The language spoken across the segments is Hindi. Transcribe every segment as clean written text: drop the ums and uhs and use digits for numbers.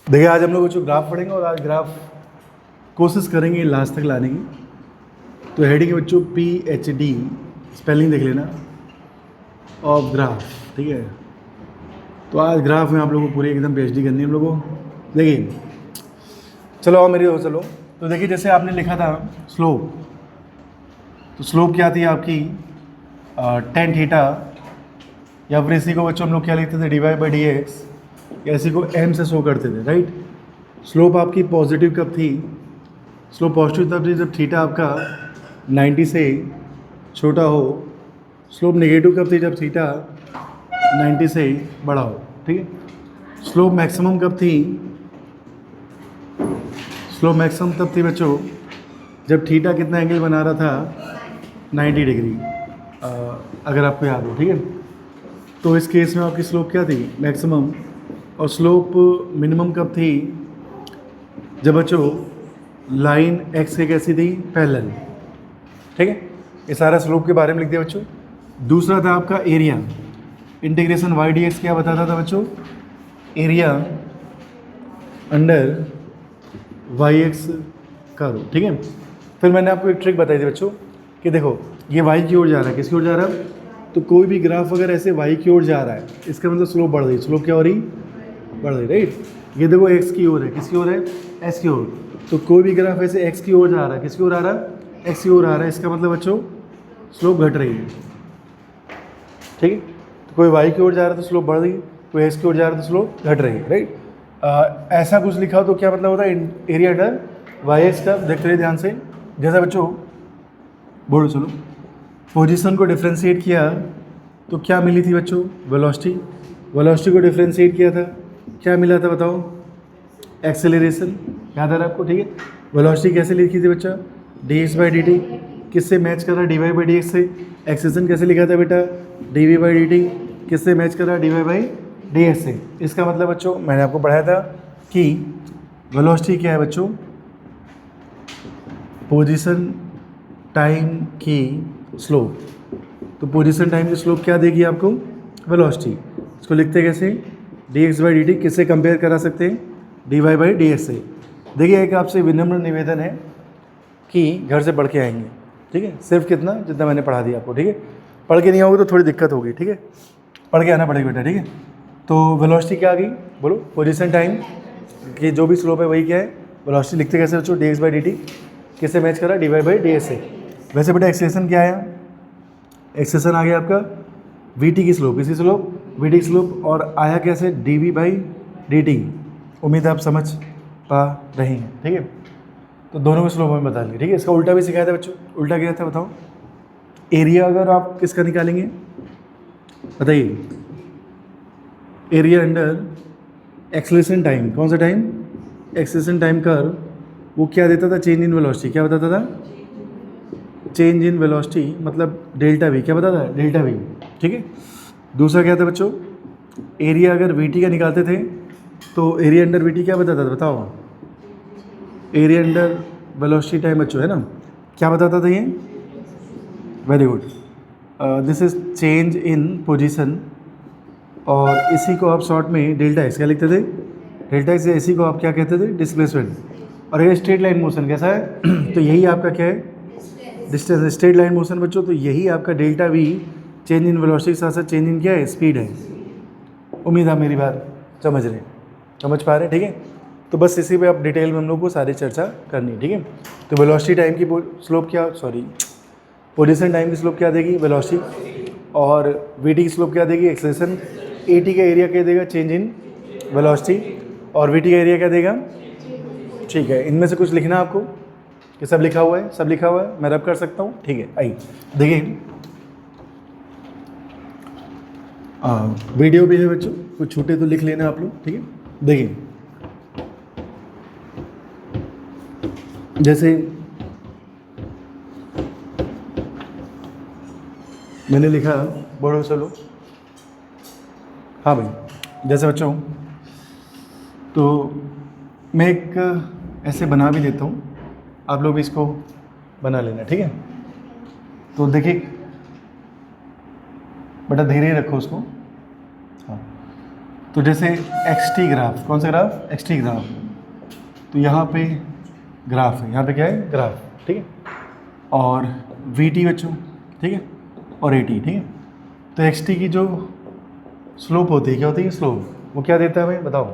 देखिए आज हम लोग जो ग्राफ पढ़ेंगे और आज ग्राफ कोशिश करेंगे लास्ट तक लाने की। तो हेडिंग है बच्चों PhD, स्पेलिंग देख लेना, ऑफ ग्राफ, ठीक है। तो आज ग्राफ में आप लोगों को पूरी एकदम PhD करनी है हम लोगों को। देखिए चलो आओ मेरी ओर चलो। तो देखिए जैसे आपने लिखा था स्लोप, तो स्लोप क्या थी आपकी tan थीटा, या फिर इसी को बच्चों हम लोग क्या लिखते थे dy/dx, या इसी को m से शो करते थे, राइट। स्लोप आपकी पॉजिटिव कब थी? स्लोप पॉजिटिव तब थी जब थीटा आपका 90 से छोटा हो। स्लोप नेगेटिव कब थी? जब थीटा 90 से बड़ा हो, ठीक है। स्लोप मैक्सिमम कब थी? स्लोप मैक्सिमम तब थी बच्चों जब थीटा कितना एंगल बना रहा था 90 डिग्री, अगर आपको याद हो, ठीक है। तो इस केस में आपकी स्लोप क्या थी? मैक्सिमम। और स्लोप मिनिमम कब थी? जब बच्चों लाइन एक्स के कैसी थी? पैरेलल, ठीक है। ये सारा स्लोप के बारे में लिख दिया बच्चों। दूसरा था आपका एरिया, इंटीग्रेशन y/dx क्या बताता था बच्चों? एरिया अंडर yx करो, ठीक है। फिर मैंने आपको एक ट्रिक बताई थी बच्चों कि देखो ये y की ओर जा रहा है, किसकी ओर जा रहा है? तो कोई भी ग्राफ अगर ऐसे y की ओर जा रहा है इसका मतलब स्लोप बढ़ रही। स्लोप क्या हो रही? बढ़ रही, राइट। ये देखो x की ओर है, किसकी ओर है? s की ओर। तो कोई भी ग्राफ ऐसे x की ओर जा रहा है, किसकी ओर आ रहा है? x की ओर आ रहा है, इसका मतलब बच्चों स्लोप घट रही है, ठीक है। तो कोई y की ओर जा रहा है तो स्लोप बढ़ रही है, कोई x की ओर जा रहा है तो स्लोप घट रही है, राइट। ऐसा कुछ लिखा हो तो क्या मतलब होता है? एरिया अंडर yx का। देखते रहिए ध्यान से। जैसा बच्चों बोलो चलो, पोजीशन को डिफ्रेंशिएट किया तो क्या मिली थी बच्चों? वेलोसिटी। वेलोसिटी को डिफ्रेंशिएट किया था, क्या मिला था बताओ? एक्सेलरेशन। याद आ रहा है आपको, ठीक है। वेलोसिटी कैसे लिखी थी बच्चा? dx/dt। किससे मैच कर रहा है? dy/dx से। एक्सेलरेशन कैसे लिखा था बेटा? dv/dt। किससे मैच कर रहा है? dy/dx से। इसका मतलब बच्चों मैंने आपको पढ़ाया था कि वेलोसिटी क्या है बच्चों? पोजीशन टाइम की स्लोप। तो पोजीशन टाइम की स्लोप क्या देगी आपको? वेलोसिटी। इसको लिखते कैसे? dx/dt। किससे कंपेयर करा सकते हैं? dy/dx से। देखिए एक आपसे विनम्र निवेदन है कि घर से पढ़ के आएंगे, ठीक है। सिर्फ कितना? जितना मैंने पढ़ा दिया आपको, ठीक है। पढ़ के नहीं आओगे तो थोड़ी दिक्कत होगी, ठीक है। पढ़ के आना पड़ेगा बेटा, ठीक है। तो वेलोसिटी क्या आ गई? बोलो। पोजीशन टाइम की जो भी स्लोप है वही क्या है? वेलोसिटी। लिखते कैसे बच्चों? dx/dt। किससे मैच करा? dy/dx से। वैसे बेटा एक्सेलरेशन क्या आया? एक्सेलरेशन आ गया आपका vt की स्लोप, इसी स्लोप vt की स्लोप, और आया कैसे? dv/dt। उम्मीद आप समझ पा रहे हैं, ठीक है। तो दोनों के स्लोप हमें बता लेंगे, ठीक है। इसका उल्टा भी सिखाया था बच्चों। उल्टा क्या था बताओ? एरिया अगर आप किसका निकालेंगे बताइए? Area under acceleration time. कौन सा टाइम? एक्सेलरेशन टाइम कर। वो क्या देता था? Change in velocity. क्या बताता था? चेंज इन वेलोसिटी, मतलब डेल्टा वी। क्या बताता है? डेल्टा वी, ठीक है। दूसरा क्या था बच्चों? एरिया अगर वीटी का निकालते थे तो एरिया अंडर वीटी क्या बताता था बताओ? एरिया अंडर वेलोसिटी टाइम बच्चों, है ना। क्या बताता था ये? Very good. This is change in position, और इसी को आप शॉर्ट में डेल्टा एक्स क्या लिखते थे? Delta x. इसी को आप क्या कहते थे? डिस्प्लेसमेंट। और ये स्ट्रेट लाइन मोशन कैसा है? तो यही आपका क्या है? डिस्टेंस। स्ट्रेट लाइन मोशन बच्चों, तो यही आपका delta we change in velocity के साथ साथ चेंज इन क्या है? स्पीड है। उम्मीद आप मेरी बात समझ रहे हैं, समझ पा रहे हैं, ठीक है। तो बस इसी पे आप डिटेल में हम लोग को सारी चर्चा करनी है, ठीक है। तो वेलोसिटी टाइम की स्लोप क्या, सॉरी पोजीशन टाइम की स्लोप क्या देगी? वेलोसिटी। और वीटी की स्लोप क्या देगी? एक्सेलरेशन। एटी का एरिया क्या देगा? Change in velocity. और वीटी का एरिया क्या देगा? ठीक है। इनमें से कुछ लिखना आपको कि सब लिखा हुआ है? सब लिखा हुआ है, मैं रब कर सकता हूँ, ठीक है। आइए देखिए, वीडियो भी है बच्चों, कुछ छूटे तो लिख लेना आप लोग, ठीक है। देखिए जैसे मैंने लिखा, बोलो चलो। हाँ भाई, जैसे बच्चों तो मैं एक ऐसे बना भी देता हूँ, आप लोग भी इसको बना लेना, ठीक है। तो देखिए बेटा धीरे ही रखो उसको। हाँ, तो जैसे एक्स टी ग्राफ, कौन सा ग्राफ, एक्स टी ग्राफ, तो यहाँ पे ग्राफ है, यहाँ पे क्या है, ग्राफ, ठीक है, और वी टी बच्चों, ठीक है, और ए टी, ठीक है। तो एक्स टी की जो स्लोप होती है, क्या होती है स्लोप, वो क्या देता है हमें बताओ,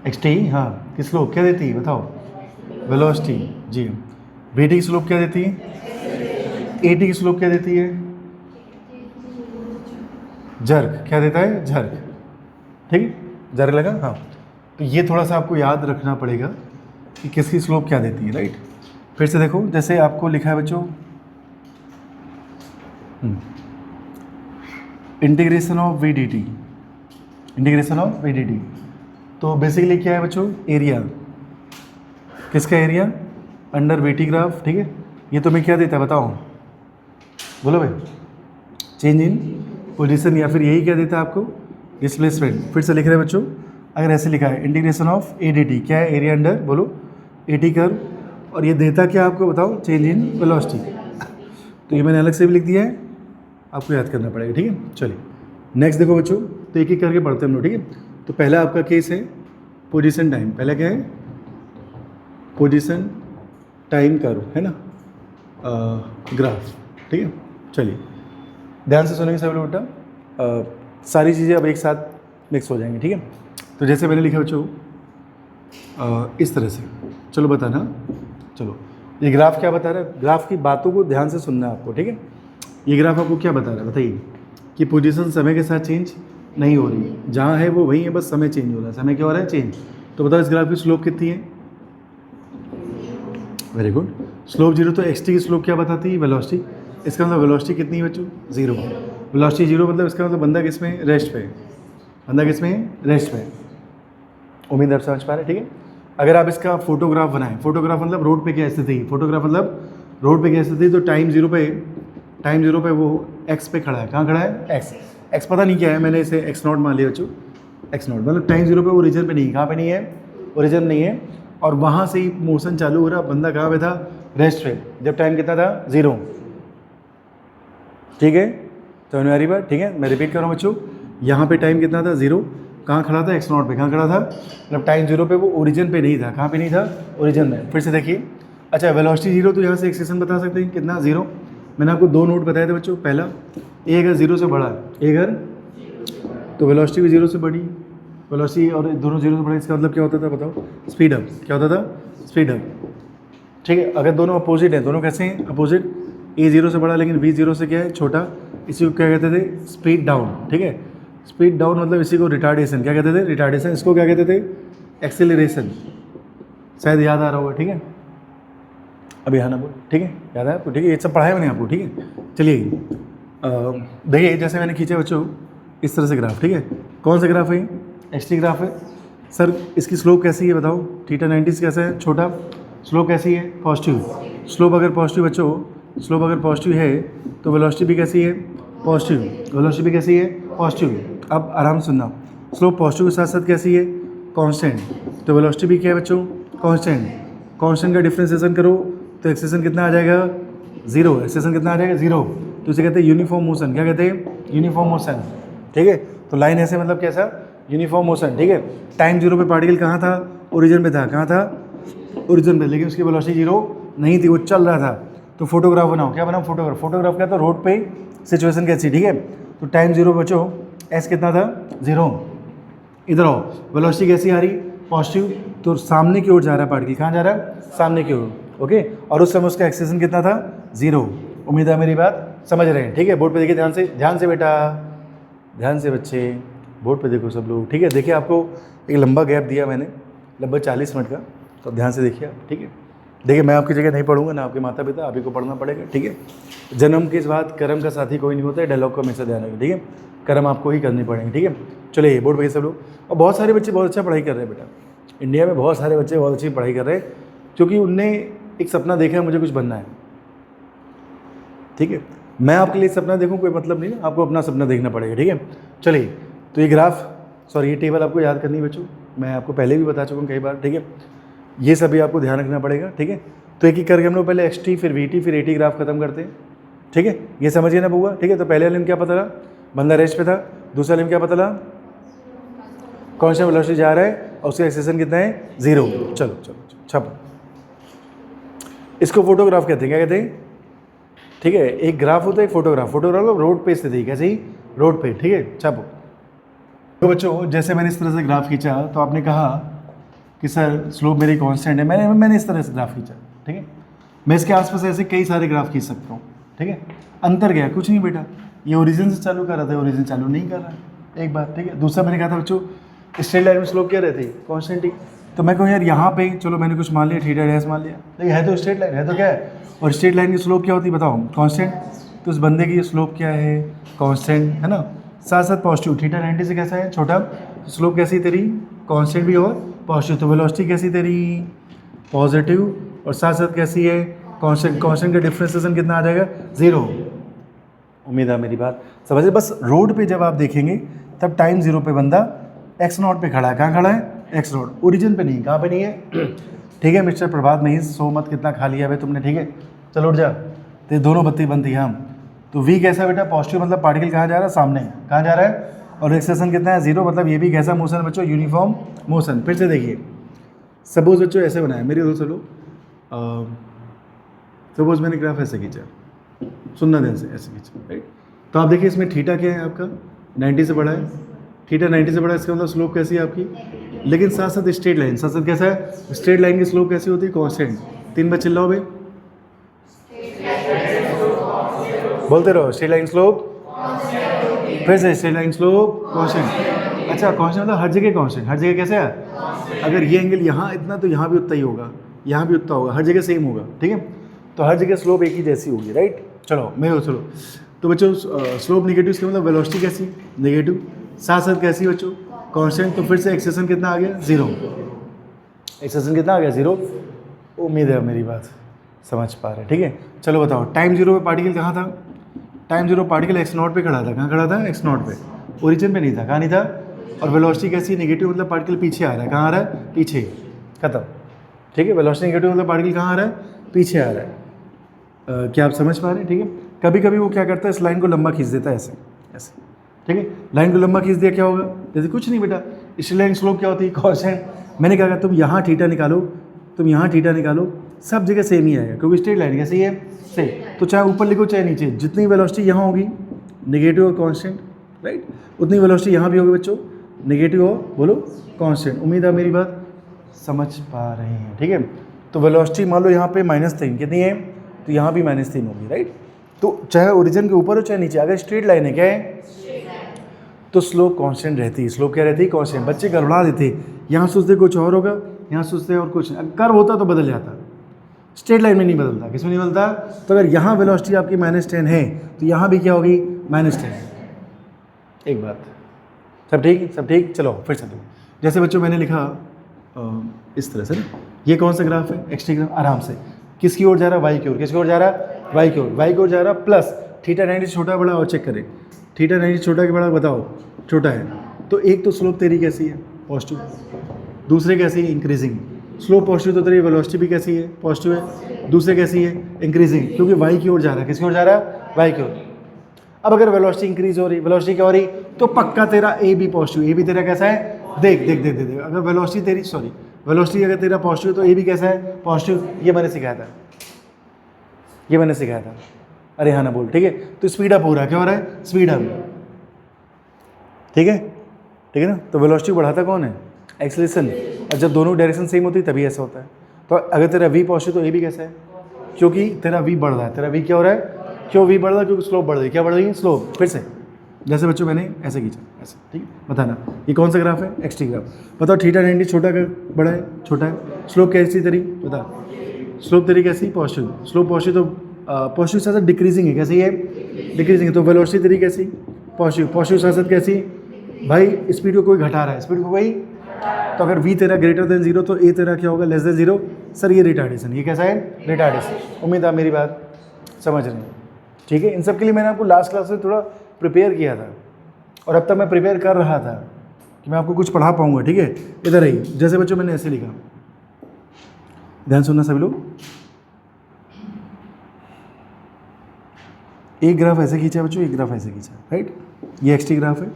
एक्स टी, हाँ, की स्लोप क्या देती है बताओ, वेलोसिटी, जी। वी टी की स्लोप क्या देती है, ए टी की स्लोप क्या देती है, जर्क, क्या देता है, जर्क, ठीक है, जर्क लगा, हाँ। तो ये थोड़ा सा आपको याद रखना पड़ेगा कि किसकी स्लोप क्या देती है, राइट। फिर से देखो, जैसे आपको लिखा है बच्चों, integration of V D T, integration of V D T, तो बेसिकली क्या है बच्चों, एरिया, किसका area, under V T graph, ठीक है। ये तुम्हें क्या देता है बताओ, बोलो भाई, चेंज इन पोजीशन, या फिर यही क्या देता है आपको, डिस्प्लेसमेंट। फिर से लिख रहे हैं बच्चों, अगर ऐसे लिखा है integration of A D T, क्या है, एरिया अंडर, बोलो, ए टी कर्व, और ये देता क्या आपको बताओ, चेंज इन वेलोसिटी। तो ये मैंने अलग से भी लिख दिया है, आपको याद करना पड़ेगा, ठीक है। चलिए नेक्स्ट देखो बच्चों, तो एक एक करके पढ़ते हैं हम लोग, ठीक है। तो पहला आपका केस है पोजीशन टाइम, पहला क्या है, पोजीशन टाइम कर्व, है ना, ग्राफ, ठीक है। चलिए ध्यान से सुनेंगे सब लोग बेटा, सारी चीज़ें अब एक साथ मिक्स हो जाएंगी, ठीक है। तो जैसे मैंने लिखा बच्चों, इस तरह से, चलो बताना, चलो ये ग्राफ क्या बता रहा है, ग्राफ की बातों को ध्यान से सुनना है आपको, ठीक है। ये ग्राफ आपको क्या बता रहा है बताइए, कि पोजीशन समय के साथ चेंज नहीं हो रही, जहाँ है वो वही है, बस समय चेंज हो रहा है, समय क्या हो रहा है, चेंज। तो बताओ इस ग्राफ की स्लोप कितनी है, वेरी गुड, स्लोप जीरो। तो एक्स टी की स्लोप क्या बताती है, वेलोसिटी, इसका मतलब वेलोसिटी कितनी है बच्चों, जीरो, वेलोसिटी जीरो, मतलब इसका मतलब बंदा किस में, रेस्ट पे, बंदा किस में, रेस्ट पे। उम्मीद आप समझ पा रहे, ठीक है। अगर आप इसका फोटोग्राफ बनाएं, फोटोग्राफ मतलब रोड पे क्या स्थिति, फोटोग्राफ मतलब रोड पे क्या स्थिति, तो टाइम जीरो पे वो एक्स पे खड़ा है, कहाँ खड़ा है, एक्स पता नहीं क्या है, मैंने इसे एक्स नॉट मान लिया बच्चों, एक्स नॉट मतलब टाइम जीरो पे वो रीजन पे नहीं है, कहाँ पे नहीं है, ओरिजिन नहीं है, और वहाँ से ही मोशन चालू हो रहा, बंदा कहाँ पे था, रेस्ट पे, जब टाइम कितना था, जीरो, ठीक है। तो हमारी बात, ठीक है, मैं रिपीट कर रहा हूँ बच्चों, यहाँ पे टाइम कितना था, जीरो, कहाँ खड़ा था, एक्स नॉट पे, कहाँ खड़ा था, मतलब टाइम जीरो पे वो ओरिजिन पे नहीं था, कहाँ पे नहीं था, ओरिजिन में। फिर से देखिए, अच्छा वेलोसिटी जीरो, तो यहाँ से एक्सेशन बता सकते हैं कितना, जीरो। मैंने आपको दो नोट बताए थे बच्चों, पहला ए अगर जीरो से बड़ा है, ए अगर, तो वेलोसिटी भी जीरो से बड़ी, वेलोसिटी और दोनों जीरो से बड़ा, इसका मतलब क्या होता था बताओ, स्पीड अप, क्या होता था, स्पीड अप, ठीक है। अगर दोनों अपोजिट हैं, दोनों कैसे हैं, अपोजिट, ए जीरो से बड़ा लेकिन बी जीरो से क्या है, छोटा, इसी को क्या कहते थे, स्पीड डाउन, ठीक है। स्पीड डाउन मतलब इसी को रिटार्डेशन, क्या कहते थे, रिटार्डेशन, इसको क्या कहते थे, एक्सेलरेशन, शायद याद आ रहा होगा, ठीक है। अभी हाँ ना बोल, ठीक है, याद है आपको, ठीक है, ये सब पढ़ाया मैंने आपको, ठीक है। चलिए देखिए, जैसे मैंने खींचा बच्चों इस तरह से ग्राफ, ठीक है, कौन सा ग्राफ है, एक्स टी ग्राफ है। सर इसकी स्लोप कैसी है बताओ, थीटा 90 कैसा है, छोटा, स्लोप कैसी है, पॉजिटिव, स्लोप अगर पॉजिटिव बच्चों, स्लोप अगर पॉजिटिव है तो वेलोसिटी भी कैसी है, पॉजिटिव, वेलोसिटी भी कैसी है, पॉजिटिव। अब आराम से सुनना, स्लोप पॉजिटिव के साथ साथ कैसी है, कांस्टेंट, तो वेलोसिटी भी क्या है बच्चों, कांस्टेंट, कांस्टेंट का डिफ्रेंसिएशन करो तो एक्सेशन कितना आ जाएगा, जीरो, एक्सेशन कितना आ जाएगा, जीरो। तो इसे कहते हैं यूनिफॉर्म मोशन, क्या कहते हैं, यूनिफॉर्म मोशन, ठीक है। तो लाइन ऐसे मतलब कैसा, यूनिफॉर्म मोशन, ठीक है। टाइम जीरो पे पार्टिकल कहाँ था, ओरिजिन पे था, कहाँ था, ओरिजिन पे, लेकिन उसकी वेलोसिटी जीरो नहीं थी, वो चल रहा था। तो फोटोग्राफ बनाओ, क्या बनाओ, फोटोग्राफ, फोटोग्राफ क्या था, रोड पे सिचुएशन कैसी, ठीक है। तो टाइम जीरो बचो, एस कितना था, जीरो, इधर आओ, वेलोसिटी कैसी आ रही, पॉजिटिव, तो सामने की ओर जा रहा है पार्टिकल, कहाँ जा रहा है, सामने की ओर, ओके। और उस समय उसका एक्सेशन कितना था, जीरो। उम्मीद है मेरी बात समझ रहे हैं, ठीक है। बोर्ड पे देखिए ध्यान से, ध्यान से बेटा, ध्यान से बच्चे, बोर्ड पे देखो सब लोग, ठीक है। देखिए आपको एक लंबा गैप दिया मैंने, लगभग 40 मिनट का, तो ध्यान से देखिए आप, ठीक है। देखिए मैं आपकी जगह नहीं पढ़ूंगा, ना आपके माता पिता, आप ही को पढ़ना पड़ेगा, ठीक है। जन्म के बाद कर्म का साथी कोई नहीं होता है, डायलॉग को हमेशा ध्यान रखें, ठीक है। कर्म आपको ही करने पड़ेंगे, ठीक है। चलिए बोर्ड पे सब लोग, और बहुत सारे बच्चे बहुत अच्छा पढ़ाई कर रहे हैं बेटा, इंडिया में बहुत सारे बच्चे बहुत अच्छी पढ़ाई कर रहे हैं, क्योंकि उनने एक सपना देखा है, मुझे कुछ बनना है, ठीक है। मैं आपके लिए सपना देखूं कोई मतलब नहीं, आपको अपना सपना देखना पड़ेगा, ठीक है। चलिए, तो ये ग्राफ, सॉरी ये टेबल आपको याद करनी है बच्चों, मैं आपको पहले भी बता चुका हूँ कई बार, ठीक है। ये सभी आपको ध्यान रखना पड़ेगा, ठीक है। तो एक एक करके हम लोग पहले एक्स टी, फिर वी टी, फिर ए टी ग्राफ खत्म करते हैं, ठीक है। ये समझिए ना बुआ, ठीक है। तो पहले वाले में क्या पता लगा, बंदा रेस्ट पे था, दूसरे वाले में क्या पता लगा, कांस्टेंट वेलोसिटी जा रहा है और उसका एक्सेलरेशन कितना है 0। चलो चलो चलो छापो। इसको फोटोग्राफ कहते हैं, क्या कहते हैं? ठीक है, एक ग्राफ होता है एक फोटोग्राफ। फोटोग्राफ रोड पे स्थित है, कैसे ही रोड पे, ठीक है। छापो। तो बच्चों जैसे मैंने इस तरह से ग्राफ खींचा तो आपने कहा कि सर स्लोप मेरी कांस्टेंट है, मैंने इस तरह से ग्राफ खींचा, ठीक है। मैं इसके आसपास ऐसे कई सारे ग्राफ खींच सकता हूँ, ठीक है। अंतर क्या है? कुछ नहीं बेटा, ये ओरिजिन से चालू कर रहा था, ओरिजिन चालू नहीं कर रहा है, एक बात, ठीक है। दूसरा मैंने कहा था बच्चों स्ट्रेट लाइन में स्लोप क्या रहती है? कांस्टेंट ही। तो मैं कहूँ यार यहाँ पे चलो मैंने कुछ मान लिया, थीटा डैश मान लिया, लेकिन है तो स्ट्रेट लाइन, है तो क्या है? और स्ट्रेट लाइन की स्लोप क्या होती है बताओ? कांस्टेंट। तो उस बंदे की स्लोप क्या है? कांस्टेंट, है ना। साथ साथ पॉजिटिव, थीटा 90 से कैसा है? छोटा। तो स्लोप कैसी तेरी? कांस्टेंट भी और पॉजिटिव। तो वेलोसिटी कैसी तेरी? पॉजिटिव। और साथ साथ कैसी है? कांस्टेंट। कांस्टेंट का डिफरेंशिएशन कितना आ जाएगा? 0। उम्मीद है मेरी बात समझे। बस रोड पे जब आप देखेंगे तब टाइम 0 पे बंदा x0 पे खड़ा है। कहाँ खड़ा है? x0, ओरिजिन पे नहीं। कहाँ पे नहीं है? ठीक है मिस्टर प्रभात महीश, सो मत कितना खा लिया भाई तुमने, ठीक है। चलो उठ जा, तो दोनों बत्ती बनती है हम। तो v कैसा बेटा? पॉजिटिव, मतलब पार्टिकल कहाँ जा रहा है? सामने। कहाँ जा रहा है? और एक्सेलरेशन कितना है? 0, मतलब ये भी कैसा मोशन है बच्चों? Uniform motion. फिर से देखिए, सपोज बच्चों ऐसे बनाया मेरे दोस्त लोग, सपोज मैंने ग्राफ ऐसे खींचा, सुनना ध्यान से, ऐसे खींचा, राइट। तो आप देखिए इसमें थीटा क्या है आपका? 90 से बड़ा है। थीटा 90 से बड़ा है, इसका मतलब स्लोप कैसी है आपकी? लेकिन साथ साथ स्ट्रेट लाइन, साथ साथ कैसा है? स्ट्रेट लाइन की स्लोप कैसी होती है? कांस्टेंट। 3 बार चिल्लाओ भाई, बोलते रहो। स्ट्रेट लाइन स्लोप, फिर से स्ट्रेट लाइन स्लोप कांस्टेंट। अच्छा, कांस्टेंट मतलब हर जगह कांस्टेंट। हर जगह कैसे है? अगर ये एंगल यहाँ इतना तो यहाँ भी उतना ही होगा, यहाँ भी उतना होगा, हर जगह सेम होगा, ठीक है। तो हर जगह स्लोप एक ही जैसी होगी, राइट। चलो मैं चलो, तो बच्चों स्लोप नेगेटिव, इसका मतलब वेलोसिटी कैसी? नेगेटिव। साथ साथ कैसी बच्चों? कांस्टेंट। तो फिर से एक्सेलरेशन कितना आ गया? 0। एक्सेलरेशन कितना आ गया? 0। उम्मीद है मेरी बात समझ पा रहे हैं, ठीक है। चलो बताओ, टाइम 0 पे पार्टिकल कहाँ था? टाइम 0 पार्टिकल x0 पे खड़ा था। कहाँ खड़ा था? x0 पे, ओरिजिन पे नहीं था। कहाँ नहीं था? और वेलोसिटी कैसी? नेगेटिव, मतलब पार्टिकल पीछे आ रहा है। कहाँ आ रहा है? पीछे। खत्म, ठीक है। वेलोसिटी नेगेटिव मतलब पार्टिकल कहाँ आ रहा है? पीछे आ रहा है। क्या आप समझ पा रहे हैं? ठीक है। कभी कभी वो क्या करता है, इस लाइन को लंबा खींच देता है, ऐसे ऐसे, ठीक है। लाइन को लंबा खींच दिया, क्या होगा? जैसे कुछ नहीं बेटा, स्ट्रेट लाइन स्लोप क्या होती है? कांस्टेंट। मैंने कहा तुम यहाँ थीटा निकालो, तुम यहाँ थीटा निकालो, सब जगह सेम ही आएगा, क्योंकि स्ट्रेट लाइन कैसी है? सेम। तो चाहे ऊपर लिखो चाहे नीचे, जितनी वेलोसिटी यहाँ होगी नेगेटिव और कांस्टेंट, राइट, उतनी वेलोसिटी यहाँ भी होगी बच्चों, नेगेटिव और बोलो कांस्टेंट। उम्मीद है मेरी बात समझ पा रहे हैं, ठीक है। तो वेलोसिटी मान लो यहाँ पे -3 कितनी है? तो यहाँ भी -3 होगी, राइट। तो चाहे ओरिजिन के ऊपर हो चाहे नीचे, अगर स्ट्रेट लाइन है, क्या है? तो स्लोप कांस्टेंट रहती है। स्लोप क्या रहती है? कांस्टेंट। बच्चे गड़बड़ा देते, यहाँ सोचते कुछ और होगा, यहाँ सोचते और कुछ। कर्व होता तो बदल जाता, स्ट्रेट लाइन में नहीं बदलता। किस में नहीं बदलता? तो अगर यहाँ वेलोसिटी आपकी -10 है तो यहाँ भी क्या होगी? -10। एक बात, सब ठीक? सब ठीक। चलो फिर से देखो, जैसे बच्चों मैंने लिखा इस तरह से ना, ये कौन सा ग्राफ है? X T graph. आराम से किसकी ओर जा रहा है? वाई की ओर। किसकी ओर जा रहा है? वाई की ओर। वाई की ओर जा रहा है, प्लस थीटा 90 से छोटा बड़ा और चेक करें। थीटा 90 से छोटा कि बड़ा बताओ? छोटा है। तो एक तो स्लोप तेरी कैसी है? पॉजिटिव। दूसरे कैसी है? इंक्रीजिंग। स्लोप पॉजिटिव तो तेरी वेलोसिटी भी कैसी है? पॉजिटिव है। दूसरे कैसी है? इंक्रीजिंग, क्योंकि वाई की ओर जा रहा है। किसकी ओर जा रहा है? वाई की ओर। अब अगर वेलोसिटी इंक्रीज हो रही, वेलोसिटी क्या हो रही, तो पक्का तेरा ए भी पॉजिटिव। ए भी तेरा कैसा है? देख देख देख देख देख, अगर वेलोसिटी तेरी, सॉरी, वेलोसिटी अगर तेरा पॉजिटिव तो ए भी कैसा है? पॉजिटिव। ये मैंने सिखाया था, ये मैंने सिखाया था। अरे हाँ ना बोल, ठीक है। तो स्पीड अप हो रहा है, क्या हो रहा है? स्पीड अप, ठीक है, ठीक है ना। तो वेलोसिटी बढ़ाता कौन है? एक्सेलरेशन। और जब दोनों डायरेक्शन सेम होती है तभी ऐसा होता है। तो अगर तेरा वी पॉजिटिव तो ए भी कैसा है? क्योंकि तेरा वी बढ़ रहा है। तेरा वी क्या हो रहा है? क्यों वी बढ़ रहा है? क्योंकि स्लोप बढ़ रही है। क्या बढ़ रही है? स्लोप। फिर से जैसे बच्चों मैंने ऐसे खींचा, ऐसे, ठीक है। बताना ये कौन सा ग्राफ है? X T graph. बताओ थीटा 90 छोटा का बड़ा है? छोटा है। स्लोप कैसी तेरी? बता, स्लोप तेरी कैसी? पॉजिटिव। स्लोप पॉजिटिव, तो पॉजिटिव साथ साथ डिक्रीजिंग है। कैसी है? डिक्रीजिंग है। तो वेलोसिटी तेरी कैसी? पॉजिटिव। पॉजिटिव साथ साथ कैसी? भाई स्पीड को कोई घटा रहा है, स्पीड को कोई, तो अगर v तेरा ग्रेटर देन 0 तो a तेरा क्या होगा? Less than 0। सर ये रिटार्डेशन, ये कैसा है? रिटार्डेशन। उम्मीद है मेरी बात समझ रहे हैं, ठीक है। इन सब के लिए मैंने आपको लास्ट क्लास में थोड़ा प्रिपेयर किया था, और अब तक मैं प्रिपेयर कर रहा था कि मैं आपको कुछ पढ़ा पाऊंगा, ठीक है। इधर ही जैसे बच्चों मैंने ऐसे लिखा, ध्यान सुनना सभी लोग। एक ग्राफ ऐसे खींचा बच्चों, एक ग्राफ ऐसे खींचा, राइट। ये एक्स टी ग्राफ है।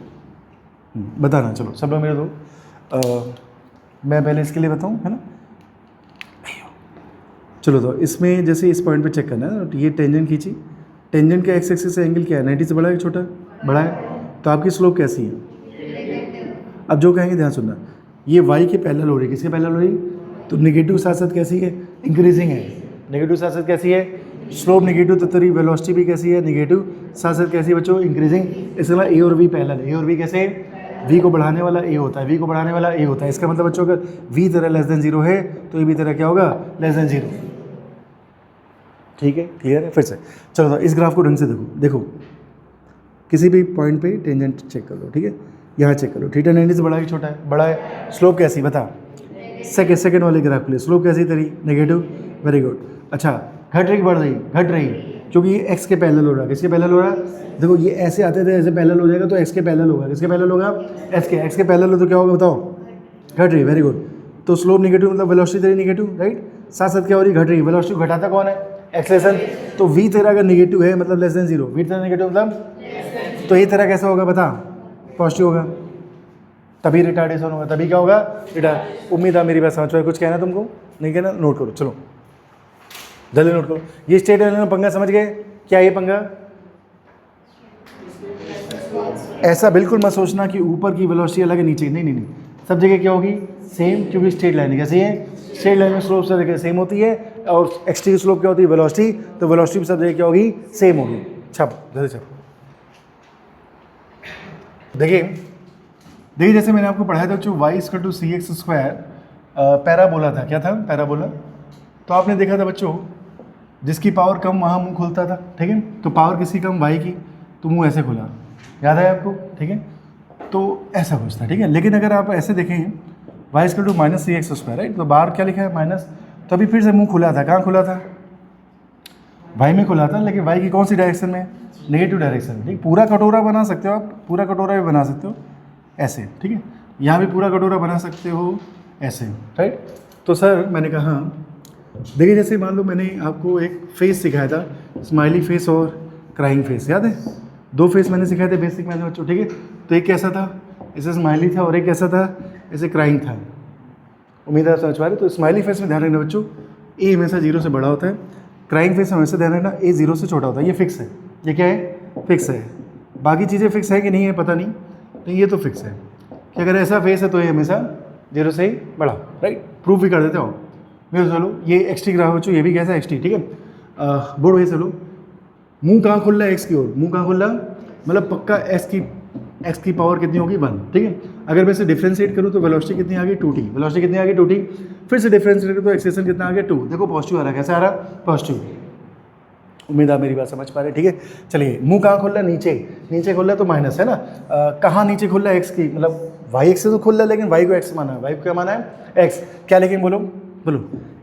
बताना, चलो सब लोग मेरे दो। मैं पहले इसके लिए बताऊँ, है ना। चलो तो इसमें जैसे इस पॉइंट पे चेक करना है, तो ये टेंजेंट खींची, टेंजेंट का एक्स एक्सिस से एंगल क्या है, 90 से बड़ा है छोटा, बड़ा है, तो आपकी स्लोप कैसी है। अब जो कहेंगे ध्यान सुनना, ये y के पैरेलल हो रही है, किसके पैरेलल हो रही, तो नेगेटिव साथ साथ कैसी है, इंक्रीजिंग है, नेगेटिव साथ साथ कैसी है, स्लोप नेगेटिव, तो तेरी वेलोसिटी भी कैसी है, नेगेटिव साथ साथ कैसी है बच्चों, इंक्रीजिंग। इसके बाद ए और बी पैरेलल है, ए और बी कैसे, v को बढ़ाने वाला a होता है, v को बढ़ाने वाला a होता है। इसका मतलब बच्चों अगर v तेरा लेस देन 0 है तो ये भी तेरा क्या होगा, लेस देन 0। ठीक है, क्लियर है। फिर से चलो तो इस ग्राफ को ढंग से देखो, देखो किसी भी पॉइंट पे टेंजेंट चेक कर लो, ठीक है, यहाँ चेक कर लो, थीटा 90 से बड़ा है छोटा है, बड़ा है, स्लोप कैसी बता, सेकंड वाले ग्राफ के लिए स्लोप कैसी तेरी, नेगेटिव, वेरी गुड। अच्छा घट रही बढ़ रही, घट रही, क्योंकि ये एक्स के पैरेलल हो रहा है, किसके पैरेलल हो रहा है, देखो ये ऐसे आते थे, ऐसे पैरेलल हो जाएगा तो एक्स के पैरेलल होगा, किसके पैरेलल होगा, एक्स के पैरेलल हो तो क्या होगा बताओ, घट रही, वेरी गुड। तो स्लोप नेगेटिव मतलब वेलोसिटी तेरी नेगेटिव, राइट, साथ साथ क्या हो रही, घट रही, वेलोसिटी घटाता कौन है, एक्सेलेरेशन, तो v तेरा अगर नेगेटिव है मतलब लेस देन 0, v तेरा नेगेटिव मतलब, तो ये तेरा कैसा होगा बता, पॉजिटिव होगा, तभी रिटार्डेशन होगा, तभी क्या होगा, रिटार्ड। उम्मीद है मेरी बात समझ पाए, कुछ कहना तुमको, नहीं कहना, नोट करो, चलो जल्दी नोट करो। ये स्टेट में पंगा समझ गए, क्या ये पंगा, ऐसा बिल्कुल मत सोचना कि ऊपर की वेलोसिटी अलग है नीचे, नहीं नहीं नहीं, सब जगह क्या होगी सेम, क्योंकि स्ट्रेट लाइन कैसी है, स्ट्रेट लाइन में स्लोप सब जगह सेम होती है, और एक्सट्रीम स्लोप क्या होती है, वेलोसिटी, तो वेलोसिटी भी सब जगह क्या होगी, सेम होगी। छप जल्दी छप, देखिए जैसे मैंने आपको पढ़ाया था जो y = cx² पैराबोला था, क्या था पैराबोला, तो आपने देखा था बच्चों जिसकी पावर कम वहाँ मुंह खुलता था, ठीक है, तो पावर किसी कम y की तो मुंह ऐसे खुला, याद है आपको, ठीक है, तो ऐसा कुछ था, ठीक है। लेकिन अगर आप ऐसे देखें y = -cx², राइट, तो बाहर क्या लिखा है माइनस, तो अभी फिर से मुंह खुला था, कहाँ खुला था, y में खुला था, लेकिन y की कौन सी डायरेक्शन में, नेगेटिव डायरेक्शन, ठीक, पूरा कटोरा बना सकते हो आप, पूरा कटोरा भी बना सकते हो ऐसे, ठीक है, यहाँ भी पूरा कटोरा बना सकते हो ऐसे, राइट। तो सर मैंने कहा देखिए जैसे मान लो मैंने आपको एक फेस सिखाया था, स्माइली फेस और क्राइंग फेस, याद है, दो फेस मैंने सिखाए थे बेसिक में बच्चों, ठीक है, तो एक कैसा था, ऐसे स्माइली था, और एक कैसा था, ऐसे क्राइंग था। उम्मीद है समझ पा रहे। तो स्माइली फेस में ध्यान रखना बच्चों, ए हमेशा 0 से बड़ा होता है, क्राइंग फेस में हमेशा ध्यान रखना ए 0 से छोटा होता है, ये फिक्स है, ये क्या है, फिक्स है। बाकी चीज़ें फिक्स है कि नहीं है पता नहीं, नहीं ये तो फिक्स है कि अगर ऐसा फेस है तो ये हमेशा 0 से ही बड़ा, राइट, प्रूफ भी कर देते हो मेरे। चलो ये एक्सटी ग्राफ बच्चों, ये भी कैसा है एक्सटी, ठीक है, बोर्ड वही चलो, मुंह कहाँ खुल रहा है, एक्स की ओर, मुंह कहाँ खुल रहा, मतलब पक्का एक्स की पावर कितनी होगी 1, ठीक है। अगर मैं इसे डिफ्रेंशिएट करूँ तो वेलोसिटी कितनी आ गई 2t, वेलोसिटी कितनी आ गई 2t, फिर से डिफ्रेंशिएट करूँ तो एक्सेलेरेशन कितना आ गया 2, देखो पॉजिटिव आ रहा है, कैसा आ रहा है, पॉजिटिव। उम्मीद आप मेरी बात समझ पा रहे, ठीक है। चलिए मुंह कहाँ खुल रहा है, नीचे खुल रहा है तो माइनस है ना, कहाँ नीचे खुल रहा है, एक्स की, मतलब वाई एक्स से तो खुल रहा है, लेकिन वाई को एक्स माना है, वाई को क्या माना है, एक्स, क्या लेकिन बोलो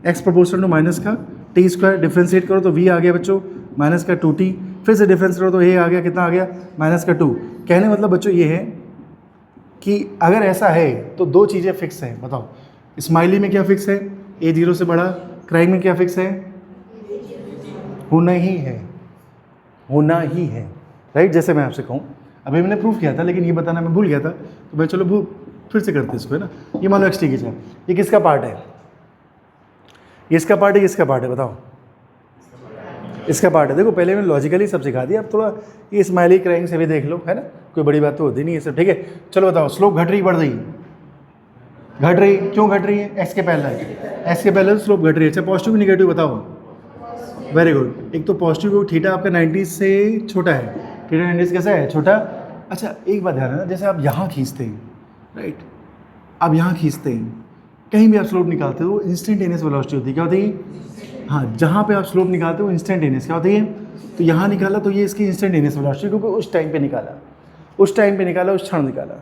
एक्स प्रोपोर्शनल टू माइनस का t², डिफ्रेंशिएट करो तो v आ गया बच्चों माइनस का 2t, फिर से डिफ्रेंस करो तो a आ गया, कितना आ गया, माइनस का 2। कहने मतलब बच्चों ये है कि अगर ऐसा है तो दो चीज़ें फिक्स हैं, बताओ स्माइली में क्या फिक्स है, a 0 से बड़ा, क्राइंग में क्या फिक्स है, होना ही है, होना ही है, राइट। जैसे मैं आपसे कहूँ, अभी मैंने प्रूफ किया था लेकिन ये बताना मैं भूल गया था, तो मैं चलो फिर से करते इसको, है ना। ये मान लो एक्स टी की है, ये किसका पार्ट है, ये इसका पार्ट है, किसका पार्ट है बताओ, इसका पार्ट है। देखो पहले मैंने लॉजिकली सब सिखा दिया, अब थोड़ा ये स्माइली क्राइंग से भी देख लो, है ना, कोई बड़ी बात तो होती नहीं है सब, ठीक है। चलो बताओ स्लोप घट रही बढ़ रही, घट रही, क्यों घट रही है, एक्स के पहले स्लोप घट रही है। अच्छा पॉजिटिव निगेटिव बताओ, वेरी गुड। एक तो पॉजिटिव थीटा आपका 90 से छोटा है, थीटा 90 से कैसा है, छोटा। अच्छा एक बात ध्यान रखना, जैसे आप यहाँ खींचते हैं, राइट, आप यहाँ खींचते हैं, कहीं भी आप स्लोप निकालते हो इंस्टेंटेनियस वेलोसिटी होती है, क्या होती है, हाँ, जहाँ पे आप स्लोप निकालते हो इंस्टेंटेनियस क्या होती है, तो यहाँ निकाला तो ये इसकी इंस्टेंटेनियस वेलोसिटी, क्योंकि उस टाइम पे निकाला, उस क्षण निकाला,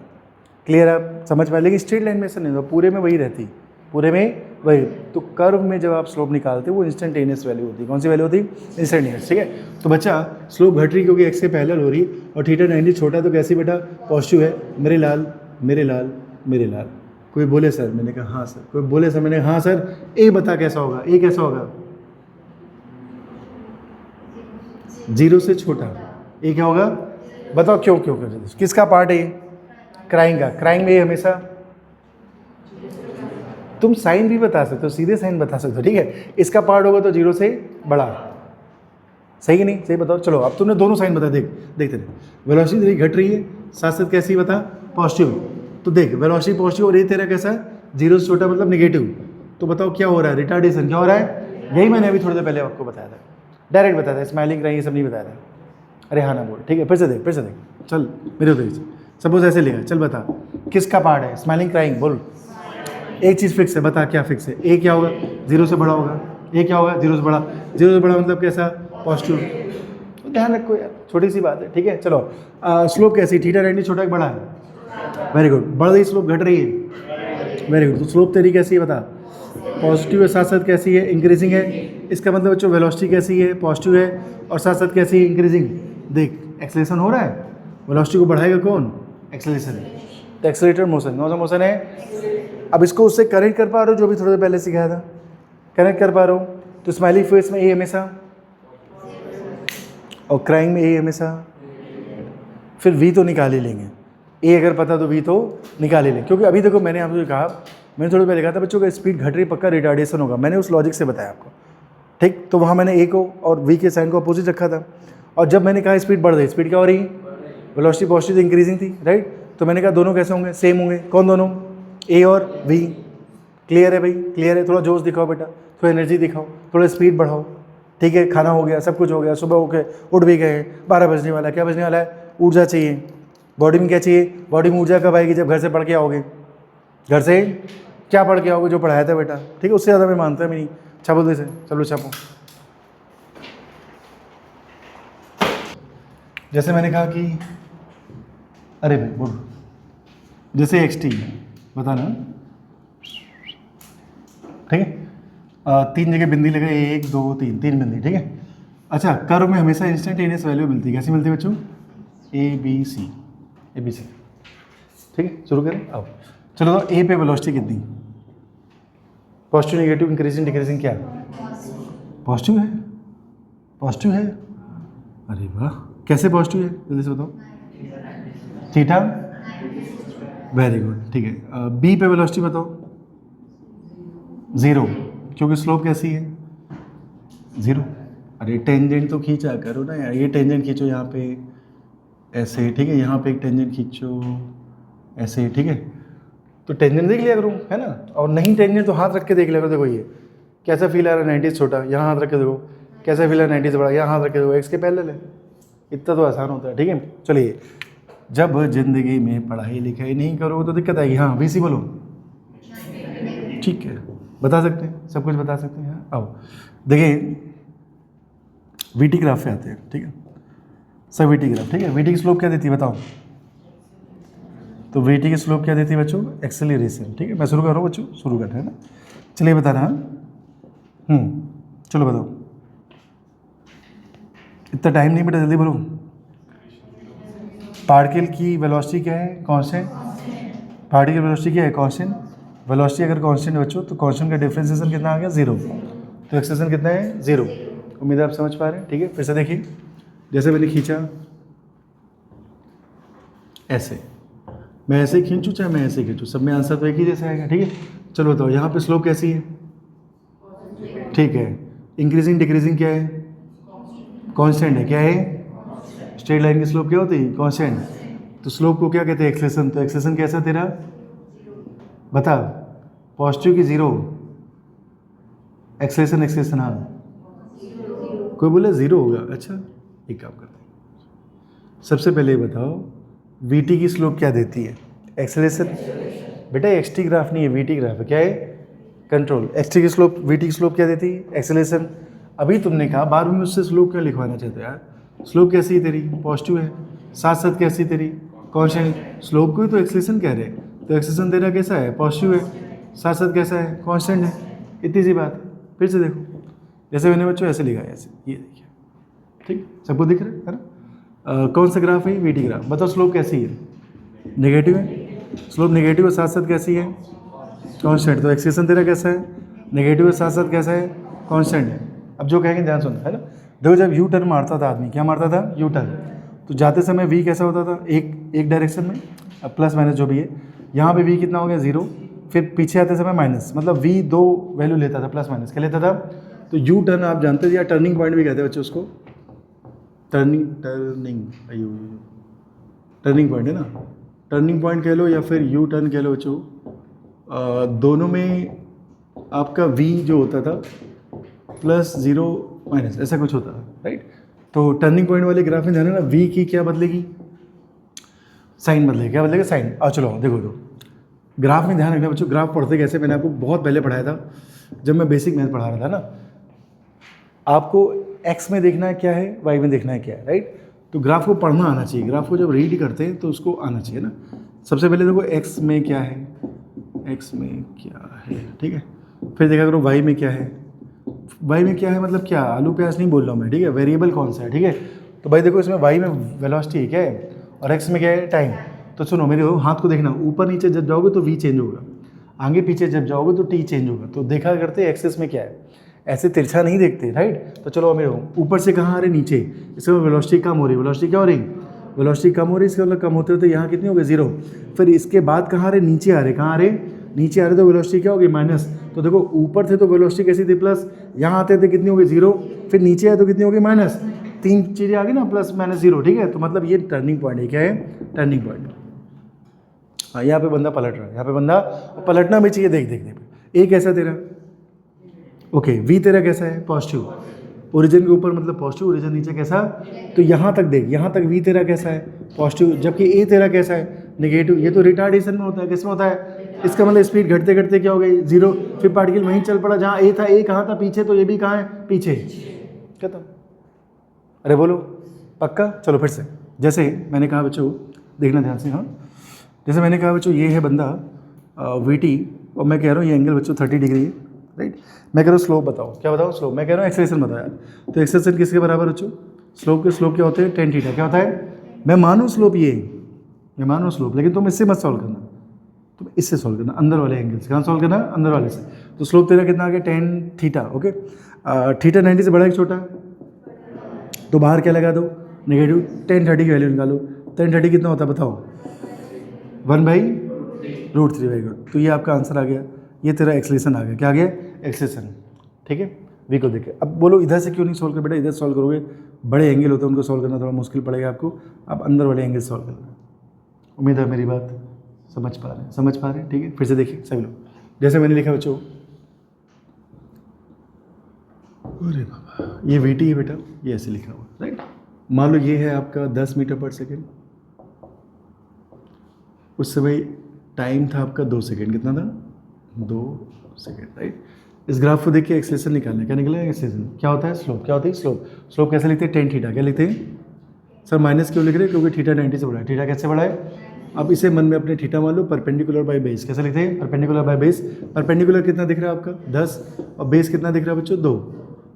क्लियर आप समझ पाए। लेकिन स्ट्रेट लाइन में ऐसा नहीं होता, पूरे में वही रहती, पूरे में वही। तो कर्व में जब आप स्लोप निकालते हो वो इंस्टेंटेनियस वैल्यू होती है, कौन सी वैल्यू होती है, इंस्टेंटेनियस, ठीक है। तो बच्चा स्लोप घट रही क्योंकि एक्स से पैरेलल हो रही, और थीटा 90 छोटा तो कैसी बेटा, पॉजिटिव है, मेरे लाल मेरे लाल मेरे लाल। कोई बोले सर, मैंने कहा हाँ सर, कोई बोले सर, मैंने हाँ सर, ए बता कैसा होगा, ए कैसा होगा, 0 से छोटा, ए क्या होगा बताओ, क्यों, किसका पार्ट है ये, क्राइंग का, क्राइंग में ये हमेशा तुम साइन भी बता सकते हो, सीधे साइन बता सकते हो, ठीक है। इसका पार्ट होगा तो 0 से बड़ा, सही कि नहीं, सही बताओ। चलो अब तुमने दोनों साइन बता, देखते रहे। वेलोसिटी तेरी घट रही है, साथ साथ कैसी बता, पॉजिटिव। तो देख वेलोसिटी पॉजिटिव और ये तेरा कैसा है, 0 से छोटा मतलब निगेटिव। तो बताओ क्या हो रहा है, रिटार्डेशन क्या हो रहा है। यही मैंने अभी थोड़ी देर पहले आपको बताया था, डायरेक्ट बताया था, स्माइलिंग रही ये सब नहीं बताया था। अरे हाँ ना बोल, ठीक है, फिर से देख, चल मेरे उधर से। सपोज ऐसे लिखा, चल बता किसका पार्ट है, स्माइलिंग क्राइंग, बोल। एक चीज़ फिक्स है, बता क्या फिक्स है। ए क्या होगा, 0 से बड़ा होगा। ए क्या होगा, 0 से बड़ा। 0 से बड़ा मतलब कैसा, पॉजिटिव। तो ध्यान रखो यार, छोटी सी बात है, ठीक है। चलो स्लोप कैसी, थीटा 90 छोटा एक बड़ा है, वेरी गुड। बढ़ रही स्लोप, घट रही है, वेरी गुड। तो स्लोप तेरी कैसी है बता, पॉजिटिव है, साथ साथ कैसी है, इंक्रीजिंग है। इसका मतलब बच्चों वेलोसिटी कैसी है, पॉजिटिव है, और साथ साथ कैसी है, इंक्रीजिंग। देख एक्सेलरेशन हो रहा है, वेलोसिटी को बढ़ाएगा कौन, एक्सेलरेशन। तो एक्सेलरेटर मोशन, कौन सा मोशन है। अब इसको उससे कनेक्ट कर पा रहे हो, जो भी थोड़ी देर पहले सिखाया था, कनेक्ट कर पा रहे हो। तो स्माइली फेस में ए हमेशा, और क्राइंग में ए हमेशा। फिर वी तो निकाल ही लेंगे, ए अगर पता तो वी तो निकाल ही लेंगे। क्योंकि अभी देखो मैंने आपको कहा, मैंने थोड़ी पहले कहा था बच्चों का स्पीड घट रही पक्का रिटार्डेशन होगा, मैंने उस लॉजिक से बताया आपको, ठीक। तो वहाँ मैंने ए को और वी के साइन को अपोजिट रखा था। और जब मैंने कहा स्पीड बढ़ रही, स्पीड क्या हो रही, वेलोसिटी पॉजिटिव इंक्रीजिंग थी, राइट। तो मैंने कहा दोनों कैसे होंगे, सेम होंगे। कौन दोनों, ए और वी। क्लियर है भाई, क्लियर है। थोड़ा जोश दिखाओ बेटा, थोड़ा एनर्जी दिखाओ, थोड़ा स्पीड बढ़ाओ, ठीक है। खाना हो गया, सब कुछ हो गया, सुबह होके उठ भी गए, 12 बजने वाला है। क्या बजने वाला है, ऊर्जा चाहिए बॉडी में। क्या चाहिए, बॉडी में ऊर्जा कब आएगी, जब घर से पढ़ के आओगे। घर से क्या पढ़ के आओगे, जो पढ़ाया था बेटा, ठीक है। उससे ज़्यादा मैं मानता भी नहीं। छापो दे से, चलो छापो। जैसे मैंने कहा कि, अरे भाई बोलो, जैसे xt बताना, ठीक है। 3 जगह बिंदी लगे, 1 2 3, 3 बिंदी, ठीक है। अच्छा, कर्व में हमेशा इंस्टेंटेनियस वैल्यू मिलती है, कैसी मिलती है बच्चों, ABC, ठीक है। शुरू करें, आओ। चलो तो ए पे वेलोसिटी कितनी, पॉजिटिव, नेगेटिव, इंक्रीजिंग, डिक्रीजिंग, क्या पॉजिटिव है, पॉजिटिव है। अरे वाह, कैसे पॉजिटिव है, जल्दी से बताओ। थीटा, वेरी गुड, ठीक है। बी पे वेलोसिटी बताओ, 0, क्योंकि स्लोप कैसी है, 0। अरे टेंजेंट तो खींचा करो ना यार, ये टेंजेंट खींचो यहाँ पे ऐसे, ठीक है। यहाँ पे एक टेंजेंट खींचो ऐसे, ठीक है। तो टेंजेंट देख लिया करो, है ना। और नहीं टेंजेंट तो हाथ रख के देख लिया करो। देखो ये कैसा फील आ रहा है, 90 छोटा, यहाँ हाथ रख के देखो। कैसा फील आ रहा है, 90 से बड़ा, यहाँ हाथ रख के देखो। एक्स के पैरेलल है, इतना तो आसान होता है, ठीक है। चलिए, जब जिंदगी में पढ़ाई लिखाई नहीं करो तो दिक्कत आएगी। हाँ VC बोलो, ठीक है, बता सकते हैं, सब कुछ बता सकते हैं। आओ देखिए, VT ग्राफ पे आते हैं, ठीक है। सब VT ग्राफ, ठीक है। VT की स्लोप क्या देती है बताओ। तो VT की स्लोप क्या देती है बच्चों, एक्सेलरेशन, ठीक है। मैं शुरू कर रहा हूँ बच्चों, शुरू करते हैं ना। चलिए बता रहा, चलो बताओ। इतना टाइम नहीं बेटा, जल्दी बोलो। पार्टिकल की वेलोसिटी क्या है, कांस्टेंट। पार्टिकल वेलोसिटी क्या है, कांस्टेंट। वेलोसिटी अगर कांस्टेंट है बच्चों, तो कांस्टेंट का डिफरेंशिएशन कितना आ गया, 0। तो एक्सेलरेशन कितना है, 0। उम्मीद है आप समझ पा रहे हैं, ठीक है। फिर से देखिए, जैसे मैंने खींचा ऐसे, मैं ऐसे खींचूँ चाहे मैं ऐसे खींचूँ, सब में आंसर तो एक ही जैसे आएगा, ठीक है। चलो बताओ, यहाँ पे स्लोप कैसी है, ठीक है। इंक्रीजिंग डिक्रीजिंग क्या है, कांस्टेंट है, क्या है, स्ट्रेट लाइन की स्लोप क्या होती है, कांस्टेंट। तो स्लोप को क्या कहते हैं, एक्सेलरेशन। तो एक्सेलरेशन कैसा तेरा बता, पॉजिटिव की 0, एक्सेलरेशन, हाँ। कोई बोले 0 होगा, अच्छा एक काम करते हैं, सबसे पहले ये बताओ VT की स्लोप क्या देती है, एक्सेलरेशन। बेटा XT ग्राफ नहीं है, VT ग्राफ है, क्या है, कंट्रोल। XT की स्लोप, VT की स्लोप क्या देती है, एक्सेलरेशन। अभी तुमने कहा 12वीं में उससे स्लोप क्यों लिखवाना चाहते हो यार। स्लोप कैसी है तेरी, पॉजिटिव है, साथ साथ कैसी तेरी, कांस्टेंट। स्लोप को ही तो एक्सेलरेशन कह रहे हैं, तो एक्सेलरेशन तेरा कैसा है, पॉजिटिव है, साथ साथ कैसा है, कांस्टेंट है। इतनी सी बात है। फिर से देखो, जैसे मैंने बच्चों ऐसे लिखा है, ऐसे, ये देखिए, ठीक, सबको दिख रहा है ना। कौन सा ग्राफ है, VT ग्राफ। बताओ स्लोप कैसी है, नेगेटिव है। स्लोप नेगेटिव है, साथ साथ कैसी है, कांस्टेंट। तो एक्सेलरेशन तेरा कैसा है, नेगेटिव है, साथ साथ कैसा है, कांस्टेंट है। अब जो कहेंगे ध्यान सुनना, है ना। देखो जब यू टर्न मारता था आदमी, क्या मारता था, यू टर्न, तो जाते समय V कैसा होता था, एक डायरेक्शन में, अब प्लस माइनस जो भी है। यहाँ पे V कितना हो गया, 0। फिर पीछे आते समय माइनस, मतलब वी दो वैल्यू लेता था, प्लस माइनस क्या लेता था। तो यू टर्न आप जानते थे, या टर्निंग पॉइंट भी कहते हैं बच्चों उसको, टर्निंग टर्निंग पॉइंट है ना, टर्निंग पॉइंट कह लो या फिर यू टर्न कह लो बच्चों, दोनों में आपका वी जो होता था प्लस जीरो माइनस ऐसा कुछ होता था, राइट। तो टर्निंग पॉइंट वाले ग्राफ में जाना ना, वी की क्या बदलेगी, साइन बदलेगी, क्या बदलेगा, साइन। चलो देखो तो ग्राफ में ध्यान रखना बच्चों, ग्राफ पढ़ते कैसे, मैंने आपको बहुत पहले पढ़ाया था जब मैं बेसिक मैथ पढ़ा रहा था ना। आपको एक्स में देखना है क्या है, वाई में देखना है क्या है, राइट। तो ग्राफ को पढ़ना आना चाहिए, ग्राफ को जब रीड करते हैं तो उसको आना चाहिए ना। सबसे पहले देखो एक्स में क्या है, एक्स में क्या है, ठीक है। फिर देखा करो वाई में क्या है, वाई में क्या है मतलब क्या, आलू प्याज नहीं बोल रहा हूँ मैं, ठीक है, वेरिएबल कौन सा है, ठीक है। तो भाई देखो इसमें वाई में वेलोसिटी क्या है और एक्स में क्या है, टाइम। तो सुनो मेरे हाथ को देखना, ऊपर नीचे जब जाओगे तो वी चेंज होगा, आगे पीछे जब जाओगे तो टी चेंज होगा। तो देखा करते एक्सेस में क्या है, ऐसे तिरछा नहीं देखते, राइट। तो चलो मेरे ऊपर से कहाँ आ रहे, नीचे, इसमें वेलोसिटी कम हो रही, वेलोसिटी क्या हो रही, वेलोसिटी कम हो रही, इसका मतलब कम होते होते यहाँ कितनी हो गई, जीरो। फिर इसके बाद कहाँ आ रहे, नीचे आ रहे, कहाँ आ रहे, नीचे आ रहे, तो वेलोसिटी क्या हो गई, माइनस। तो देखो ऊपर थे तो वेलोसिटी कैसी थी, प्लस, यहाँ आते थे कितनी हो गई, जीरो। फिर नीचे आए तो कितनी हो गई, माइनस। तीन चीज़ें आ गई ना, प्लस माइनस जीरो, ठीक है। तो मतलब ये टर्निंग पॉइंट है, क्या है, टर्निंग पॉइंट। हाँ यहाँ पे बंदा पलट रहा है, यहाँ पे बंदा पलटना भी चाहिए, देख देख देख। ए कैसा तेरा, ओके, वी तेरा कैसा है, पॉजिटिव, ओरिजिन के ऊपर मतलब पॉजिटिव, ओरिजिन नीचे कैसा। तो यहाँ तक देख, यहाँ तक वी तेरा कैसा है, पॉजिटिव, जबकि ए तेरा कैसा है, नेगेटिव। ये तो रिटार्डेशन में होता है, किस में होता है, इसका मतलब स्पीड घटते घटते क्या हो गई, जीरो। फिर पार्टिकल वहीं चल पड़ा जहाँ ए था, ए कहाँ था, पीछे, तो ये भी कहाँ है, पीछे, खत्म। अरे बोलो पक्का। चलो फिर से, जैसे मैंने कहा बच्चों, देखना ध्यान से, हाँ, जैसे मैंने कहा बच्चों ये है बंदा वी टी, और मैं कह रहा हूँ ये एंगल बच्चों 30 डिग्री है, राइट। मैं कह रहा हूँ स्लोप बताओ, क्या बताओ स्लोप, मैं कह रहा हूँ एक्सेलरेशन बताओ यार। तो एक्सेलरेशन किसके बराबर बच्चों, स्लोप के स्लोप क्या होते हैं, टेन थीटा। क्या होता है, मैं मानूँ स्लोप ये, मैं मानूँ स्लोप, लेकिन तुम इससे मत सॉल्व करना, तुम इससे सॉल्व करना, अंदर वाले एंगल से। कहाँ सॉल्व करना, अंदर वाले से। तो स्लोप तेरा कितना आ गया, टेन थीटा, ओके। थीटा 90 से बड़ा है छोटा, तो बाहर क्या लगा दो, नेगेटिव। 1030 की वैल्यू निकालो, 1030 कितना होता है बताओ, 1/√3, वेरी गुड। तो ये आपका आंसर आ गया, ये तेरा एक्सलेशन आ गया, क्या आ गया, एक्सलेशन, ठीक है। वी को देखे, अब बोलो इधर से क्यों नहीं सॉल्व कर बेटा, इधर सॉल्व करोगे, बड़े एंगल होते हैं उनको सॉल्व करना थोड़ा मुश्किल पड़ेगा आपको, आप अंदर वाले एंगल सॉल्व करना। उम्मीद है मेरी बात समझ पा रहे हैं, समझ पा रहे हैं, ठीक है। फिर से देखिए सभी लोग, जैसे मैंने लिखा बच्चों, अरे बाबा ये वी टी है बेटा, ये ऐसे लिखा हुआ, राइट। मान लो ये है आपका 10 मीटर पर सेकेंड, उस समय टाइम था आपका 2 सेकेंड, कितना था, 2 सेकेंड, राइट। इस ग्राफ को देख के एक्सेलेरेशन निकालना, क्या निकलेगा, एक्सेलेरेशन क्या होता है, स्लोप, क्या होती है, स्लोप। स्लोप कैसे लिखते हैं, टेन थीटा। क्या लिखते हैं सर, माइनस क्यों लिख रहे हैं, क्योंकि थीटा 90 से बड़ा है। थीटा कैसे बड़ा है, अब इसे मन में अपने थीटा मान लो, परपेंडिकुलर बाय बेस। कैसे लिखते हैं, परपेंडिकुलर बाय बेस। परपेंडिकुलर कितना दिख रहा है आपका 10, और बेस कितना दिख रहा है बच्चों 2,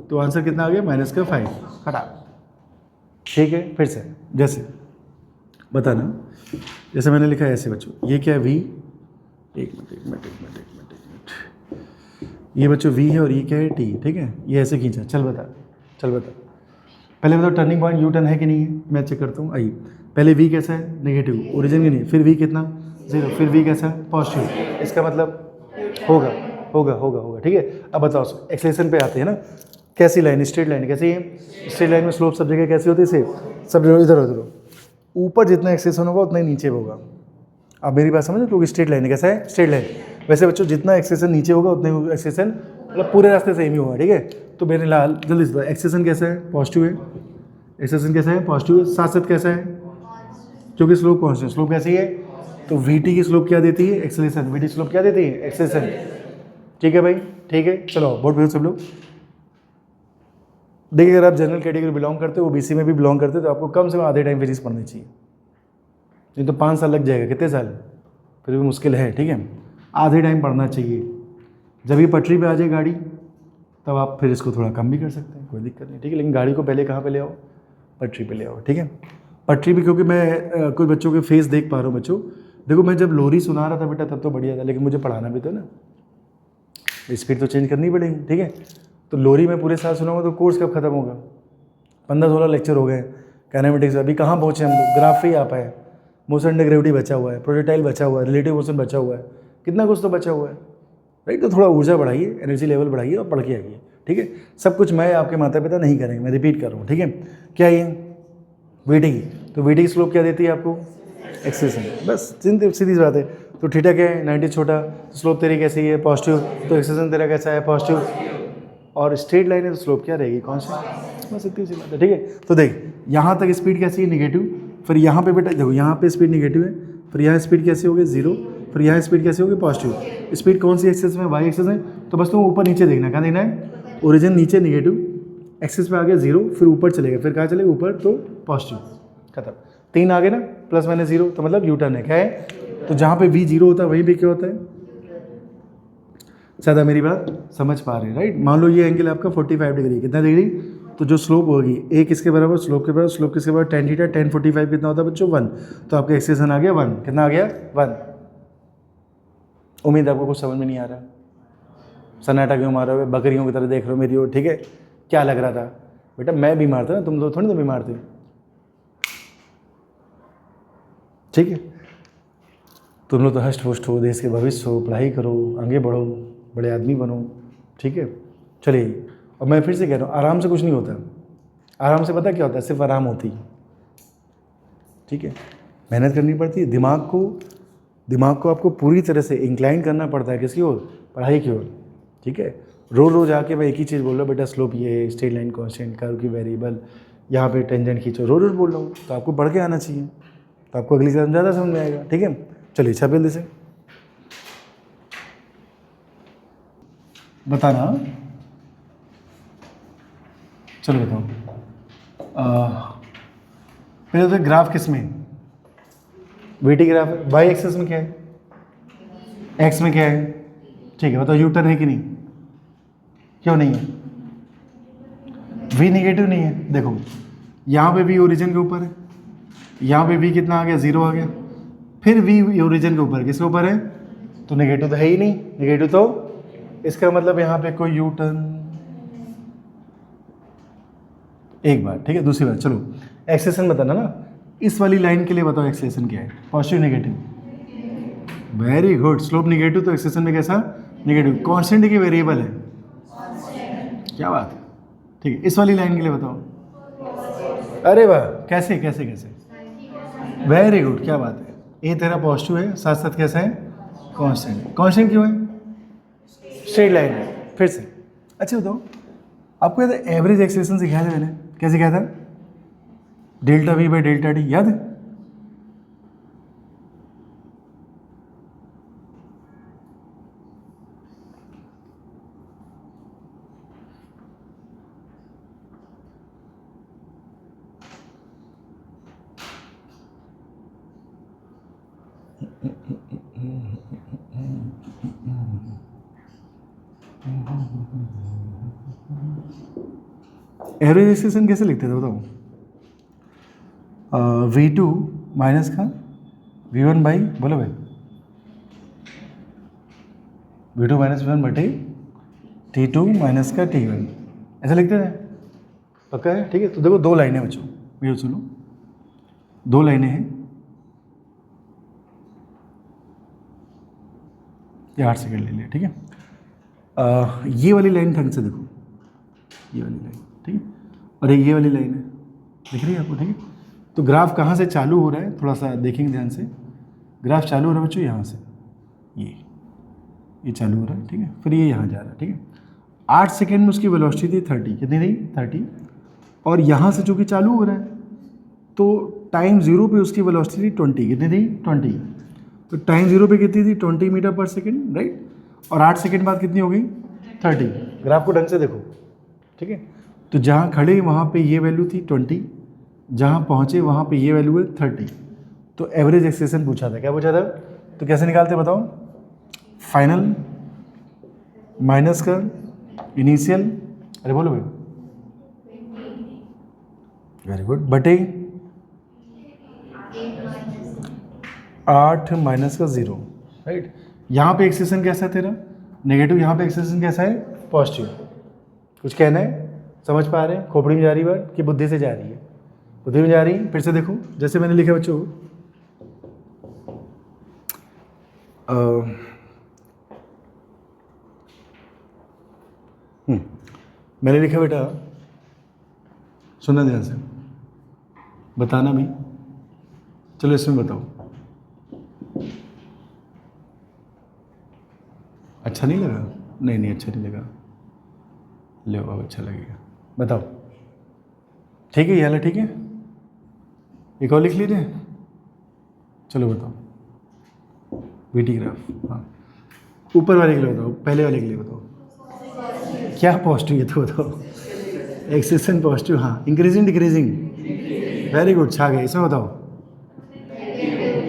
तो आंसर कितना आ गया, -5, हटा, ठीक है। फिर से जैसे बताना, जैसे मैंने लिखा है ऐसे बच्चों, ये क्या है वी, एक मिनट, ये बच्चों वी है और ये क्या है टी, ठीक है। ये ऐसे खींचा, चल बता, पहले बताओ टर्निंग पॉइंट यू टर्न है कि नहीं है, मैं चेक करता हूँ। आइए, पहले वी कैसा है, नेगेटिव, ओरिजिन की नहीं, फिर वी कितना, 0, फिर वी कैसा है, पॉजिटिव। इसका मतलब होगा, ठीक है। अब बताओ एक्सेलेरेशन पे आते हैं ना, कैसी लाइन, स्ट्रेट लाइन, कैसी है, स्ट्रेट लाइन में स्लोप सब जगह कैसी होती है, सेम, सब जगह इधर उधर, ऊपर जितना एक्सेलेरेशन होगा उतना ही नीचे होगा। अब मेरी बात समझो, क्योंकि स्ट्रेट लाइन कैसा है, स्ट्रेट लाइन। वैसे बच्चों जितना एक्सेलेरेशन नीचे होगा उतना ही एक्सेलेरेशन, मतलब पूरे रास्ते सेम ही होगा, ठीक है। तो मेरे लाल जल्दी से, एक्सेलेरेशन कैसा है, पॉजिटिव है, एक्सेलेरेशन कैसा है, पॉजिटिव है, साथ साथ कैसा है, क्योंकि स्लोप कांस्टेंट, स्लोप कैसी है, तो वी टी की स्लोप क्या देती है, एक्सेलेरेशन, वी टी स्लोप क्या देती है, एक्सेलेरेशन, ठीक है भाई, ठीक है। चलो बहुत बहुत सब लोग देखिए, अगर आप जनरल कैटेगरी बिलोंग करते हो, ओबीसी में भी बिलोंग करते हो, तो आपको कम से कम आधे टाइम फिजिक्स पढ़नी चाहिए, नहीं तो 5 साल लग जाएगा, कितने साल, फिर भी मुश्किल है, ठीक है। आधे टाइम पढ़ना चाहिए, जब ये पटरी पे आ जाए गाड़ी तब आप फिर इसको थोड़ा कम भी कर सकते हैं, कोई दिक्कत नहीं, ठीक है। लेकिन गाड़ी को पहले कहाँ पे ले आओ, पटरी पे ले आओ, ठीक है। पटरी पे, क्योंकि मैं कुछ बच्चों के फेस देख पा रहा हूँ बच्चों, देखो मैं जब लोरी सुना रहा था बेटा तब तो बढ़िया था, लेकिन मुझे पढ़ाना भी तो ना, स्पीड तो चेंज करनी पड़ेगी, ठीक है। तो लोरी में पूरे साल सुनाऊंगा तो कोर्स कब खत्म होगा, 15-16 लेक्चर हो गए काइनेमेटिक्स, अभी कहाँ पहुँचे हम लोग, ग्राफ ही आ पाए, मोशन अंडर ग्रेविटी बचा हुआ है, प्रोजेक्टाइल बचा हुआ है, रिलेटिव मोशन बचा हुआ है, कितना कुछ तो बचा हुआ है, राइट। तो थोड़ा ऊर्जा बढ़ाइए, एनर्जी लेवल बढ़ाइए और पढ़ के आइए, ठीक है। सब कुछ मैं आपके माता पिता नहीं करेंगे, मैं रिपीट कर रहा हूँ, ठीक है। क्या ये वीटी की, तो वीटी की स्लोप क्या देती है आपको, एक्सेलेरेशन, बस सीधी बात है। तो थीटा क्या है, 90 छोटा, तो स्लोप तेरी कैसी है, पॉजिटिव, तो एक्सेलेरेशन तेरा कैसा है, पॉजिटिव, और स्ट्रेट लाइन है तो स्लोप क्या रहेगी, कांस्टेंट, बस इतनी सी बात है, ठीक है। तो देख यहाँ तक स्पीड कैसी है, निगेटिव, फिर यहाँ पे बेटा देखो यहाँ पे स्पीड निगेटिव है, फिर यहाँ स्पीड कैसी होगी, जीरो, फिर यहाँ स्पीड कैसी होगी, पॉजिटिव। स्पीड कौन सी एक्सेस में, वाई एक्सेस में, तो बस तुम ऊपर नीचे देखना, कहाँ देखना है, ओरिजिन नीचे निगेटिव, एक्सेस पे आ गया जीरो, फिर ऊपर चलेगा, फिर कहाँ चलेगा, ऊपर तो पॉजिटिव, खत्म। 3 आ गए ना, प्लस माइनस जीरो, तो मतलब यू टर्न है, क्या है, तो जहाँ पे वी जीरो होता है वहीं पे क्या होता है, ज़्यादा मेरी बात समझ पा रहे हैं, राइट। मान लो ये एंगल आपका 45 डिग्री, कितना डिग्री, तो जो स्लोप होगी ए किसके बराबर, स्लोप के बराबर, स्लोप किसके बराबर, tan थीटा, tan 45 कितना होता है बच्चों, 1, तो आपका एक्सप्रेशन आ गया 1, कितना आ गया 1। उम्मीद आपको कुछ समझ में नहीं आ रहा, सन्नाटा क्यों मार रहे हो, बकरियों की तरह देख रहे हो मेरी ओर, ठीक है। क्या लग रहा था बेटा, मैं बीमार था ना, तुम लोग थोड़ी ना बीमार थे, ठीक है। तुम लोग तो हष्ट पुष्ट हो, देश के भविष्य हो, पढ़ाई करो, आगे बढ़ो, बड़े आदमी बनो, ठीक है। चलिए, और मैं फिर से कह रहा हूँ, आराम से कुछ नहीं होता, आराम से पता क्या होता है, सिर्फ आराम होती है, ठीक है। मेहनत करनी पड़ती है, दिमाग को आपको पूरी तरह से इंक्लाइन करना पड़ता है, किसकी ओर, पढ़ाई की ओर, ठीक है। रोज आके मैं एक ही चीज़ बोल रहा हूँ, बेटा स्लोप ये है, स्ट्रेट लाइन कांस्टेंट, कर्व की वेरिएबल, यहाँ पे टेंजेंट खींचो, रोज बोल रहा हूँ, तो आपको पढ़ के आना चाहिए, तो आपको अगली क्लास में ज़्यादा समझ में आएगा, ठीक है। चलिए छाप जल्दी से बताना, चलो बताओ। पहले तो ग्राफ किस में, वीटी ग्राफ है, वाई एक्सेस में क्या है, एक्स में क्या है, ठीक है। बताओ यू टर्न है कि नहीं, क्यों नहीं है, वी निगेटिव नहीं है, देखो यहाँ पे वी ओरिजिन के ऊपर है, यहाँ पे वी कितना आ गया, जीरो आ गया, फिर वी ओरिजिन के ऊपर, किसके ऊपर है, तो नेगेटिव तो है ही नहीं, नेगेटिव तो, इसका मतलब यहाँ पे कोई यू टर्न, एक बार, ठीक है। दूसरी बात, चलो एक्सेलेरेशन बताना ना, इस वाली लाइन के लिए बताओ एक्सेलेरेशन क्या है, positive negative, very good. Slope negative तो एक्सेलेरेशन में कैसा, नेगेटिव, कांस्टेंट की वेरिएबल है, क्या बात है, ठीक है। इस वाली लाइन के लिए बताओ, अरे वाह, कैसे कैसे कैसे, वेरी गुड, क्या बात है। ए तेरा पॉजिटिव है, साथ साथ कैसा है, कांस्टेंट, कांस्टेंट क्यों है, स्ट्रेट लाइन है, फिर से। अच्छा बताओ, आपको याद है एवरेज एक्सेलेरेशन सिखाया था मैंने, कैसे क्या था, delta we by delta D, याद है। एवरेज एक्सेलेरेशन कैसे लिखते थे बताओ, V2 माइनस का V1 बाई, बोलो भाई, V2 माइनस V1 बटे T2 माइनस का T1, ऐसा लिखते थे, पक्का है, ठीक है। तो देखो दो लाइनें बच्चों, मेरे सुनो, दो लाइनें हैं, ये 8 सेकेंड ले लिया, ठीक है। ये वाली लाइन ढंग से देखो, ये वाली लाइन, ठीक है, और ये वाली लाइन है, दिख रही है आपको, ठीक है। तो ग्राफ कहाँ से चालू हो रहा है, थोड़ा सा देखेंगे ध्यान से, ग्राफ चालू हो रहा है बच्चों यहाँ से, ये चालू हो रहा है, ठीक है, फिर ये यहाँ जा रहा है, ठीक है। 8 सेकेंड में उसकी वेलोसिटी थी 30, कितनी थी 30, और यहाँ से जो कि चालू हो रहा है, तो टाइम जीरो पे उसकी वेलोसिटी थी 20, कितनी थी 20, तो टाइम जीरो पे कितनी थी 20 मीटर पर सेकेंड, राइट, और 8 सेकेंड बाद कितनी हो गई 30। ग्राफ को ढंग से देखो, ठीक है। तो जहाँ खड़े वहाँ पे ये वैल्यू थी 20, जहाँ पहुँचे वहाँ पे ये वैल्यू है 30, तो एवरेज एक्सेलेरेशन पूछा था, क्या पूछा था, तो कैसे निकालते बताओ, फाइनल माइनस का इनिशियल, अरे बोलो भाई, वेरी गुड, बटे 8 माइनस का 0, राइट। यहाँ पे एक्सेलेरेशन कैसा है तेरा, नेगेटिव, यहाँ पे एक्सेलेरेशन कैसा है, पॉजिटिव। कुछ कहना है, समझ पा रहे हैं, खोपड़ी में जा रही बात कि बुद्धि से जा रही है, बुद्धि में जा रही है। फिर से देखो, जैसे मैंने लिखा बच्चों, मैंने लिखा बेटा, सुनना ध्यान से, बताना भी। चलो इसमें बताओ, अच्छा नहीं लगा? नहीं अच्छा नहीं लगा, लो अब अच्छा लगेगा, बताओ। ठीक है, ये वाला ठीक है, एक और लिख लीजिए। चलो बताओ, वीटी ग्राफ। हाँ, ऊपर वाले के लिए बताओ, पहले वाले के लिए बताओ, क्या पॉजिटिव है तो बताओ। एक्सेसन पॉजिटिव, हाँ। इंक्रीजिंग डिक्रीजिंग, वेरी गुड, छा गए। इसमें बताओ,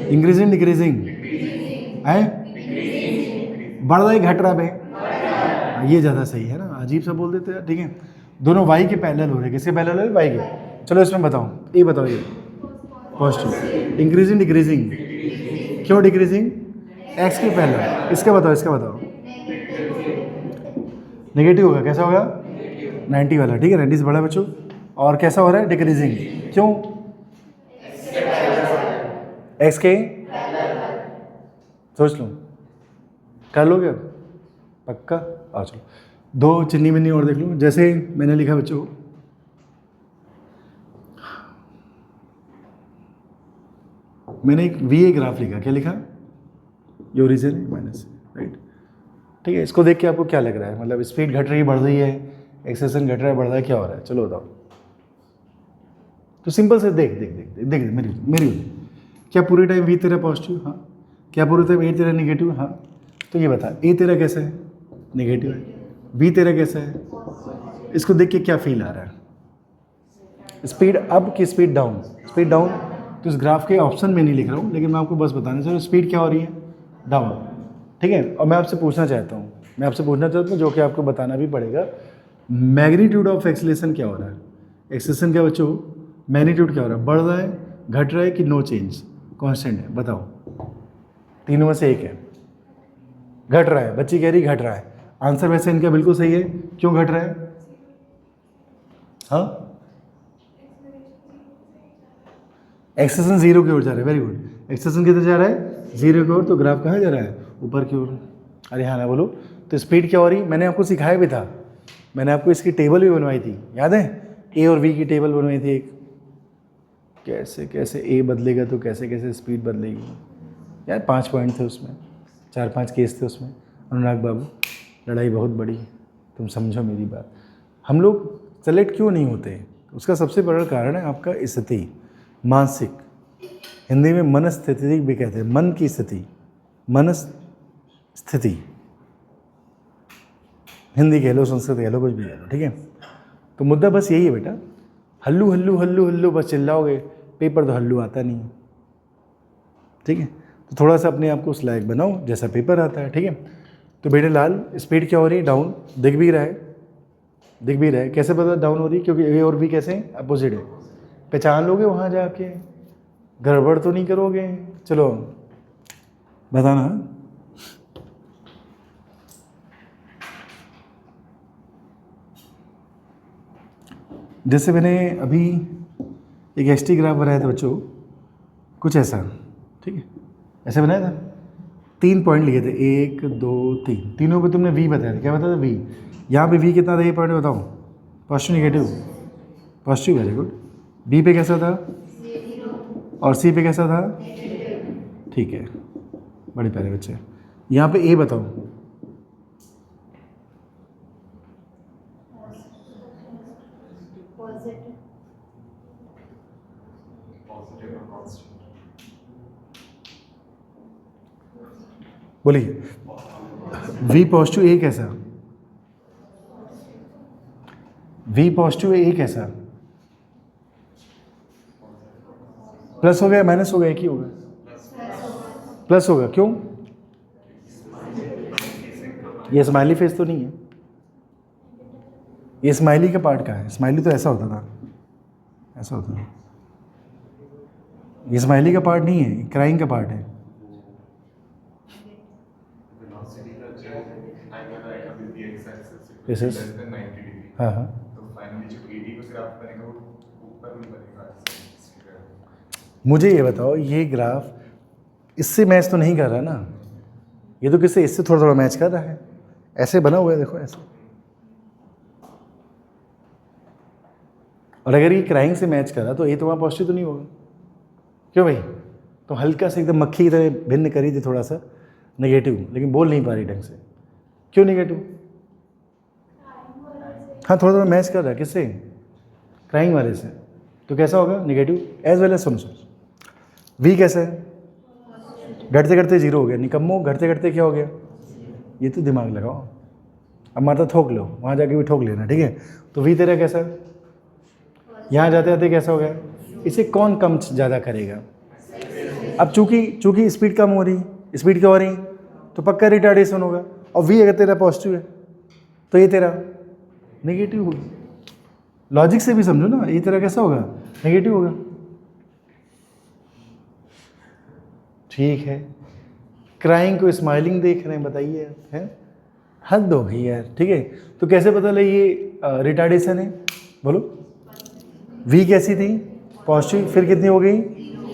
इंक्रीजिंग डिक्रीजिंग है, बढ़ रहा है घट रहा है? ये ज़्यादा सही है ना, अजीब सा बोल देते हैं। ठीक है, दोनों वाई के पैरेलल हो रहे हैं। किसके पैरेलल है? वाई के। चलो इसमें बताओ, ये बताओ, ये पॉजिटिव। इंक्रीजिंग डिक्रीजिंग, क्यों डिक्रीजिंग? एक्स के पैरेलल। इसका बताओ, इसका बताओ। नेगेटिव होगा, कैसा होगा? 90 वाला। ठीक है, 90 से बड़ा बच्चों। और कैसा हो रहा है? डिक्रीजिंग, क्यों? एक्स के, सोच लो, कर लोगे अब पक्का? आ चलो, दो चिन्नी मिन्नी और देख लो। जैसे मैंने लिखा बच्चों, मैंने एक वी ग्राफ लिखा। क्या लिखा? ये ओरिजिन है, माइनस, राइट। ठीक है, इसको देख के आपको क्या लग रहा है? मतलब स्पीड घट रही है, बढ़ रही है, एक्सेलेरेशन घट रहा है, बढ़ रहा है, क्या हो रहा है? चलो बताओ। तो सिंपल से देख देख देख देख, देख मेरी क्या पूरे टाइम वी तेरा पॉजिटिव? हाँ। क्या पूरे टाइम ए तेरा नेगेटिव? हाँ। तो ये बता, ए तेरा कैसा है? नेगेटिव है। वी तेरा कैसा है? इसको देख के क्या फील आ रहा है? स्पीड अप की स्पीड डाउन? Speed down. तो इस ग्राफ के ऑप्शन में नहीं लिख रहा हूँ, लेकिन मैं आपको बस बताने चाहिए स्पीड क्या हो रही है? डाउन। ठीक है, और मैं आपसे पूछना चाहता हूँ, जो कि आपको बताना भी पड़ेगा, मैग्नीट्यूड ऑफ एक्सेलेरेशन क्या हो रहा है? एक्सेलेरेशन क्या बच्चों? मैग्नीट्यूड क्या हो रहा है? बढ़ रहा है, घट रहा है कि नो चेंज, कांस्टेंट है? बताओ, तीनों में से एक है। घट रहा है, बच्ची कह रही घट रहा है। आंसर वैसे इनका बिल्कुल सही है। क्यों घट रहा है? हाँ, एक्सेलेरेशन जीरो की ओर जा रहा है। Very good. एक्सेलेरेशन किधर जा रहा है? जीरो की ओर। तो ग्राफ कहाँ जा रहा है? ऊपर की ओर। अरे हाँ ना बोलो। तो स्पीड क्या हो रही? मैंने आपको सिखाया भी था, मैंने आपको इसकी टेबल भी बनवाई थी, याद है? ए और वी की टेबल बनवाई थी एक। कैसे कैसे ए बदलेगा तो कैसे कैसे स्पीड बदलेगी यार। 5 पॉइंट थे उसमें, 4-5 केस थे उसमें। अनुराग बाबू, लड़ाई बहुत बड़ी, तुम समझो मेरी बात। हम लोग सेलेक्ट क्यों नहीं होते? उसका सबसे बड़ा कारण है आपका स्थिति, मानसिक। हिंदी में मनस्थिति भी कहते हैं, मन की स्थिति, मनस्थिति। हिंदी कह लो, संस्कृत कह लो, कुछ भी कह लो। ठीक है, तो मुद्दा बस यही है बेटा, हल्लू हल्लू हल्लू हल्लू बस चिल्लाओगे, पेपर तो हल्लू आता नहीं है। ठीक है, तो थोड़ा सा अपने आप को उस लायक बनाओ जैसा पेपर आता है। ठीक है, तो बेटे लाल, स्पीड क्या हो रही है? डाउन। दिख भी रहा है, दिख भी रहा है। कैसे पता डाउन हो रही है? क्योंकि ए और बी कैसे हैं? अपोजिट है। पहचान लोगे वहाँ जाके, गड़बड़ तो नहीं करोगे? चलो बताना। जैसे मैंने अभी एक एसटी ग्राफ बनाया था बच्चों, कुछ ऐसा। ठीक है, ऐसे बनाया था, 3 पॉइंट लिखे थे, 1 2 3, तीनों पे तुमने वी बताया था। क्या बताया था? वी। यहाँ पे वी कितना था? ये पॉइंट बताओ। Positive negative? Positive, very good. B पे कैसा था? और सी पे कैसा था? ठीक है, बड़े प्यारे बच्चे। यहाँ पे ए बताओ। बोलिए, वी पॉजिटिव, ए कैसा? वी पॉजिटिव, ए कैसा? प्लस हो गया, माइनस हो गया, एक ही होगा? प्लस होगा। क्यों? ये स्माइली फेस तो नहीं है, ये स्माइली का पार्ट कहाँ है? स्माइली तो ऐसा होता था, ऐसा होता था। ये स्माइली का पार्ट नहीं है, क्राइंग का पार्ट है। हाँ हाँ, मुझे ये बताओ, ये ग्राफ इससे मैच तो नहीं कर रहा ना? ये तो किससे? इससे थोड़ा थोड़ा मैच कर रहा है। ऐसे बना हुआ है, देखो ऐसे। और अगर ये क्राइंग से मैच करा तो ए तुम्हारा पॉजिटिव तो नहीं होगा, क्यों भाई? तो हल्का से एकदम मक्खी की तरह भिन्न करी थी थोड़ा सा नेगेटिव, लेकिन बोल नहीं पा रही ढंग से, क्यों नेगेटिव? हाँ थोड़ा थोड़ा मैच कर रहा है, किससे? क्राइंग वाले से, तो कैसा होगा? Negative as well as. सुनो वी कैसा है? घटते घटते जीरो हो गया, निकम्मो घटते घटते क्या हो गया? ये तो दिमाग लगाओ, अब माता थोक लो, वहाँ जाके भी ठोक लेना, ठीक है? तो वी तेरा कैसा है? यहाँ जाते जाते कैसा हो गया? इसे कौन कम ज़्यादा करेगा? अब चूंकि स्पीड कम हो रही, स्पीड क्या हो रही, तो पक्का रिटार्डेशन होगा। और वी अगर तेरा पॉजिटिव है तो ये तेरा नेगेटिव होगा। लॉजिक से भी समझो ना, ये तेरा कैसा होगा? नेगेटिव होगा। ठीक है, क्राइंग को स्माइलिंग देख रहे हैं, बताइए हैं? हद हो गई यार, ठीक है? तो कैसे पता लगे ये रिटार्डेशन है? बोलो। वी कैसी थी? पॉजिटिव, फिर कितनी हो गई?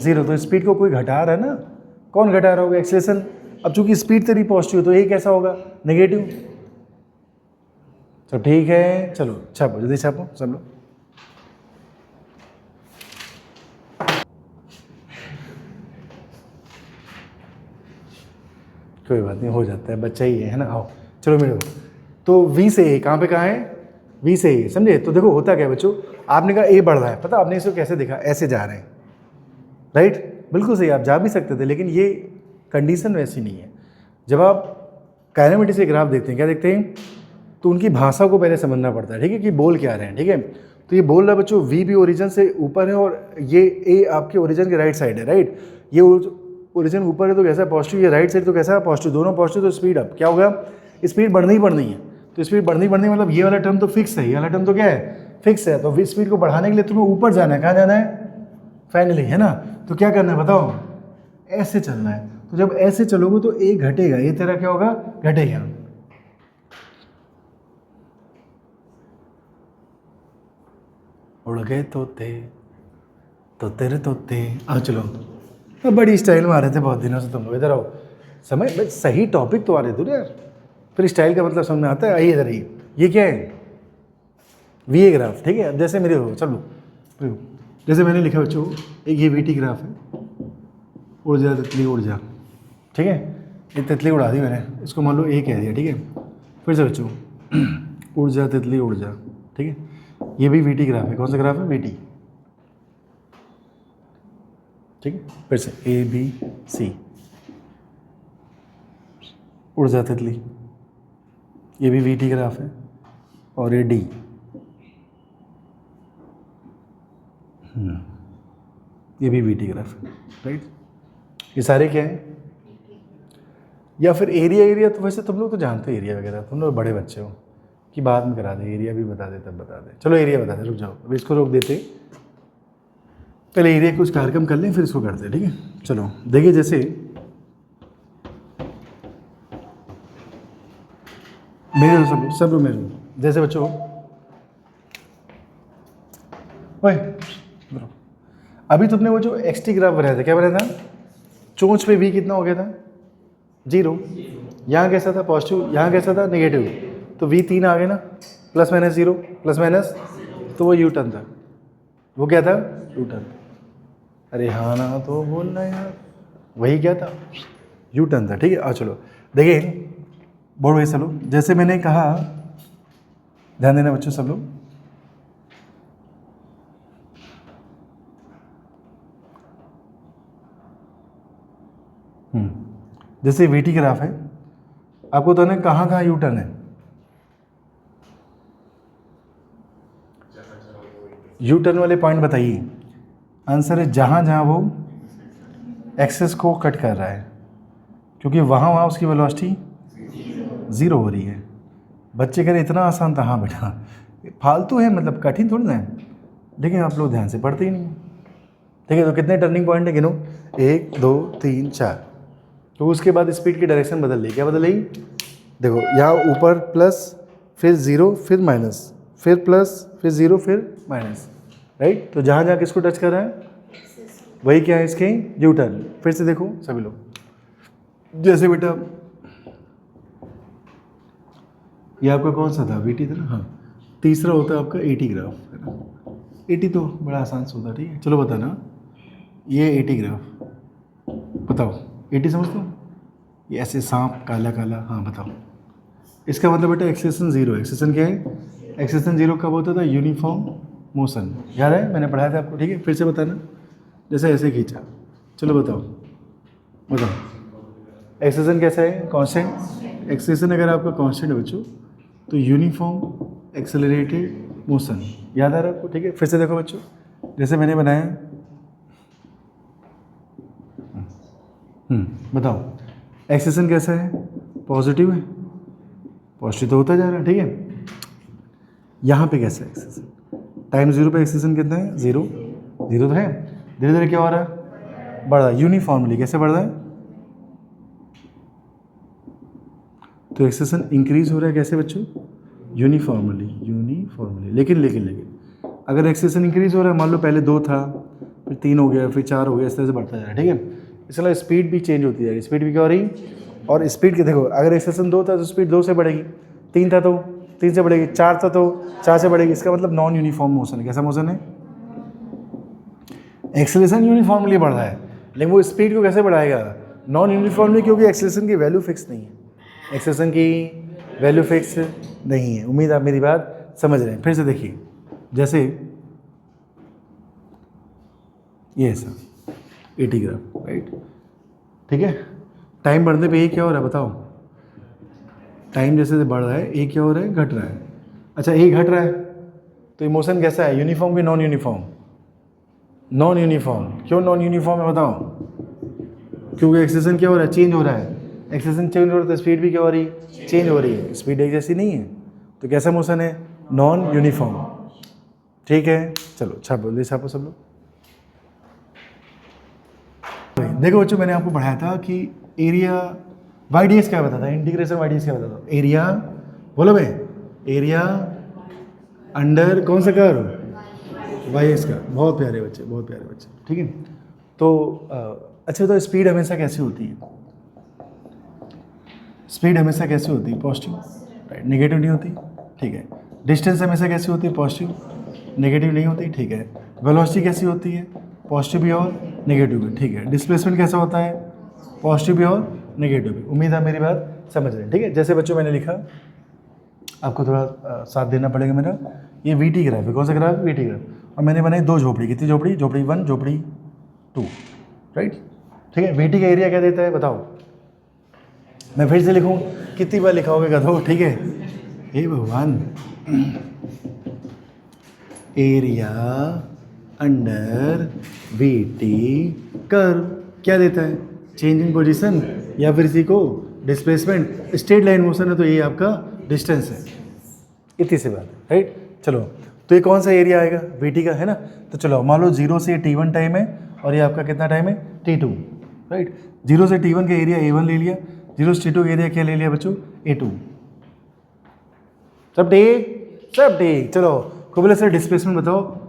जीरो। तो स्पीड को कोई घटा रहा है ना, कौन घटा रहा होगा? एक्सेलेरेशन। अब चूंकि स्पीड तेरी पॉजिटिव है तो ये कैसा होगा? नेगेटिव। तो ठीक है, चलो छापो, जल्दी छापो सब लोग। कोई बात नहीं, हो जाता है, बच्चा ही है ना। आओ चलो मेरे को। तो वी से ए कहाँ पे कहाँ है? वी से ए, समझे? तो देखो होता क्या है बच्चों, आपने कहा ए बढ़ रहा है, पता आपने इसको कैसे देखा? ऐसे जा रहे हैं, राइट? बिल्कुल सही, आप जा भी सकते थे, लेकिन ये कंडीशन वैसी नहीं है। जब आप काइनेमेटिक्स के ग्राफ देखते हैं, क्या देखते हैं? तो उनकी भाषा को पहले समझना पड़ता है, ठीक है, कि बोल क्या रहे हैं, ठीक है? तो ये बोल रहा है बच्चों वी भी ओरिजिन से ऊपर है और ये ए आपके ओरिजिन के राइट साइड है, राइट? ये ओरिजिन ऊपर है तो कैसा पॉजिटिव, ये राइट साइड तो कैसा पॉजिटिव, दोनों पॉजिटिव। तो स्पीड अप क्या होगा? स्पीड बढ़नी ही बढ़नी है। तो स्पीड बढ़नी मतलब ये वाला टर्म तो फिक्स है, ये वाला टर्म तो क्या है? फिक्स है। तो स्पीड को बढ़ाने के लिए तुम्हें ऊपर जाना है, कहाँ जाना है? फाइनली, है ना? तो क्या करना है बताओ? ऐसे चलना है। तो जब ऐसे चलोगे तो ए घटेगा, ये तेरा क्या होगा? घटेगा। उड़ गए तोते, तो तेरे तोते। आओ चलो, अब बड़ी स्टाइल में आ रहे थे बहुत दिनों से तुम लोग, इधर आओ। समय सही टॉपिक तो आ रहे थे यार, फिर स्टाइल का मतलब समझ में आता है। आइए इधर आइए, ये क्या है? वी ए ग्राफ, ठीक है? अब जैसे मेरे हो, चलो जैसे मैंने लिखा बच्चों, एक ये वी टी ग्राफ है, ऊर्जा तितली ऊर्जा, ठीक है? ये तितली उड़ा दी मैंने, इसको मान लो ए कह दिया, ठीक है? फिर से बच्चों ऊर्जा तितली ऊर्जा, ठीक है? ये भी वी टी ग्राफ है। कौन सा ग्राफ है? वी टी, ठीक है? फिर से ए बी सी, ऊर्जा तितली, ये भी वी टी ग्राफ है, और ये डी, ये भी वी टी ग्राफ है, राइट? ये सारे क्या हैं? या फिर एरिया तो वैसे तुम लोग तो जानते हो एरिया वगैरह, तुम लोग बड़े बच्चे हो कि बाद में करा दे, एरिया भी बता दे तब बता दे। चलो एरिया बता दे, रुक जाओ, अभी इसको रोक देते, पहले एरिया कुछ कार्यक्रम कर लें फिर इसको करते हैं, ठीक है? चलो देखिए, जैसे मेरे सब लोग मेरे, जैसे बच्चों ओए अभी तुमने वो जो एक्स टी ग्राफ बनाया था, क्या बनाया था? चोंच पे वी कितना हो गया था? जीरो। यहाँ कैसा था? पॉजिटिव। यहाँ कैसा था? नेगेटिव। तो वी 3 आ गए ना, plus minus zero, plus minus, तो वो यू टर्न था। वो क्या था? U turn. अरे हाँ ना, तो बोलना यार, वही क्या था? यू टर्न था, ठीक है? आओ चलो देखिए, बोल भाई चलो, जैसे मैंने कहा, ध्यान देना बच्चों सब लोग, जैसे वी टी ग्राफ है, आपको तो कहाँ कहाँ यू टर्न है? यू टर्न वाले पॉइंट बताइए। आंसर है जहाँ जहाँ वो एक्सेस को कट कर रहा है, क्योंकि वहाँ उसकी वेलोसिटी ज़ीरो हो रही है। बच्चे कह रहे इतना आसान था, हाँ बेटा फालतू है, मतलब कठिन थोड़ी ना है, लेकिन आप लोग ध्यान से पढ़ते ही नहीं, ठीक है? तो कितने टर्निंग पॉइंट है गिनो? 1 2 3 4। तो उसके बाद स्पीड की डायरेक्शन बदल ली, क्या बदल रही? देखो यहाँ ऊपर प्लस, फिर ज़ीरो, फिर माइनस, फिर प्लस, फिर ज़ीरो, फिर माइनस, राइट? तो जहाँ जहाँ किसको टच कर रहा है वही क्या है इसके? U turn. फिर से देखो सभी लोग, जैसे बेटा ये आपका कौन सा था? वी टी था ना? हाँ। तीसरा होता है आपका ए टी ग्राफ, है ना? 80 तो बड़ा आसान से होता है, ठीक है। चलो बताना, ये 80 ग्राफ, बताओ 80 समझते हो? ये ऐसे सांप काला काला, हाँ बताओ। इसका मतलब बेटा एक्सेलेरेशन 0 है। एक्सेलेरेशन क्या है? एक्सेलेरेशन 0 कब होता था? यूनिफॉर्म मोशन, याद है मैंने पढ़ाया था आपको, ठीक है। फिर से बताना, जैसे ऐसे खींचा, चलो बताओ बताओ। एक्सेलेरेशन कैसा है? कांस्टेंट। एक्सेलेरेशन अगर आपका कांस्टेंट है बच्चों तो यूनिफॉर्म एक्सेलरेटेड मोशन, याद आ रहा है आपको, ठीक है। फिर से देखो बच्चों, जैसे मैंने बनाया, बताओ एक्सेलेरेशन कैसा है? पॉजिटिव है, पॉजिटिव तो होता जा रहा है, ठीक है। यहाँ पे कैसा है एक्सेलेरेशन? टाइम 0 पे एक्सेलेरेशन कितना है? 0 0 तो है। धीरे धीरे क्या हो रहा है? बढ़ रहा है यूनिफॉर्मली। कैसे बढ़ रहा है? तो एक्सेलेरेशन इंक्रीज हो रहा है कैसे बच्चों? Uniformly, uniformly. लेकिन अगर एक्सेलेरेशन इंक्रीज हो रहा है, मान लो पहले 2 था, फिर 3 हो गया, फिर 4 हो गया, इस तरह से बढ़ता जा रहा है, ठीक है। इसलिए स्पीड भी चेंज होती है। स्पीड भी क्या हो रही? और स्पीड के देखो, अगर एक्सेलेरेशन 2 था तो स्पीड 2 से बढ़ेगी, 3 था तो 3 से बढ़ेगी, 4 था तो 4 से बढ़ेगी। इसका मतलब नॉन यूनिफॉर्म मोशन है। कैसा मोशन है? एक्सेलेरेशन यूनिफॉर्मली बढ़ रहा है, लेकिन वो स्पीड को कैसे बढ़ाएगा? नॉन यूनिफॉर्मली, क्योंकि एक्सेलेरेशन की वैल्यू फिक्स नहीं है। एक्सेलेरेशन की वैल्यू फिक्स नहीं है। उम्मीद आप मेरी बात समझ रहे हैं। फिर से देखिए, जैसे ये सब 80 ग्राम, राइट, ठीक है। टाइम बढ़ने पे ये क्या हो रहा है बताओ? टाइम जैसे बढ़ रहा है, ये क्या हो रहा है? घट रहा है। अच्छा, ये घट रहा है तो इमोशन कैसा है? यूनिफॉर्म कि नॉन यूनिफॉर्म? Non uniform. क्यों नॉन यूनिफॉर्म है बताओ? क्योंकि एक्सेलेरेशन क्या हो रहा है? चेंज हो रहा है। एक्सेलेरेशन चेंज हो रहा है तो स्पीड भी क्या हो रही है? चेंज हो रही है। स्पीड एक जैसी नहीं है, तो कैसा मोशन है? नॉन यूनिफॉर्म, ठीक है। चलो छापो, छापो सब लोग। देखो बच्चों, मैंने आपको पढ़ाया था कि एरिया वाईडीएस क्या बताता है? इंटीग्रेशन वाईडीएस क्या बताता है? एरिया, बोलो भाई, एरिया अंडर कौन सा कर्व? वाईएस का। बहुत प्यारे बच्चे, बहुत प्यारे बच्चे, ठीक है। तो अच्छा, तो स्पीड हमेशा कैसे होती है? स्पीड हमेशा कैसे होती है? पॉजिटिव, राइट, नेगेटिव नहीं होती, ठीक है। डिस्टेंस हमेशा कैसी होती है? पॉजिटिव, नेगेटिव नहीं होती, ठीक है। वेलोसिटी कैसी होती है? पॉजिटिव भी और नेगेटिव भी, ठीक है। डिस्प्लेसमेंट कैसा होता है? पॉजिटिव भी और नेगेटिव भी। उम्मीद है मेरी बात समझ रहे हैं, ठीक है। जैसे बच्चों मैंने लिखा, आपको थोड़ा साथ देना पड़ेगा मेरा। ये वीटी ग्राफ है। कौन सा ग्राफ? VT graph. और मैंने बनाई 2 झोपड़ी। कितनी झोपड़ी? झोपड़ी 1, झोपड़ी 2, राइट, ठीक है। वीटी का एरिया क्या देता है बताओ? मैं फिर से लिखूं? कितनी बार लिखाओगे गधो, ठीक है। हे भगवान, एरिया अंडर वीटी कर्व क्या देता है? चेंज इन पोजीशन, या फिर इसी को डिस्प्लेसमेंट। स्ट्रेट लाइन मोशन है तो ये आपका डिस्टेंस है। इतनी सी बात, राइट। चलो, तो ये कौन सा एरिया आएगा? वीटी का है ना। तो चलो मान लो 0 से T1 टाइम है और ये आपका कितना टाइम है? T2, right. 0 से T1 का एरिया A1 ले लिया, 0 से T2 का एरिया क्या ले लिया बच्चों? A2। सब ठीक, सब ठीक। चलो कोबले सर, डिस्प्लेसमेंट बताओ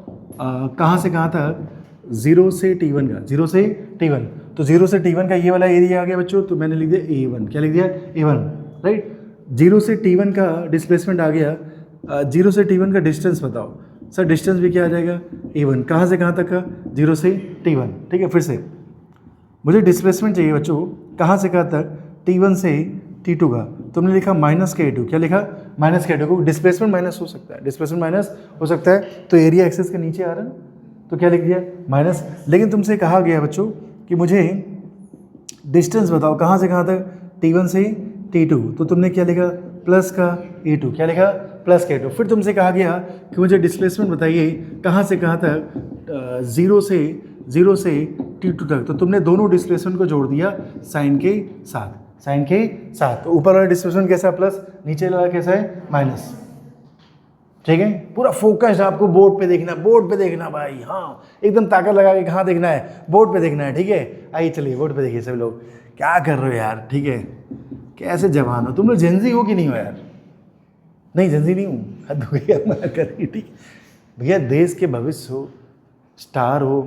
कहाँ से कहाँ तक? 0 से T1 का, 0 से T1। तो 0 से T1 का ये वाला एरिया आ गया बच्चों, तो मैंने लिख दिया A1। क्या लिख दिया? A1, right. 0 से T1 का डिस्प्लेसमेंट आ गया। 0 से T1 का डिस्टेंस बताओ सर। डिस्टेंस भी क्या आ जाएगा? A1। कहाँ से कहाँ तक का? 0 से T1, ठीक है। फिर से मुझे डिस्प्लेसमेंट चाहिए बच्चों, कहाँ से कहाँ तक? T1 से T2 का। तुमने लिखा माइनस के A2। क्या लिखा? माइनस के A2। को डिस्प्लेसमेंट माइनस हो सकता है, डिस्प्लेसमेंट माइनस हो सकता है, तो एरिया एक्सेस के नीचे आ रहा है, तो क्या लिख दिया? माइनस। लेकिन तुमसे कहा गया बच्चों कि मुझे डिस्टेंस बताओ कहाँ से कहाँ तक? T1 से T2। तो तुमने क्या लिखा? प्लस का A2। क्या लिखा? प्लस का A2। फिर तुमसे कहा गया कि मुझे डिस्प्लेसमेंट बताइए कहाँ से कहाँ तक? 0 से T2 तक। तो तुमने दोनों डिस्प्लेसमेंट को जोड़ दिया साइन के साथ, साइन के साथ। तो ऊपर वाला डिस्प्लेसमेंट कैसा है? प्लस। नीचे वाला कैसा है? माइनस, ठीक है। पूरा फोकस आपको बोर्ड पे देखना, बोर्ड पे देखना भाई, हाँ एकदम ताकत लगा के। कहाँ देखना है? बोर्ड पे देखना है, ठीक है। आइए चलिए बोर्ड पे देखिए सभी लोग। क्या कर रहे हो यार, ठीक है। कैसे जवान हो तुम लोग? जेंजी हो कि नहीं हो यार? नहीं, जेंजी नहीं हूँ, हद हो गया, मना करिए, ठीक है भैया। देश के भविष्य हो, स्टार हो।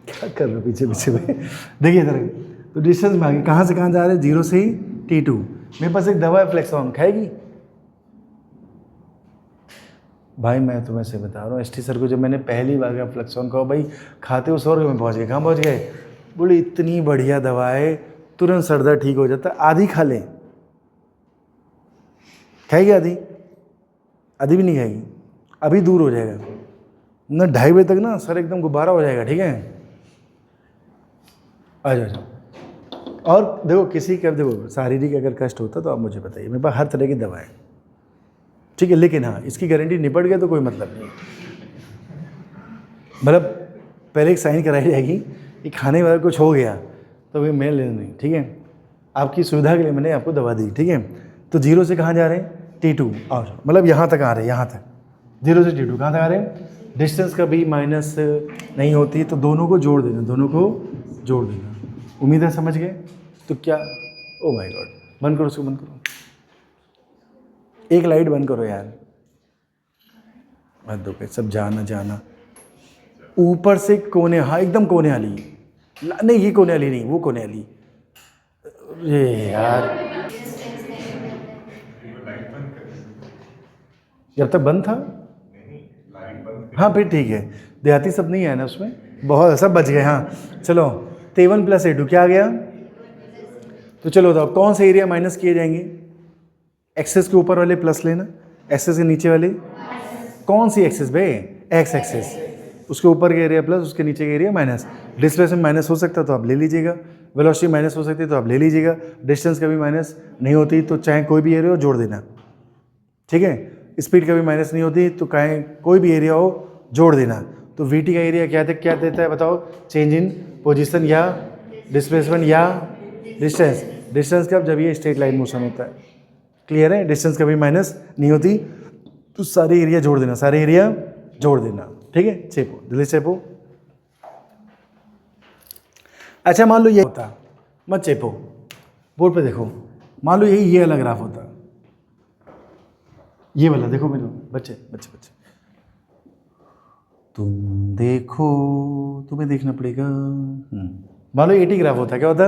क्या कर रहे हो पीछे पीछे में? देखिए इधर। तो डिस्टेंस में आगे कहाँ से कहाँ जा रहे हैं? 0 से T2। मेरे पास एक दवा है फ्लेक्सॉन, खाएगी? भाई मैं तुम्हें से बता रहा हूँ, एसटी सर को जब मैंने पहली बार का फ्लक्सॉन कहा भाई खाते हो स्वर्ग में पहुँच गए। कहाँ पहुँच गए? बोले इतनी बढ़िया दवा है, तुरंत सर दर्द ठीक हो जाता, आधी खा लें। खाएगी आधी? आधी भी नहीं खाएगी, अभी दूर हो जाएगा ना, 2:30 बजे तक ना सर एकदम गुब्बारा हो जाएगा। ठीक है, आ जाओ। और देखो किसी का देखो शारीरिक अगर कष्ट होता तो आप मुझे बताइए, मेरे पास हर तरह की दवा है। ठीक है, लेकिन हाँ इसकी गारंटी निपट गया तो कोई मतलब नहीं। मतलब पहले एक साइन कराई जाएगी कि खाने वाला कुछ हो गया तो भी मैं लेना नहीं। ठीक है, आपकी सुविधा के लिए मैंने आपको दवा दी। ठीक है, तो 0 से कहाँ जा रहे हैं? T2। आओ, मतलब यहाँ तक आ रहे हैं, यहाँ तक 0 से T2 कहाँ तक आ रहे हैं? डिस्टेंस कभी माइनस नहीं होती, तो दोनों को जोड़ देना, दोनों को जोड़ देना। उम्मीद है समझ गए? तो क्या, ओ माय गॉड, बंद करो उसको, बंद करो, एक लाइट बंद करो यार, मत दो सब जाना ऊपर से कोने, हाँ एकदम कोने वाली, नहीं ये कोने वाली नहीं, वो कोने वाली। ये यार जब तक बंद था, हाँ फिर ठीक है, देहाती सब नहीं है ना उसमें, बहुत सब बच गए। हाँ चलो, A1 + A2 क्या आ गया? तो चलो बताओ कौन से एरिया माइनस किए जाएंगे? एक्सेस के ऊपर वाले प्लस लेना, एक्सेस के नीचे वाले, कौन सी एक्सेस बे? एक्स एक्सेस, उसके ऊपर के एरिया प्लस, उसके नीचे के एरिया माइनस। डिस्प्लेसमेंट माइनस हो सकता तो आप ले लीजिएगा, वेलोसिटी माइनस हो सकती है तो आप ले लीजिएगा, डिस्टेंस कभी माइनस नहीं होती तो चाहे कोई भी एरिया हो जोड़ देना। ठीक है, स्पीड कभी माइनस नहीं होती तो चाहे कोई भी एरिया हो जोड़ देना। तो VT का एरिया क्या देता है बताओ? चेंज इन पोजीशन या डिस्प्लेसमेंट या डिस्टेंस। डिस्टेंस कब? जब ये स्ट्रेट लाइन मोशन होता है। क्लियर है? डिस्टेंस कभी माइनस नहीं होती तो सारे एरिया जोड़ देना, सारे एरिया जोड़ देना। ठीक है, चेपो, जल्दी चेपो। अच्छा मान लो ये होता, मत चेपो, बोर्ड पे देखो, मान लो ये अलग ग्राफ होता, ये वाला देखो मेरे बच्चे, तुम देखो, तुम्हें देखना पड़ेगा। मान लो 80 ग्राफ होता, क्या होता?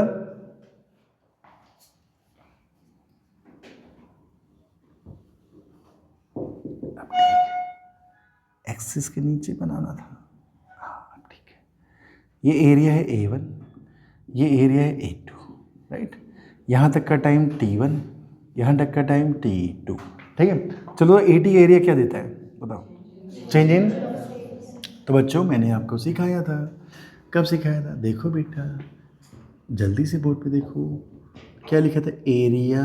एक्सिस के नीचे बनाना था। हाँ ठीक है, ये एरिया है A1, ये एरिया है A2, राइट। यहाँ तक का टाइम T1, यहाँ तक का टाइम T2। ठीक है, चलो 80 एरिया क्या देता है बताओ? Change in. तो बच्चों मैंने आपको सिखाया था, कब सिखाया था? देखो बेटा जल्दी से बोर्ड पे देखो, क्या लिखा था? एरिया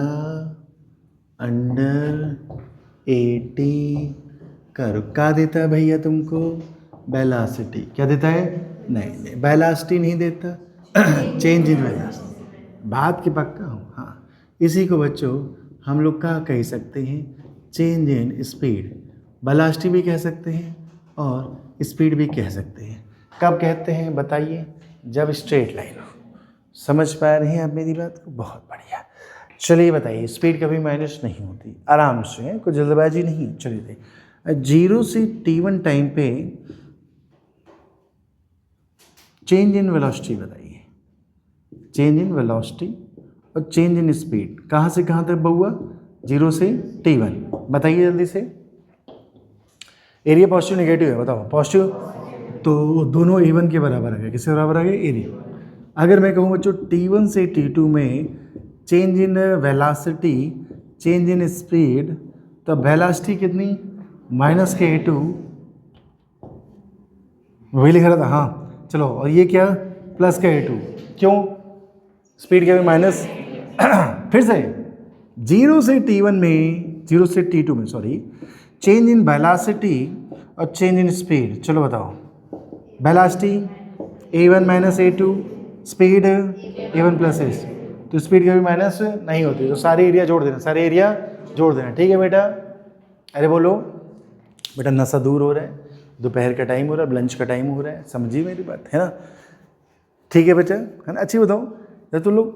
अंडर 80 कर्व क्या देता है भैया तुमको? वेलोसिटी। क्या देता है? नहीं वेलोसिटी नहीं देता, चेंज इन वेलोसिटी। बात की पक्का हूँ। हाँ, इसी को बच्चों हम लोग क्या कह सकते हैं? Change in speed. वेलोसिटी भी कह सकते हैं और स्पीड भी कह सकते हैं। कब कहते हैं बताइए? जब स्ट्रेट लाइन हो। समझ पा रहे हैं आप मेरी बात को? बहुत बढ़िया। चलिए बताइए, स्पीड कभी माइनस नहीं होती, आराम से, कोई जल्दबाजी नहीं। चलिए देखिए, 0 से T1 टाइम पे चेंज इन वेलोसिटी बताइए। चेंज इन वेलोसिटी और चेंज इन स्पीड कहाँ से कहाँ तक बउआ? 0 से T1 बताइए जल्दी से। एरिया पॉजिटिव नेगेटिव है बताओ? पॉजिटिव, तो दोनों A1 के बराबर आ गए। किसके बराबर आ गए? एरिया। अगर मैं कहूँ बच्चों T1 से T2 में change in velocity, change in speed, तो वेलोसिटी कितनी? -k2, वही लिख रहा था। हाँ चलो, और ये क्या? +k2। क्यों? स्पीड क्या? माइनस फिर से 0 से T1 में, 0 से T2 में सॉरी, चेंज इन वेलोसिटी और चेंज इन स्पीड। चलो बताओ, velocity A1 - A2, speed A1 + A2, तो स्पीड कभी माइनस नहीं होती, तो सारे एरिया जोड़ देना, सारे एरिया जोड़ देना। ठीक है बेटा? अरे बोलो बेटा, नशा दूर हो रहा है, दोपहर का टाइम हो रहा है, लंच का टाइम हो रहा है, समझिए मेरी बात, है ना? ठीक है बच्चा, है ना? अच्छी बताओ जरा तुम लोग,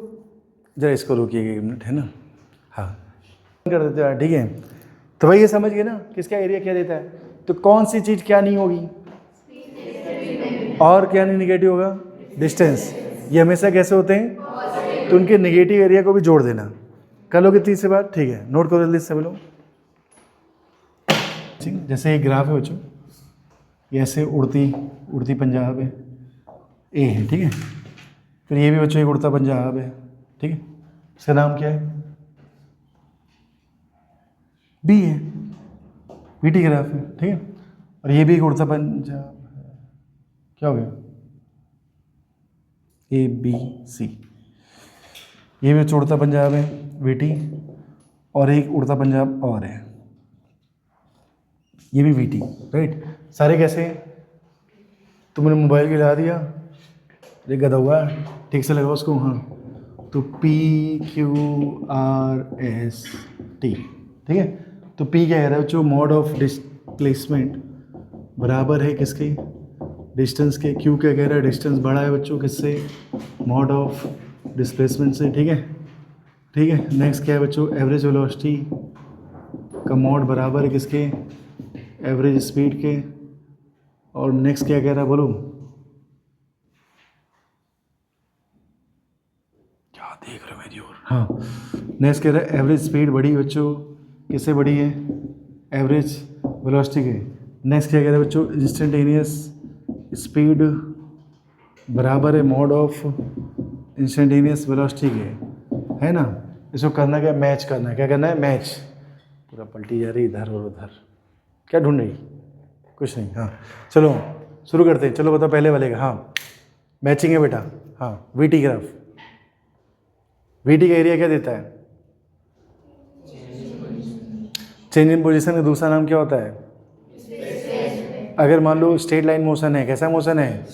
जरा इसको रोकिएगा 1 मिनट, है ना? हाँ कर देते हो, ठीक है। तो भाई ये समझ गए ना किसका एरिया क्या देता है? तो कौन सी चीज़ क्या नहीं होगी और क्या नहीं निगेटिव होगा? डिस्टेंस। ये हमेशा कैसे होते हैं? तो उनके नेगेटिव एरिया को भी जोड़ देना। कर लोगे तीसरी बार? ठीक है, नोट करो जल्दी से सब लोग। जैसे एक ग्राफ है बच्चों, ये ऐसे उड़ती उड़ती पंजाब है, ए है, ठीक है। फिर ये भी बच्चों एक उड़ता पंजाब है, ठीक है। इसका नाम क्या है? बी है, बीटी ग्राफ है, ठीक है। और ये भी एक उड़ता पंजाब है, क्या हो गया? A B C. ये भी उड़ता पंजाब है, बीटी, और एक उड़ता पंजाब और है, ये भी वीटी, राइट। सारे कैसे हैं? तुमने मोबाइल गिरा दिया, ये गधा हुआ, ठीक से लगाओ उसको, हाँ। तो P Q R S T, ठीक है। तो P क्या कह रहा है? जो मॉड ऑफ डिस्प्लेसमेंट बराबर है किसके? डिस्टेंस के। Q क्या कह रहा है? डिस्टेंस बड़ा है बच्चों किससे? मॉड ऑफ डिस्प्लेसमेंट से, ठीक है, ठीक है। नेक्स्ट क्या है बच्चों? एवरेज वेलोसिटी का मॉड बराबर है किसके? एवरेज स्पीड के। और नेक्स्ट क्या कह रहा है बोलो? क्या देख रहे हो मेरी ओर? हाँ, नेक्स्ट कह रहा है एवरेज स्पीड बड़ी बच्चों किससे बड़ी है? एवरेज वेलोसिटी के। नेक्स्ट क्या कह रहा है बच्चों? इंस्टेंटेनियस स्पीड बराबर है मॉड ऑफ इंस्टेंटेनियस वेलोसिटी के, है ना। इसको करना क्या? मैच करना है। क्या करना है? मैच। पूरा पलटी जा रही इधर और उधर, क्या ढूंढ रही? कुछ नहीं। हाँ चलो शुरू करते हैं। चलो बताओ पहले वाले का। हाँ मैचिंग है बेटा। हाँ वीटी ग्राफ, वीटी का एरिया क्या देता है? चेंज इन पोजीशन का दूसरा नाम क्या होता है? अगर मान लो स्ट्रेट लाइन मोशन है, कैसा मोशन है?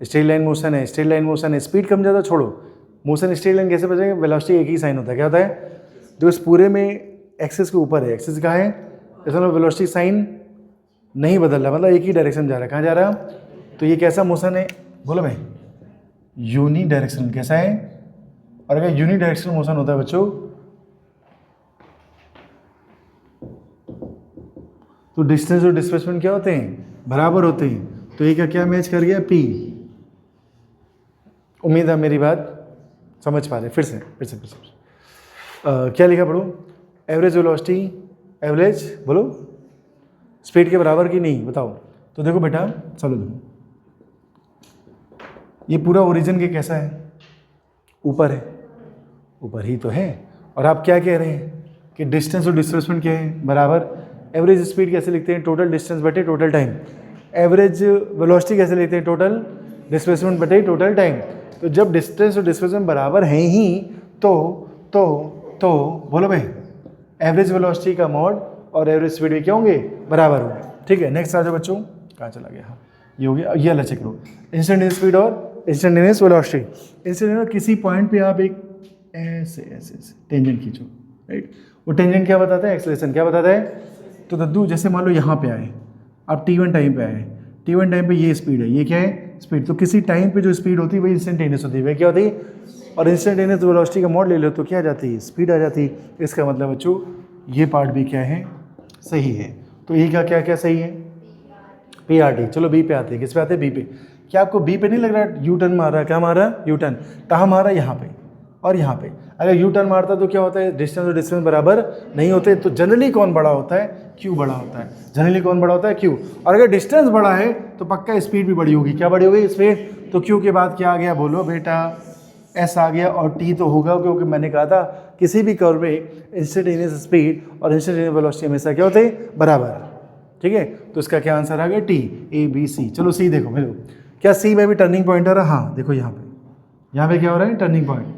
स्ट्रेट लाइन मोशन है, स्ट्रेट लाइन मोशन है, स्पीड कम ज़्यादा छोड़ो, मोशन स्ट्रेट लाइन कैसे बचेगा? वेलोसिटी एक ही साइन होता है। क्या होता है? जो इस पूरे में एक्सिस के ऊपर है, एक्सिस कहाँ है? इसमें वेलोसिटी साइन नहीं बदल रहा, मतलब एक ही डायरेक्शन जा रहा है। कहाँ जा रहा है? तो ये कैसा मोशन है? बोलो भाई। Uni direction. कैसा है? और अगर यूनी डायरेक्शन मोशन होता है बच्चों तो डिस्टेंस और डिस्प्लेसमेंट क्या होते हैं? बराबर होते हैं। तो ये क्या क्या मैच कर गया? पी। उम्मीद है मेरी बात समझ पा रहे। फिर से क्या लिखा पढ़ो? एवरेज वेलोसिटी, एवरेज बोलो स्पीड के बराबर की नहीं? बताओ। तो देखो बेटा, चलो देखो, ये पूरा ओरिजिन के कैसा है? ऊपर है, ऊपर ही तो है। और आप क्या कह रहे हैं कि डिस्टेंस और डिस्प्लेसमेंट क्या है? बराबर। एवरेज स्पीड कैसे लिखते हैं? टोटल डिस्टेंस बटे टोटल टाइम। एवरेज वेलोसिटी कैसे लिखते हैं? टोटल डिस्प्लेसमेंट बटे टोटल टाइम। तो जब डिस्टेंस और डिस्प्लेसमेंट बराबर हैं ही तो बोलो भाई, एवरेज वेलोसिटी का मॉड और एवरेज स्पीड भी क्या होंगे? बराबर होंगे। ठीक है, नेक्स्ट आ जाओ बच्चों। कहाँ चला गया? हाँ ये हो गया। ये अलग चेक करो, इंस्टेंटेनियस स्पीड और इंस्टेंटेनियस वेलोसिटी। इंस्टेंटेनियस किसी पॉइंट पे आप एक ऐसे ऐसे ऐसे टेंजेंट खींचो, राइट। वो टेंजेंट क्या बताता है? एक्सेलरेशन। क्या बताता है? तो दद्दू जैसे मान लो यहाँ पे आए आप, t1 टाइम पे आए, t1 टाइम पे ये स्पीड है, ये क्या है? स्पीड। तो किसी टाइम पे जो स्पीड होती है वही इंस्टेंटेनियस होती है, वह क्या होती है? और इंस्टेंटेनियस वेलोसिटी का मॉड ले लो तो क्या आ जाती है? स्पीड आ जाती है। इसका मतलब बच्चों ये पार्ट भी क्या है? सही है। तो ये क्या क्या क्या सही है? PRT। चलो बी पे आते हैं। किस पे आते हैं? बी पे। क्या आपको बी पे नहीं लग रहा यू टर्न मार रहा है? क्या मार रहा है? U turn. कहाँ मार रहा है? यहाँ पे और यहाँ पे। अगर यू टर्न मारता तो क्या होता है? डिस्टेंस और डिस्टेंस बराबर नहीं होते। तो जनरली कौन बड़ा होता है? क्यू बड़ा होता है। जनरली कौन बड़ा होता है? क्यू। और अगर डिस्टेंस बड़ा है तो पक्का स्पीड भी बड़ी होगी। क्या बड़ी होगी? स्पीड। तो क्यू के बाद क्या आ गया? बोलो बेटा, एस आ गया। और टी तो होगा क्योंकि मैंने कहा था किसी भी कर्व में इंस्टेंटेनियस स्पीड और इंस्टेंटेनियस वेलोसिटी हमेशा क्या होते हैं? बराबर। ठीक है, तो इसका क्या आंसर आ गया? टी। A B C. चलो सी देखो मेरे, क्या सी में भी टर्निंग पॉइंट आ रहा है? हाँ देखो यहाँ पे क्या हो रहा है? Turning point.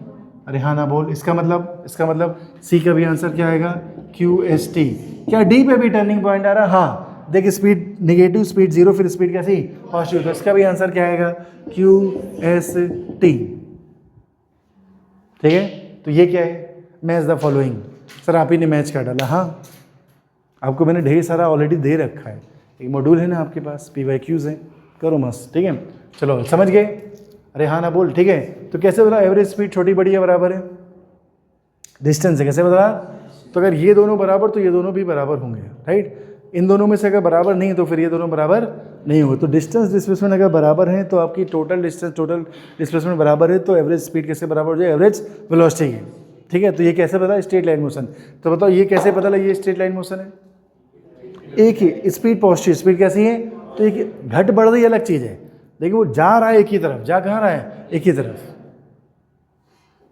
अरे हाँ ना बोल। इसका मतलब सी का भी आंसर क्या आएगा? Q S T. क्या डी पे भी टर्निंग पॉइंट आ रहा है? हाँ देख, स्पीड निगेटिव, स्पीड जीरो, फिर स्पीड कैसी? पॉजिटिव। तो इसका भी आंसर क्या आएगा? Q S T. ठीक है, तो ये क्या है? Match the following. सर आप ही ने मैच कर डाला। हाँ आपको मैंने ढेर सारा ऑलरेडी दे रखा है, एक मॉड्यूल है ना आपके पास, PYQs है, करो मस्त। ठीक है, चलो समझ गए? अरे हाँ ना बोल। ठीक है, तो कैसे बता? एवरेज स्पीड छोटी बड़ी है बराबर है, डिस्टेंस है। कैसे बता? तो अगर ये दोनों बराबर तो ये दोनों भी बराबर होंगे, राइट। इन दोनों में से अगर बराबर नहीं है तो फिर ये दोनों बराबर नहीं होंगे। तो डिस्टेंस डिस्प्लेसमेंट अगर बराबर है तो आपकी टोटल डिस्टेंस टोटल डिस्प्लेसमेंट बराबर है, तो एवरेज स्पीड कैसे बराबर हो जाए? एवरेज वेलोसिटी की। ठीक है, तो ये कैसे पता? Straight line motion. तो बताओ ये कैसे पता लगे ये स्ट्रेट लाइन मोशन है? एक ही स्पीड पॉजिटिव, स्पीड कैसी है, तो एक घट बढ़ रही अलग चीज़ है, लेकिन वो जा रहा है एक ही तरफ, जा कहाँ रहा है, एक ही तरफ।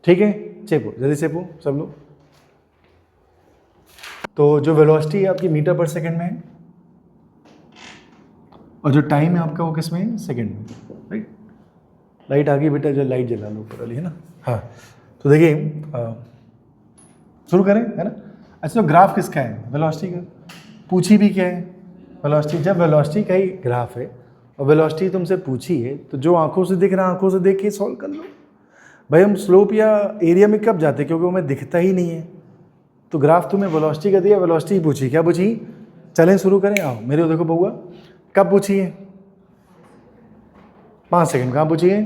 ठीक है, चेपो जल्दी चेपो सब लोग। तो जो वेलोसिटी है आपकी मीटर पर सेकंड में है, और जो टाइम है आपका वो किस में है, सेकंड में, राइट। लाइट आ गई बेटा, जो लाइट जला लो ऊपर वाली, है ना। हाँ, तो देखिए शुरू करें, है ना। अच्छा, तो ग्राफ किसका है, वेलोसिटी का। पूछी भी क्या है, वेलोसिटी। जब वेलोसिटी का ही ग्राफ है और वेलोसिटी तुमसे पूछी है, तो जो आंखों से दिख रहा है आंखों से देख के सॉल्व कर लो। भाई हम स्लोप या एरिया में कब जाते, क्योंकि वो हमें दिखता ही नहीं है। तो ग्राफ तुम्हें वेलोसिटी का दिया, वेलोसिटी ही पूछी, क्या पूछी। चलें शुरू करें, आओ मेरे को देखो बउआ, कब पूछी है, 5 सेकंड। कहाँ पूछी है,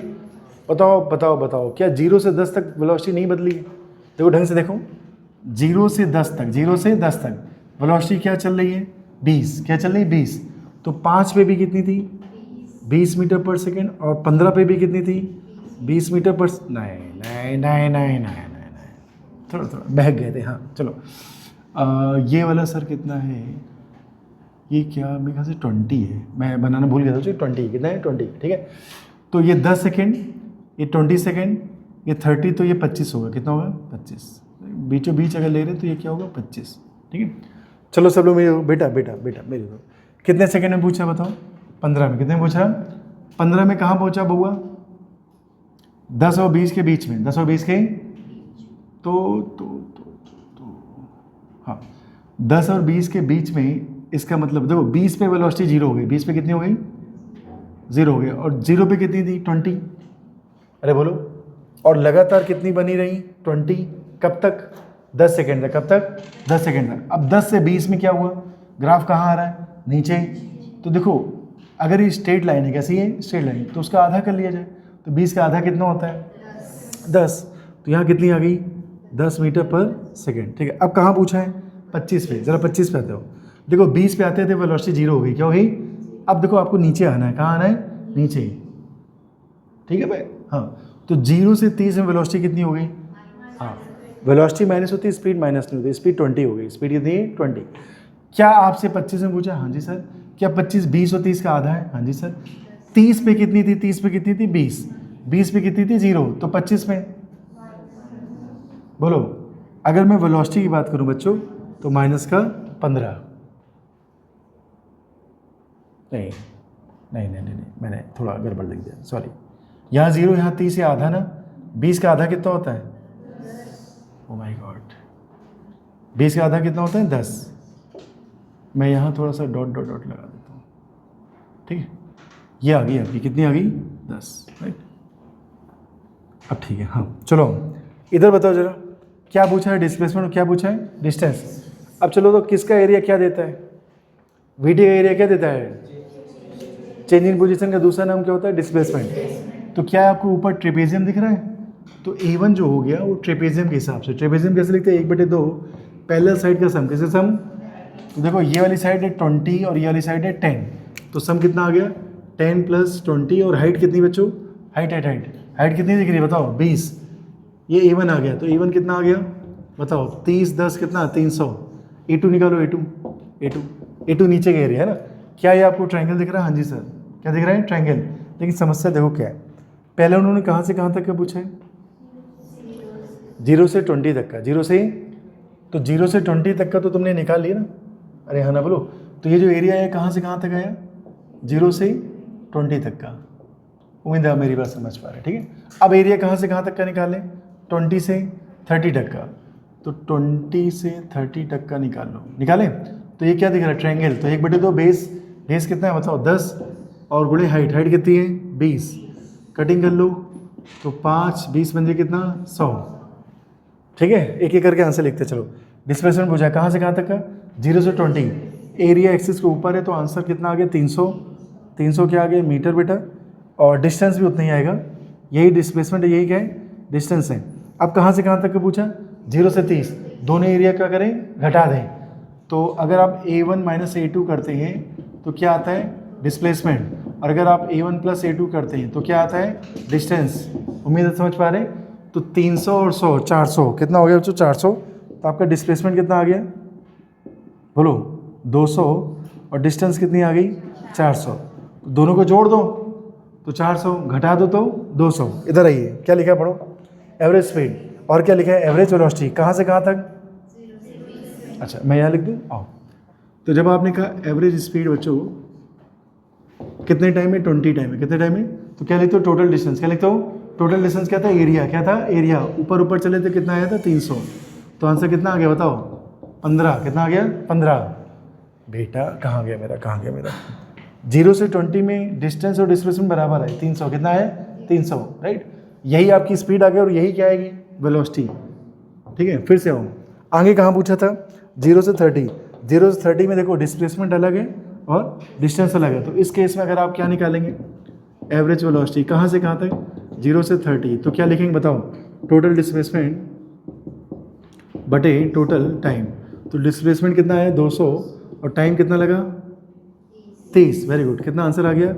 बताओ बताओ बताओ। क्या 0 से 10 तक वेलोसिटी नहीं बदली है। देखो ढंग से देखो, 0 से 10 तक, 0 से 10 तक वेलोसिटी क्या चल रही है, 20। क्या चल रही है, 20। तो 5 पे भी कितनी थी, 20 मीटर पर सेकेंड, और 15 पे भी कितनी थी, 20 मीटर पर। नहीं नहीं नहीं नहीं नहीं नहीं, थोड़ा थोड़ा बहक गए थे। हाँ चलो, ये वाला सर कितना है, ये क्या मेरे ख्याल से 20 है, मैं बनाना भूल गया था। 20 कितना है, 20, ठीक है। तो ये 10 सेकेंड, ये 20 सेकेंड, ये 30, तो ये 25 होगा। कितना होगा, 25। बीचों बीच अगर ले रहे तो ये क्या होगा, 25, ठीक है। चलो सब लोग मेरे बेटा बेटा बेटा मेरे को कितने सेकेंड में पूछा बताओ, 15 में। कितने में पूछा, 15 में। कहाँ पहुँचा बउआ, 10 और 20 के बीच में, 10 और 20 के तो हाँ 10 और 20 के बीच में। इसका मतलब देखो 20 पे वेलोसिटी 0 हो गई, 20 पे कितनी हो गई, 0 हो गई, और 0 पे कितनी थी, 20। अरे बोलो, और लगातार कितनी बनी रही, 20। कब तक, 10 सेकेंड तक। कब तक, 10 सेकेंड तक। अब 10 से 20 में क्या हुआ, ग्राफ कहाँ आ रहा है, नीचे। तो देखो अगर ये स्ट्रेट लाइन है, कैसी है, स्ट्रेट लाइन, तो उसका आधा कर लिया जाए। तो 20 का आधा कितना होता है, 10। तो यहाँ कितनी आ गई, 10 मीटर पर सेकेंड, ठीक है। अब कहाँ पूछा है, 25 पे। ज़रा 25 पे आते हो, देखो 20 पे आते थे वेलोसिटी 0 हो गई, क्या हो गई। अब देखो आपको नीचे आना है, कहाँ आना है, नीचे, ठीक है भाई। हाँ, तो 0 से 30 में वेलोसिटी कितनी हो गई, हाँ वेलोसिटी माइनस होती है, स्पीड माइनस नहीं होती, स्पीड 20 हो गई। स्पीड कितनी है, 20। क्या आपसे 25 में पूछा, हाँ जी सर। क्या 25 20 और 30 का आधा है, हाँ जी सर। 30 पे कितनी थी, 30 पे कितनी थी, 20। 20 पे कितनी थी, 0। तो 25 में बोलो। अगर मैं वेलोसिटी की बात करूं बच्चों, तो माइनस का 15। नहीं नहीं नहीं नहीं, मैंने थोड़ा गड़बड़ लिख दिया, सॉरी। यहाँ 0, यहाँ 30 या आधा ना। 20 का आधा कितना होता है, ओ माय गॉड, 20 का आधा कितना होता है, 10। मैं यहाँ थोड़ा सा डॉट डॉट डॉट लगा देता हूँ, ठीक है। ये आ गई आपकी, कितनी आ गई, 10, राइट। अब ठीक है, हाँ चलो इधर बताओ जरा, क्या पूछा है, डिस्प्लेसमेंट, क्या पूछा है, डिस्टेंस। अब चलो, तो किसका एरिया क्या देता है, वीटी का एरिया क्या देता है, चेंज इन पोजीशन का दूसरा नाम क्या होता है, डिस्प्लेसमेंट। तो क्या आपको ऊपर ट्रेपेजियम दिख रहा है, तो A1 जो हो गया वो ट्रेपेजियम के हिसाब से। ट्रेपेजियम कैसे लिखते हैं, 1/2 पैरेलल साइड का सम। कैसे सम, तो देखो ये वाली साइड है 20 और ये वाली साइड है 10, तो सम कितना आ गया, 10 + 20। और हाइट कितनी बच्चों, हाइट कितनी दिख रही है बताओ, 20। ये A1 आ गया, तो A1 कितना आ गया बताओ, 30 10 कितना, 300। A2 निकालो, A2 नीचे का एरिया है ना। क्या ये आपको ट्रायंगल दिख रहा है, हाँ जी सर। क्या दिख रहा है, ट्रायंगल। लेकिन समस्या देखो क्या है, पहले उन्होंने कहाँ से कहाँ तक का पूछा है, 0 से 20 तक का। 0 से, तो 0 से 20 तक का तो तुमने निकाल लिया ना, अरे हाँ ना बोलो। तो ये जो एरिया है कहाँ से कहाँ तक आया, 0 से 20 तक का। उम्मीद है आप मेरी बात समझ पा रहे हैं, ठीक है। अब एरिया कहाँ से कहाँ तक का निकालें, 20 से 30 तक का। तो 20 से 30 तक का निकाल लो, निकालें। तो ये क्या दिख रहा है, ट्रायंगल। तो 1/2 बेस कितना है बताओ, 10, और गुणे हाइट कितनी है, 20। कटिंग कर लो, तो 5 20 बन जाए कितना, 100, ठीक है। एक एक करके आंसर लिखते चलो। डिस्प्लेसमेंट पूछा कहाँ से कहाँ तक का, 0 से 20। एरिया एक्सिस के ऊपर है, तो आंसर कितना आ गया, 300। 300 क्या आ गया, मीटर बेटा। और डिस्टेंस भी उतना ही आएगा, यही डिस्प्लेसमेंट है, यही क्या है, डिस्टेंस है। अब कहाँ से कहाँ तक का पूछा, 0 से 30। दोनों एरिया क्या करें, घटा दें। तो अगर आप A1 - A2 करते हैं तो क्या आता है, डिस्प्लेसमेंट। और अगर आप A1 + A2 करते हैं तो क्या आता है, डिस्टेंस। उम्मीद है समझ पा रहे हैं। तो 300 और 100 400 कितना हो गया बच्चों, 400। तो आपका डिस्प्लेसमेंट कितना आ गया, बोलो, 200 और डिस्टेंस कितनी आ गई 400, दोनों को जोड़ दो तो 400, घटा दो तो 200। इधर आइए, क्या लिखा है पढ़ो, एवरेज स्पीड, और क्या लिखा है एवरेज वेलोसिटी, कहाँ से कहाँ तक, अच्छा मैं यहाँ लिख दूँ, आओ। तो जब आपने कहा एवरेज स्पीड बच्चों कितने टाइम में, 20 टाइम में, कितने टाइम में, तो क्या लिखते हो टोटल डिस्टेंस, क्या लिखते हो टोटल डिस्टेंस, क्या था एरिया, क्या था एरिया, ऊपर ऊपर चले तो कितना आया था 300, तो आंसर कितना आ गया बताओ 15, कितना आ गया 15। बेटा कहाँ गया मेरा, कहाँ गया मेरा, 0 से 20 में डिस्टेंस और डिस्प्लेसमेंट बराबर है 300, कितना है 300, राइट, यही आपकी स्पीड आ गई और यही क्या आएगी वेलोसिटी, ठीक है। फिर से आओ आगे, कहाँ पूछा था 0 से 30, 0 से 30 में देखो डिस्प्लेसमेंट अलग है और डिस्टेंस अलग है, तो इस केस में अगर आप क्या निकालेंगे एवरेज वेलोसिटी, कहाँ से कहाँ तक 0 से 30, तो क्या लिखेंगे बताओ टोटल डिस्प्लेसमेंट बटे टोटल टाइम, तो डिस्प्लेसमेंट कितना है 200 और टाइम कितना लगा 30, वेरी गुड, कितना आंसर आ गया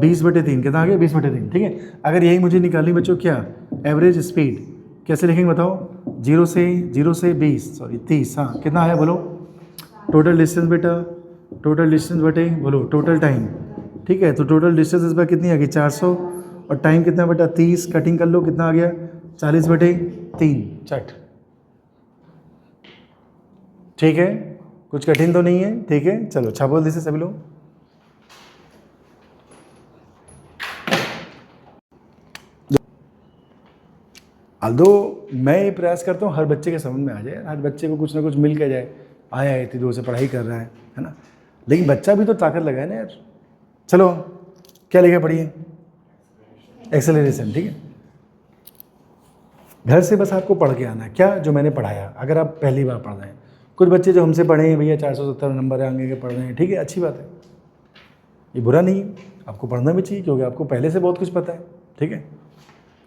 20/3, कितना आ गया 20/3, ठीक है। अगर यही मुझे निकालनी बच्चों क्या एवरेज स्पीड, कैसे लिखेंगे बताओ 0 से 30, हाँ कितना आया बोलो, टोटल डिस्टेंस बेटा, टोटल डिस्टेंस बटे बोलो टोटल टाइम, ठीक है। तो टोटल डिस्टेंस इस बार कितनी आ गई 400 और टाइम कितना बेटा 30, कटिंग कर लो कितना आ गया 40/3, चट, ठीक है, कुछ कठिन तो नहीं है, ठीक है। चलो अच्छा बोल दीजिए सभी लोग, अल्दो मैं ये प्रयास करता हूँ हर बच्चे के समझ में आ जाए, हर बच्चे को कुछ ना कुछ मिल के जाए, आया है इतनी दूर से पढ़ाई कर रहा है ना, लेकिन बच्चा भी तो ताकत लगाए ना यार। चलो क्या लिखा पढ़िए, एक्सेलरेशन, ठीक है। घर से बस आपको पढ़ के आना है क्या जो मैंने पढ़ाया, अगर आप पहली बार पढ़ रहे हैं, कुछ बच्चे जो हमसे पढ़े हैं भैया 470 नंबर है आगे के पढ़ रहे हैं, ठीक है, अच्छी बात है, ये बुरा नहीं है, आपको पढ़ना भी चाहिए क्योंकि आपको पहले से बहुत कुछ पता है, ठीक है।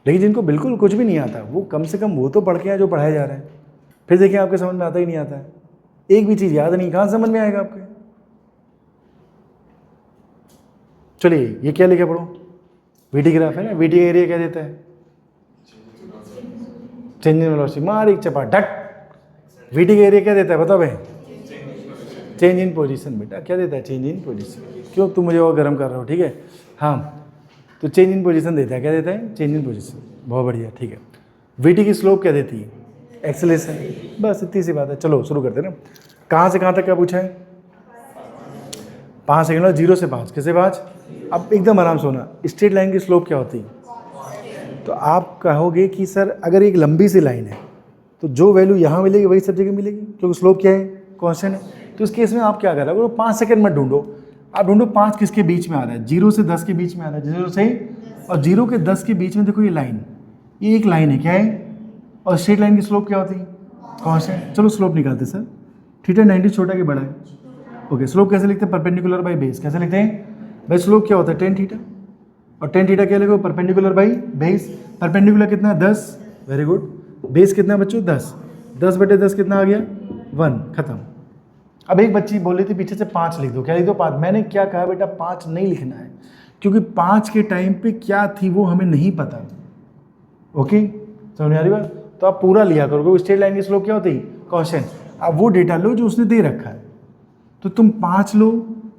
लेकिन जिनको बिल्कुल कुछ भी नहीं आता वो कम से कम वो तो पढ़ के आए जो पढ़ाया जा रहा है, फिर देखिए आपके समझ में आता ही नहीं आता है, एक भी चीज़ याद नहीं, कहाँ समझ में आएगा आपके। चलिए ये क्या लिखा पढ़ो, वीटी ग्राफ है ना, वीटी का एरिया क्या देता है चेंज इन वेलोसिटी, मार एक चपा ढक, वीटी का एरिया क्या देता है बताओ भाई, चेंज इन पोजीशन, बेटा क्या देता है चेंज इन पोजीशन, क्यों तुम मुझे और गर्म कर रहे हो, ठीक है, हाँ तो चेंज इन पोजीशन देता है, क्या देता है चेंज इन पोजीशन, बहुत बढ़िया, ठीक है। वीटी की स्लोप क्या देती है एक्सेलरेशन, बस इतनी सी बात है। चलो शुरू करते हैं ना, कहाँ से कहाँ तक क्या पूछा है 5 सेकंड, 0 से 5, किसे 5, अब एकदम आराम से होना, स्ट्रेट लाइन की स्लोप क्या होती है, तो आप कहोगे कि सर अगर एक लंबी सी लाइन है तो जो वैल्यू यहाँ मिलेगी वही सब जगह मिलेगी क्योंकि स्लोप क्या है कांस्टेंट है, तो इस केस में आप क्या कर रहे हो 5 सेकंड मत ढूंढो, आप ढूंढो 5 किसके बीच में आ रहा है, 0 से 10 के बीच में आ रहा है, 0 से और 0 के 10 के बीच में देखो ये लाइन, ये एक लाइन है क्या है, और स्ट्रेट लाइन की स्लोप क्या होती है कांस्टेंट। चलो स्लोप निकालते सर, थीटा 90 छोटा कि बड़ा है, ओके। स्लोप कैसे लिखते हैं परपेंडिकुलर बाई बेस, कैसे लिखते हैं भाई, स्लोप क्या होता है tan थीटा, और tan थीटा क्या लिखो परपेंडिकुलर बाई बेस, परपेंडिकुलर कितना 10, वेरी गुड, बेस कितना बच्चों 10, 10/10 कितना आ गया 1, खत्म। अब एक बच्ची बोल रही थी पीछे से 5 लिख दो, क्या लिख दो 5, मैंने क्या कहा बेटा 5 नहीं लिखना है क्योंकि 5 के टाइम पे क्या थी वो हमें नहीं पता, ओके समझ में आ रही बात, तो आप पूरा लिया करोगे, स्ट्रेट लाइन की स्लोप क्या होती है कांस्टेंट, अब वो डेटा लो जो उसने दे रखा है, तो तुम 5 लो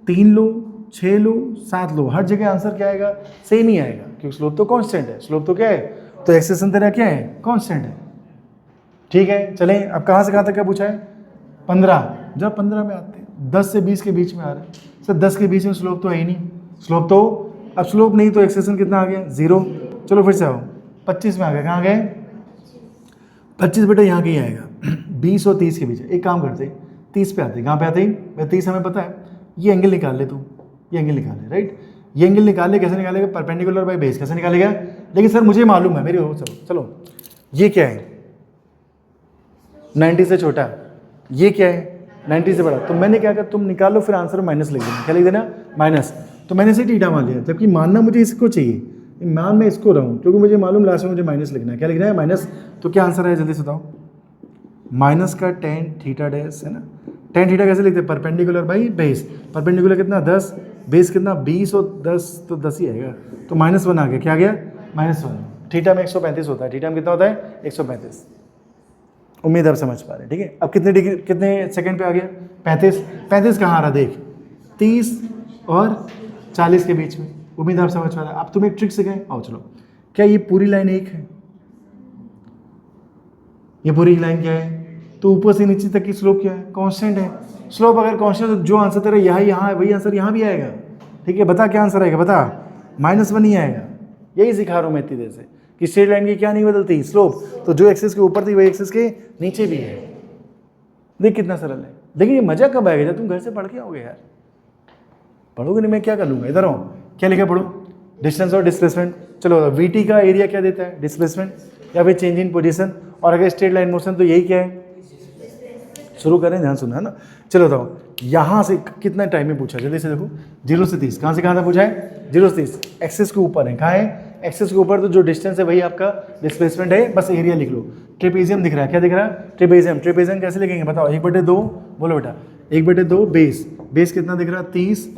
3 लो 6 लो 7 लो, हर जगह आंसर क्या आएगा सेम ही आएगा क्योंकि स्लोप तो कांस्टेंट है, स्लोप तो क्या है, तो एक्सेशन तेरा क्या है कांस्टेंट है, ठीक है। चलें अब कहाँ से कहाँ तक क्या पूछा है 15, जब 15 में आते हैं 10 से 20 के बीच में आ रहा है सर, 10 के बीच में स्लोप तो है ही नहीं, स्लोप तो अब स्लोप नहीं तो एक्सेशन कितना आ गया 0, चलो फिर से आओ 25 में आ गया, कहाँ गए 25 बेटा यहाँ कहीं आएगा 20 और 30 के बीच, एक काम करते 30 पे आते, कहाँ पे आते हैं 30 हमें पता है, ये एंगल निकाल ले तू, ये एंगल निकाल ले, राइट, ये एंगल निकाल ले, कैसे निकालेगा परपेंडिकुलर बाई बेस, कैसे निकालेगा, लेकिन सर मुझे मालूम है मेरी हो, चलो ये क्या है 90 से छोटा, ये क्या है 90 से बड़ा, तो मैंने क्या कहा तुम निकालो फिर आंसर में माइनस लिख देना, क्या लिख देना माइनस, तो मैंने इसे थीटा मान लिया, जबकि मानना मुझे इसको चाहिए, मान मैं इसको रहा हूँ क्योंकि मुझे मालूम लास्ट में मुझे माइनस लिखना है, क्या लिखना है माइनस, तो क्या आंसर है जल्दी से बताओ, माइनस का tan थीटा डैश है ना, tan थीटा कैसे लिखते हैं परपेंडिकुलर बाई बेस, परपेंडिकुलर कितना 10, बेस कितना 20 और 10 तो 10 ही आएगा, तो -1 आ गया, क्या आ गया -1, थीटा में 135 होता है, थीटा में कितना होता है 135, उम्मीद आप समझ पा रहे हैं, ठीक है। अब कितने डिग्री कितने सेकंड पे आ गया? 35। 35 कहाँ आ रहा देख, 30 और 40 के बीच में। उम्मीद आप समझ पा रहे हैं। अब तुम एक ट्रिक सिखाएं, आओ चलो। क्या ये पूरी लाइन एक है? ये पूरी लाइन क्या है? तो ऊपर से नीचे तक की स्लोप क्या है? कांस्टेंट है। स्लोप अगर कांस्टेंट तो जो आंसर तेरा यहाँ है वही आंसर यहाँ भी आएगा, ठीक है। बता क्या आंसर आएगा, बता। -1 ही आएगा। यही सिखा रहा हूँ मैं इतनी देर से कि स्ट्रेट लाइन की क्या नहीं बदलती, स्लोप। तो जो एक्सिस के ऊपर थी वही एक्सिस के नीचे भी है। देख कितना सरल है। लेकिन ये मजा कब आएगा, जब तुम घर से पढ़ के आओगे यार। पढ़ोगे नहीं, मैं क्या कर लूँगा। इधर आओ, क्या लिखा पढ़ो, डिस्टेंस और डिस्प्लेसमेंट। चलो वीटी का एरिया क्या देता है? डिस्प्लेसमेंट या फिर चेंज इन पोजीशन। और अगर स्ट्रेट लाइन मोशन तो यही क्या है? शुरू करें, ध्यान सुनना है ना। चलो बताओ, यहाँ से कितना टाइम में पूछा, जल्दी से देखो। 0 से 30 कहाँ से कहाँ तक पूछा है? 0 से 30 एक्सिस के ऊपर है। कहाँ है? एक्सिस के ऊपर। तो जो डिस्टेंस है वही आपका डिस्प्लेसमेंट है, बस एरिया लिख लो। ट्रेपेजियम दिख रहा है, क्या दिख रहा है? ट्रेपेजियम। ट्रेपेजियम कैसे लिखेंगे बताओ? 1/2, बोलो बेटा। 1/2 बेस। बेस कितना दिख रहा है? 30।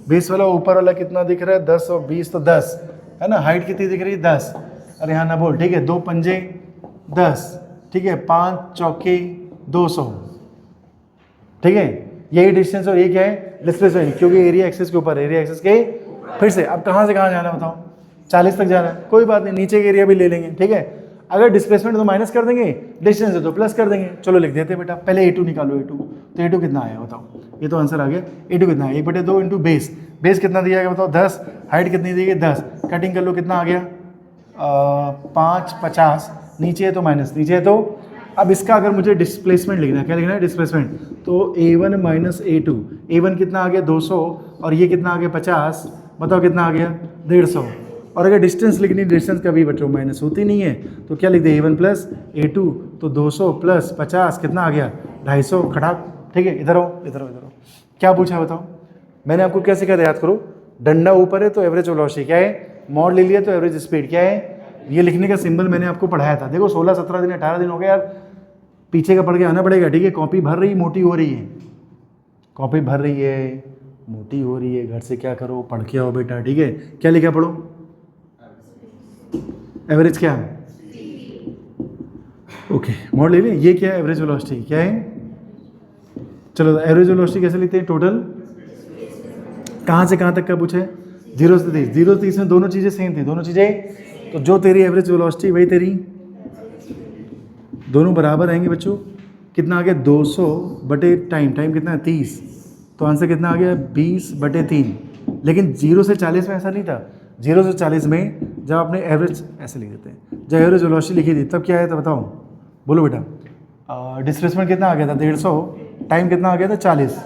बेस वाला ऊपर वाला कितना दिख रहा है? 10 और 20 तो 10 है ना। हाइट कितनी दिख रही है? 10। अरे हाँ ना बोल, ठीक है। 2 पंजे 10, ठीक है। 5 चौके 200, ठीक है। यही डिस्टेंस और ये क्या है? डिस्प्लेसमेंट, क्योंकि एरिया एक्सिस के ऊपर, एरिया एक्सिस के फिर से। अब कहाँ से कहाँ जाना है बताओ? 40 तक जाना है, कोई बात नहीं, नीचे का एरिया भी ले लेंगे, ठीक है। अगर डिस्प्लेसमेंट तो माइनस कर देंगे, डिस्टेंस है तो प्लस कर देंगे। चलो लिख देते बेटा, पहले A2 निकालो। A2 तो A2 कितना आया बताओ? ये तो आंसर आ गया। A2 कितना है? 1/2 इंटू बेस। बेस कितना दिया गया बताओ? 10। हाइट कितनी दी गई? 10। कटिंग कर लो, कितना आ गया? 5 50। नीचे है तो माइनस, नीचे है तो। अब इसका अगर मुझे डिस्प्लेसमेंट लिखना है, क्या लिखना है? डिस्प्लेसमेंट। तो A1 माइनस A2। A1 कितना आ गया? 200 और ये कितना आ गया? 50। बताओ कितना आ गया? 150। और अगर डिस्टेंस लिखनी, डिस्टेंस कभी बच्चों माइनस होती नहीं है, तो क्या लिख दे? A1 plus A2। तो 200 प्लस 50 कितना आ गया? 250 खटाक, ठीक है। इधर आओ, इधर आओ, इधर आओ। क्या पूछा बताओ? मैंने आपको क्या सिखाया था, याद करो। डंडा ऊपर है तो एवरेज वेलोसिटी क्या है? मॉड ले लिया तो एवरेज स्पीड क्या है? ये लिखने का सिंबल मैंने आपको पढ़ाया था। देखो 16 17 दिन 18 दिन हो गए यार, पीछे का पढ़ के आना पड़ेगा, ठीक है। कॉपी भर रही, मोटी हो रही है, कॉपी भर रही है, मोटी हो रही है। घर से क्या करो, पढ़ के आओ बेटा, ठीक है। क्या लिखा पढ़ो? एवरेज क्या? ओके, मॉड ले लें। ये क्या है? एवरेज वेलोसिटी क्या है? चलो एवरेज वेलोसिटी कैसे लिखते हैं? टोटल कहाँ से कहाँ तक का पूछा है? 0 से 30। 0 से 30 में दोनों चीज़ें सेम थी, दोनों चीज़ें। तो जो तेरी एवरेज वेलोसिटी वही तेरी, दोनों बराबर आएंगे बच्चों। कितना आ गया? 200 बटे टाइम, टाइम कितना है? 30। तो आंसर कितना आ गया? 20/3। लेकिन 0 से 40 में ऐसा नहीं था। 0 से 40 में जब आपने एवरेज ऐसे लिख देते हैं, जब एवरेज वेलोसिटी लिखी थी तब क्या आया था बताओ? बोलो बेटा। डिस्प्लेसमेंट कितना आ गया था? 150। टाइम कितना आ गया था? 40।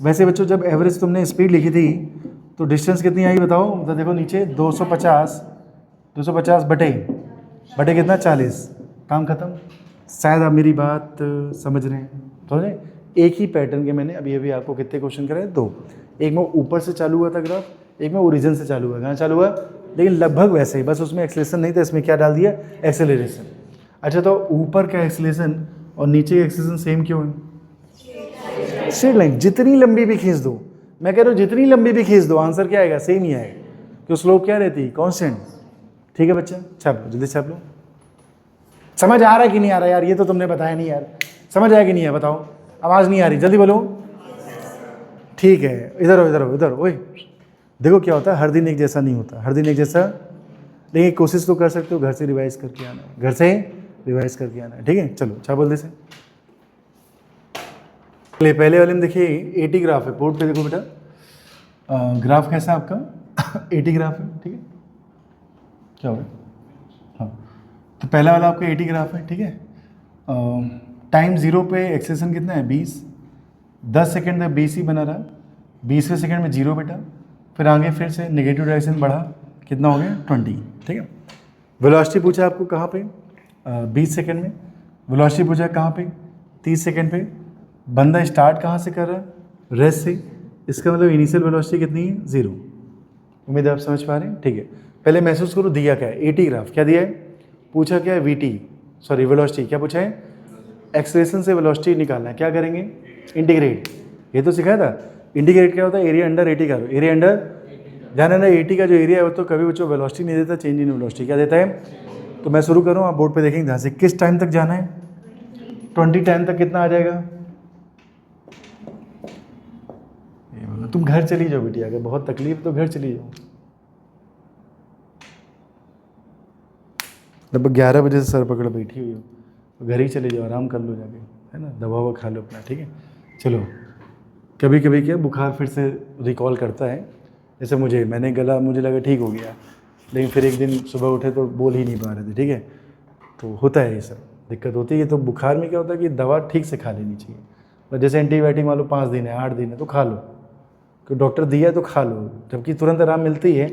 वैसे बच्चों जब एवरेज तुमने स्पीड लिखी थी तो डिस्टेंस कितनी आई बताओ? तो देखो नीचे 250 बटे कितना? 40। काम खत्म। शायद आप मेरी बात समझ रहे हैं, समझे? एक ही पैटर्न के मैंने अभी आपको कितने क्वेश्चन कराए? 2। एक में ऊपर से चालू हुआ था ग्राफ, एक में ओरिजिन से चालू हुआ। कहाँ चालू हुआ? लेकिन लगभग वैसे ही, बस उसमें एक्सेलरेशन नहीं था, इसमें क्या डाल दिया? एक्सेलरेशन। अच्छा, तो ऊपर का एक्सेलरेशन और नीचे का एक्सेलरेशन सेम क्यों है? स्ट्रेट लाइन जितनी लंबी भी खींच दो, मैं कह रहा हूँ जितनी लंबी भी खींच दो, आंसर क्या आएगा? सेम ही आएगा, क्यों? स्लोप क्या रहती है? कांस्टेंट, ठीक है बच्चा। छाप लो, जल्दी छाप लो। समझ आ रहा है कि नहीं आ रहा यार? ये तो तुमने बताया नहीं यार, समझ आया कि नहीं है बताओ? आवाज़ नहीं आ रही, जल्दी बोलो। ठीक है, इधर हो, इधर हो, इधर। ओए देखो क्या होता है, हर दिन एक जैसा नहीं होता, हर दिन एक जैसा। लेकिन कोशिश तो कर सकते हो, घर से रिवाइज करके आना है, घर से रिवाइज करके आना है, ठीक है। चलो अच्छा बोल दे से। पहले वाले में देखिए 80 ग्राफ है, बोर्ड पे देखो बेटा। ग्राफ कैसा है आपका? 80 ग्राफ है, ठीक है। क्या हो रहा है? हाँ, तो पहला वाला आपका 80 ग्राफ है, ठीक है। टाइम 0 पे एक्सेलेरेशन कितना है? 20। 10 सेकेंड तक 20 ही बना रहा, 20वें सेकेंड में 0 बेटा। फिर आगे फिर से नेगेटिव डायरेक्शन बढ़ा, कितना हो गया? 20, ठीक है। वेलोसिटी पूछा आपको कहाँ पे? 20 सेकेंड में। वेलोसिटी पूछा कहाँ पे? 30 सेकेंड पे। बंदा स्टार्ट कहाँ से कर रहा है? रेस्ट से। इसका मतलब इनिशियल वेलोसिटी कितनी है? 0। उम्मीद है आप समझ पा रहे हैं, ठीक है। पहले महसूस करो दिया क्या है? 80 ग्राफ। क्या दिया है? पूछा क्या है? वेलोसिटी। क्या पूछा है? एक्सेलरेशन से वेलोसिटी निकालना है। क्या करेंगे? इंटीग्रेट। ये तो सिखाया था। इंटीग्रेट क्या होता है? एरिया अंडर 80 करो। एरिया अंडर, ध्यान है ना, 80 का जो एरिया है वो तो कभी बच्चों वेलोसिटी नहीं देता, चेंज इन वेलोसिटी क्या देता है? तो मैं शुरू करूँ, आप बोर्ड पे देखेंगे ध्यान से। किस टाइम तक जाना है? 2010 तक कितना आ जाएगा? ये बोलो तुम घर चली जाओ बेटी, अगर बहुत तकलीफ तो घर चली जाओ। लगभग 11 बजे से सर पकड़ बैठी हुई हो, तो घर ही चले जाओ, आराम कर लो जाके, है ना, दवा ववा खा लो अपना, ठीक है। चलो, कभी कभी क्या बुखार फिर से रिकॉल करता है, जैसे मैंने गला मुझे लगा ठीक हो गया, लेकिन फिर एक दिन सुबह उठे तो बोल ही नहीं पा रहे थे, ठीक है। तो होता है ये सब दिक्कत होती है। तो बुखार में क्या होता है कि दवा ठीक से खा लेनी चाहिए, और जैसे एंटीबायोटिक मान लो 5 दिन है 8 दिन है तो खा लो, क्योंकि डॉक्टर दिया तो खा लो, जबकि तुरंत आराम मिलती है।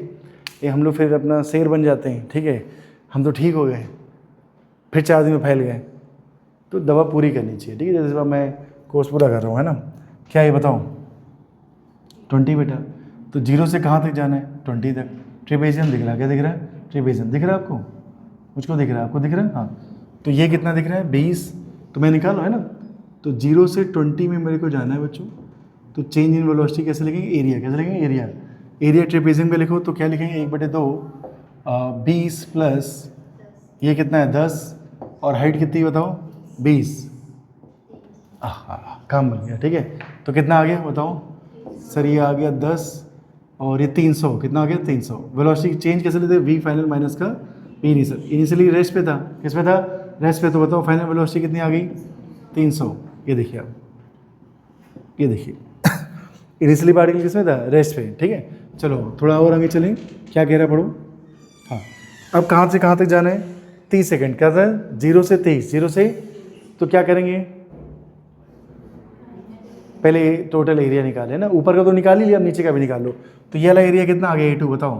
ये हम लोग फिर अपना शेर बन जाते हैं, ठीक है, हम तो ठीक हो गए, फिर 4 दिन में फैल गए। तो दवा पूरी करनी चाहिए, ठीक है। जैसे मैं कोर्स पूरा कर रहा हूँ, है ना, क्या ये बताऊँ 20 बेटा, तो 0 से कहाँ तक जाना है? 20 तक। ट्रिपेजियम दिख रहा है, क्या दिख रहा है? ट्रिपेजियम दिख रहा है आपको? मुझको दिख रहा है, आपको दिख रहा है? हाँ, तो ये कितना दिख रहा है? 20। तो मैं निकालो, है ना। तो 0 से 20 में मेरे को जाना है बच्चों। तो चेंज इन वेलोसिटी कैसे लिखेंगे? एरिया। कैसे लिखेंगे? एरिया। एरिया ट्रिपेजियम का लिखो तो क्या लिखेंगे? 1/2 20 प्लस ये कितना है? 10, और हाइट कितनी बताओ? 20। काम बन गया, ठीक है। तो कितना आ गया बताओ सर? ये आ गया 10 और ये 300, कितना आ गया? 300। वेलोसिटी चेंज कैसे लेते हैं? वी फाइनल माइनस का वी इनिशियल। इनिशियली रेस्ट पे था, किस पे था? रेस्ट पे। तो बताओ फाइनल वेलोसिटी कितनी आ गई? 300। ये देखिए आप, ये देखिए इनिशियली पार्टिकल किस में था? रेस्ट पे, ठीक है। चलो थोड़ा और आगे चलें, क्या कह रहा है पढ़ो। हाँ, अब कहाँ से कहाँ तक जाना है? 30 सेकेंड। क्या था? 0 से 23। 0 से, तो क्या करेंगे? पहले टोटल एरिया निकाले ना, ऊपर का तो निकाल ही लिया, अब नीचे का भी निकाल लो। तो ये वाला एरिया कितना आ गया? A2 बताओ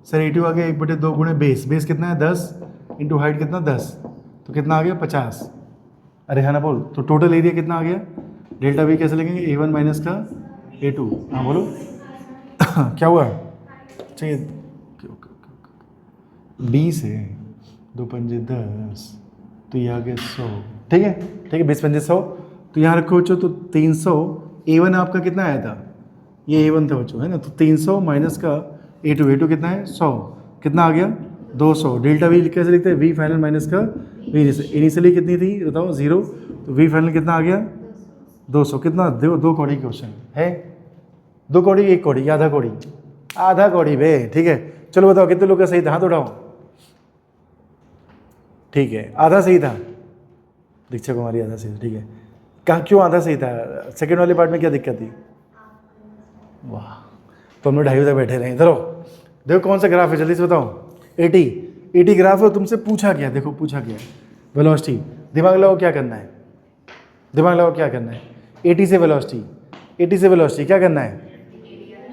सर। A2 आ गया 1/2 गुणे बेस। बेस कितना है? 10 इंटू हाइट कितना? 10, तो कितना आ गया? 50। अरे हाँ ना बोल। तो टोटल एरिया कितना आ गया? डेल्टा V कैसे लिखेंगे? A1 माइनस का A2। हाँ बोलो क्या हुआ? चाहिए 20 है, 2 पंजे 10, तो ये आ गया 100, ठीक है, ठीक है। 20 पंजे 100, तो यहाँ रखो बच्चों। तो 300 A1 आपका कितना आया था? ये A1 था बच्चों, है ना। तो 300 माइनस का A2, A2 कितना है? 100, कितना आ गया? 200। डेल्टा V कैसे लिखते हैं? V फाइनल माइनस का V इनिशियल। इनिशियली कितनी थी बताओ? 0। तो V फाइनल कितना आ गया? 200। कितना? 2 कौड़ी क्वेश्चन है, 2 कौड़ी 1 कौड़ी, आधा कौड़ी? आधा कौड़ी बे, ठीक है। चलो बताओ कितने लोग का सही था? हाथ उठाओ। ठीक है, आधा सही था। दीक्षा कुमारी आधा सही था, ठीक है। कहाँ, क्यों आधा सही था? सेकंड वाले पार्ट में क्या दिक्कत थी? वाह, तो हम लोग 2:30 तक बैठे रहे। इधर देखो कौन सा ग्राफ है, जल्दी से बताओ। 80 ग्राफ है, तुमसे पूछा गया, देखो पूछा गया वेलोसिटी। दिमाग लगाओ क्या करना है, दिमाग लगाओ क्या करना है। 80 से वेलोसिटी, 80 से वेलोसिटी क्या करना है?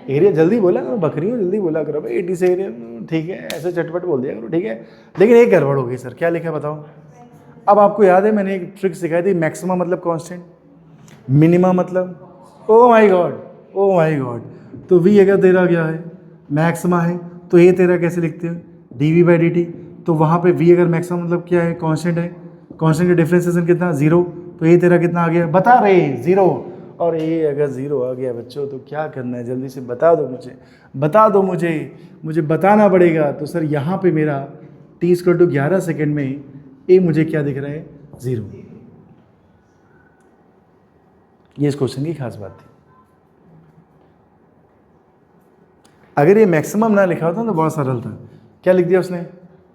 एरिया। जल्दी बोला करो, बकरी हो, जल्दी बोला करो भाई। 80 से एरिया, ठीक है, ऐसे चटपट बोल दिया करो, ठीक है। लेकिन एक गड़बड़ हो गई सर, क्या लिखा बताओ। अब आपको याद है मैंने एक ट्रिक सिखाई थी, मैक्सिमा मतलब कांस्टेंट, मिनिमा मतलब, oh my God, oh my God. तो v अगर तेरा क्या है? मैक्सिमा है, तो ये तेरा कैसे लिखते हैं? dv/dt। तो वहाँ पे v अगर मैक्सिमा मतलब क्या है? कांस्टेंट है। कांस्टेंट का डिफरेंशिएशन कितना? 0। तो ये तेरा कितना आ गया? बता रहे 0। और ये अगर 0 आ गया बच्चों तो क्या करना है? जल्दी से बता दो मुझे, बता दो मुझे बताना पड़ेगा। तो सर यहाँ पे मेरा t=11 सेकेंड में ये मुझे क्या दिख रहा है? 0। ये इस क्वेश्चन की खास बात थी। अगर ये मैक्सिमम ना लिखा होता तो बहुत सरल था। क्या लिख दिया उसने?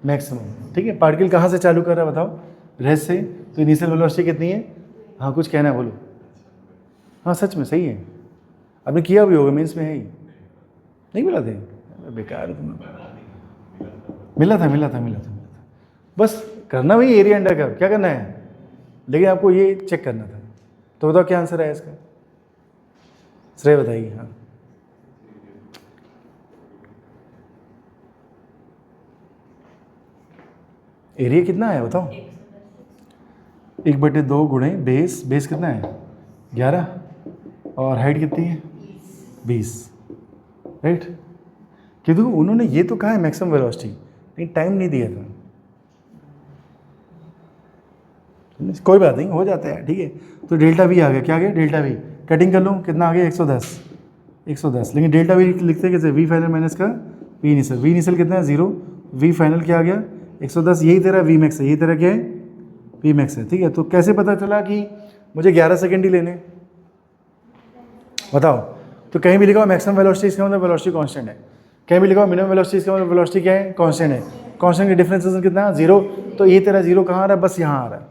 मैक्सिमम, ठीक है। पार्टिकल कहाँ से चालू कर रहा है बताओ? रेस्ट से। तो इनिशियल वेलोसिटी कितनी है? हाँ कुछ कहना है बोलो। हाँ सच में सही है, आपने किया भी होगा, मेंस में है ही। नहीं मिला थे? बेकार है तुम। मिला था। बस करना वही एरिया अंडर कर्व, क्या करना है, लेकिन आपको ये चेक करना था। तो बताओ क्या आंसर है इसका? श्रेय बताइए। हाँ, एरिया कितना है बताओ? 1/2 गुणे बेस। बेस कितना है? 11, और हाइट कितनी है? 20, राइट। क्योंकि उन्होंने ये तो कहा है मैक्सिमम वेलोसिटी, लेकिन टाइम नहीं दिया था। कोई बात नहीं, हो जाता है, ठीक है। तो डेल्टा V आ गया, क्या आ गया? Delta V। कटिंग कर लो, कितना आ गया? 110। लेकिन डेल्टा V लिखते हैं कैसे? V फाइनल माइनस का V इनिशियल। V इनिशियल कितना है? 0। V फाइनल क्या आ गया? 110। यही तेरा V मैक्स है, यही तेरा क्या है? वी मैक्स है, ठीक है। तो कैसे पता चला कि मुझे 11 सेकेंड ही लेने, बताओ। तो कहीं भी लिखा हो मैक्सिमम वेलोसिटी, इसका मतलब वेलोसिटी कांस्टेंट है। कहीं भी लिखा हो मिनिमम वेलोसिटी, इसका मतलब वेलोसिटी क्या है, कांस्टेंट है। कांस्टेंट का डिफरेंशिएशन कितना, 0। तो ये तेरा 0 कहाँ आ रहा है, बस यहाँ आ रहा है,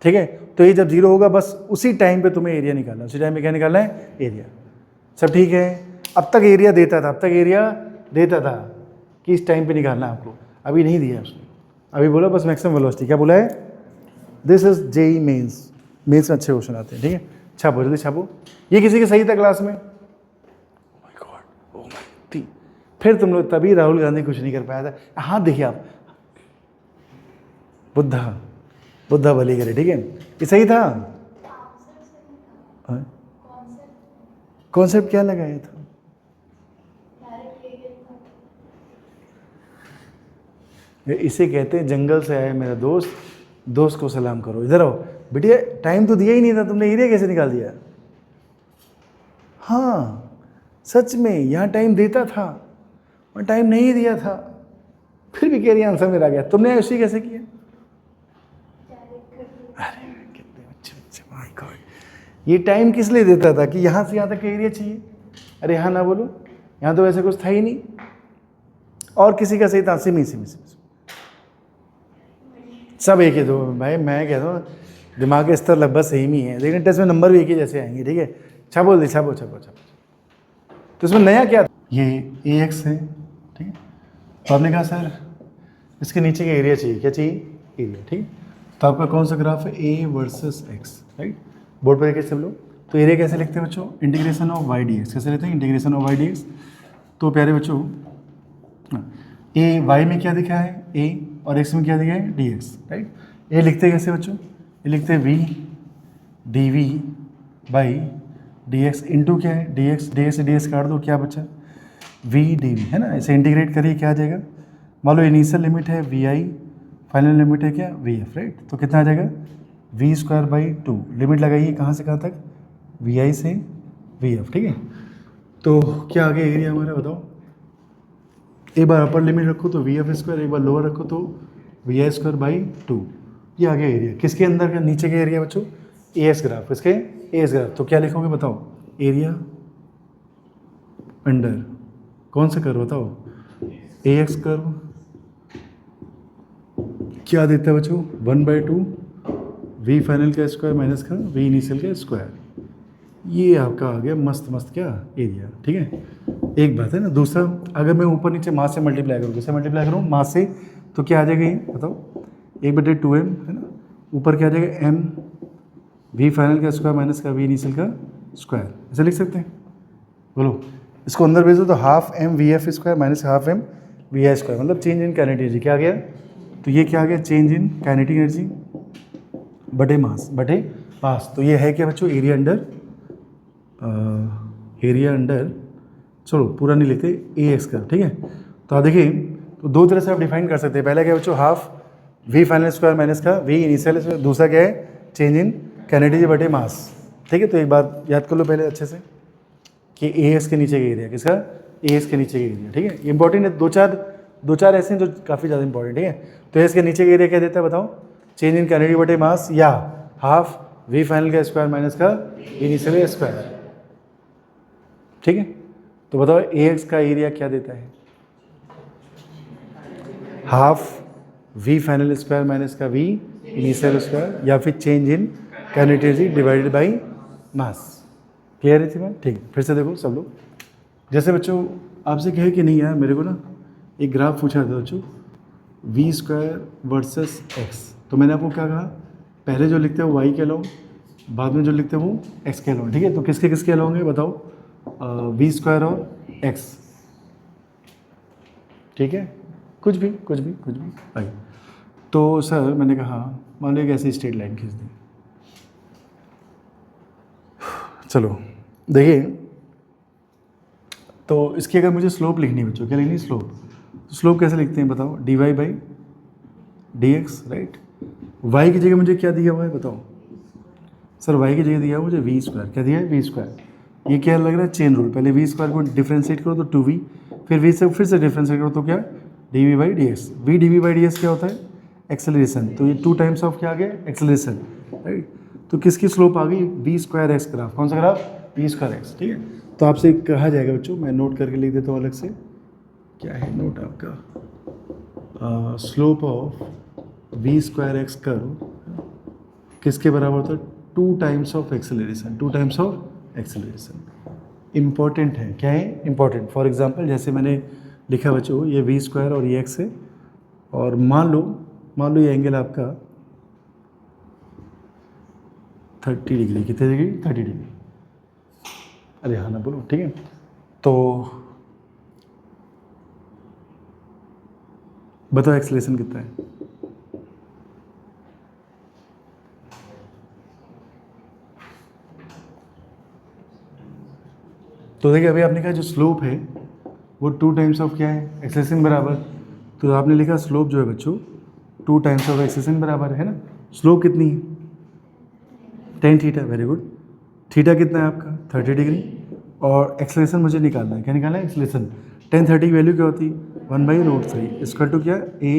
ठीक है। तो ये जब 0 होगा बस उसी टाइम पे तुम्हें एरिया निकालना है, उसी टाइम पे क्या निकालना है, एरिया। सब ठीक है। अब तक एरिया देता था, कि इस टाइम पे निकालना है आपको, अभी नहीं दिया उसने। अभी बोला बस मैक्सिमम वेलोसिटी, क्या बोला है, दिस इज जेई मेंस में अच्छे क्वेश्चन आते हैं, ठीक है। छापो जल्दी छापो। ये किसी के सही था क्लास में, फिर तुम लोग तभी राहुल गांधी कुछ नहीं कर पाया था। हाँ देखिए आप, बुद्धा भली करे, ठीक है। ये सही था। कॉन्सेप्ट क्या लगाया था, इसे कहते हैं जंगल से आया मेरा दोस्त को सलाम करो। इधर आओ बेटिया, टाइम तो दिया ही नहीं था, तुमने एरिया कैसे निकाल दिया। हाँ सच में यहाँ टाइम देता था और टाइम नहीं दिया था, फिर भी कह रही आंसर मेरा गया। तुमने ऐसे कैसे किया, अरे कितने अच्छे, माय गॉड। ये टाइम किस लिए देता था, कि यहाँ से यहाँ तक का एरिया चाहिए। अरे हाँ ना बोलो, यहाँ तो वैसे कुछ था ही नहीं। और किसी का सही था, सिमी सब एक ही दो भाई, मैं कहता हूँ दिमाग के स्तर लगभग सेम ही है, लेकिन टेस्ट में नंबर भी एक ही जैसे आएंगे, ठीक है। छापो छापो। तो इसमें नया क्या, ये ए एक्स है, ठीक है। तो आपने कहा सर इसके नीचे का एरिया चाहिए, क्या चाहिए, एरिया, ठीक है। तो आपका कौन सा ग्राफ है, A versus x, right. Board पर लिखे सब लोग। तो एरिया कैसे लिखते हैं बच्चों, integration of Y D X, कैसे लिखते हैं, integration of Y D X. तो प्यारे बच्चों, ए वाई में क्या दिखा है, ए, और एक्स में क्या दिखा है, डी एक्स, राइट। ये लिखते हैं कैसे बच्चों, ये लिखते हैं V D V by D X into क्या है, डी एक्स काट दो, क्या बचा, वी डी वी, है ना। इसे इंटीग्रेट करिए, क्या आ जाएगा, मान लो इनिशियल लिमिट है वी आई, फाइनल लिमिट है क्या, वी एफ, राइट। तो कितना आ जाएगा, वी स्क्वायर बाई 2, लिमिट लगाइए कहाँ से कहाँ तक, वी आई से वी एफ, ठीक है। तो क्या आ गया एरिया हमारा, बताओ। एक बार अपर लिमिट रखो तो वी एफ स्क्वायर, एक बार लोअर रखो तो वी आई स्क्वायर बाई 2, ये आ गया एरिया। किसके अंदर का, नीचे का एरिया बच्चों, ए एस ग्राफ, किसके, ए एस ग्राफ। तो क्या लिखोगे बताओ, एरिया अंडर कौन सा कर्व, बताओ, ए एक्स कर्व। क्या देता है बच्चों, 1/2 वी फाइनल का स्क्वायर माइनस का वी इनिशियल का स्क्वायर। ये आपका आ गया मस्त क्या एरिया, ठीक है। एक बात है ना। दूसरा, अगर मैं ऊपर नीचे मास से मल्टीप्लाई करूँ, किससे मल्टीप्लाई करूँ, मास से, तो क्या आ जाएगा ये बताओ, 1/2m, है ना। ऊपर क्या आ जाएगा, m वी फाइनल का स्क्वायर माइनस का वी इनिशियल का स्क्वायर, ऐसे लिख सकते हैं, बोलो। इसको अंदर भेज दो तो half m V F square minus half m V I square, मतलब चेंज इन काइनेटिक एनर्जी। क्या आ गया, तो ये क्या आ गया, चेंज इन काइनेटिक एनर्जी बटे मास। तो ये है क्या बच्चों, एरिया अंडर, चलो पूरा नहीं लिखते, ए एक्स का, ठीक है। तो आप देखिए, तो दो तरह से आप डिफाइन कर सकते हैं। पहला क्या बच्चों, half V final square minus का वी इनिशियल स्क्वायर। दूसरा क्या है, चेंज इन काइनेटिक बटे मास, ठीक है। तो एक बात याद कर लो पहले अच्छे से, कि ए एक्स के नीचे का एरिया, किसका, ए एक्स के नीचे का एरिया, ठीक है। ये इंपॉर्टेंट है, दो चार ऐसे हैं जो काफ़ी ज़्यादा इंपॉर्टेंट, ठीक है। तो ए एक्स के नीचे का एरिया क्या देता है बताओ, चेंज इन काइनेटिक बटे मास, या हाफ वी फाइनल का स्क्वायर माइनस का इनिशियल स्क्वायर, ठीक है। तो बताओ ए एक्स का एरिया क्या देता है, half V final square minus का वी इनिशियल स्क्वायर, या फिर change in kinetic energy divided by mass. Clear है थी बात, ठीक। फिर से देखो सब लोग, जैसे बच्चों आपसे कहे कि नहीं यार मेरे को ना एक ग्राफ पूछा था बच्चों, वी स्क्वायर वर्सेस एक्स। तो मैंने आपको क्या कहा, पहले जो लिखते हो वाई के अलाउ, बाद में जो लिखते हो वो एक्स के अलाउ, ठीक है। तो किसके अलाउ होंगे बताओ, वी स्क्वायर और एक्स, ठीक है। कुछ भी भाई। तो सर मैंने कहा मान लो एक ऐसी स्ट्रेट लाइन खींच दी, चलो देखिए। तो इसकी अगर मुझे स्लोप लिखनी है बच्चों, क्या लिखनी है, स्लोप। तो स्लोप कैसे लिखते हैं बताओ, D Y by D X, right. Y की जगह मुझे क्या दिया हुआ है बताओ, सर वाई की जगह दिया हुआ मुझे वी स्क्वायर, क्या दिया है, वी स्क्वायर। ये क्या लग रहा है, चेन रूल। पहले वी स्क्वायर को डिफ्रेंशिएट करो तो 2v, फिर वी से फिर से डिफ्रेंशिएट करो तो क्या, D V by D X. V D V by D X क्या होता है, एक्सेलरेशन, तो ये 2 टाइम्स ऑफ क्या आ गया, एक्सेलरेशन, राइट। तो किसकी स्लोप आ गई, वी स्क्वायर एक्स ग्राफ, कौन सा ग्राफ, वी स्क्वायर एक्स, ठीक है। तो आपसे कहा जाएगा बच्चों, मैं नोट करके लिख देता हूँ अलग से, क्या है नोट आपका, slope of V square X curve किसके बराबर होता है, 2 times of acceleration, 2 times of acceleration. Important है, क्या है इम्पॉर्टेंट। फॉर एग्जांपल जैसे मैंने लिखा बच्चों, ये वी स्क्वायर और ये एक्स है, और मान लो ये एंगल आपका 30 डिग्री, कितने डिग्री, 30 डिग्री, अरे हाँ ना बोलो, ठीक है। तो बताओ एक्सेलरेशन कितना है, तो देखिए अभी आपने कहा जो स्लोप है वो 2 टाइम्स ऑफ क्या है, एक्सेलरेशन बराबर, तो आपने लिखा स्लोप जो है बच्चों 2 टाइम्स ऑफ एक्सेलरेशन बराबर है ना। स्लोप कितनी है, tan theta, very good. Theta कितना है आपका, 30 डिग्री, और एक्सेलरेशन मुझे निकालना है, क्या निकालना है, एक्सेलरेशन। tan 30 की वैल्यू क्या होती है, 1/√3 इसका टू क्या, a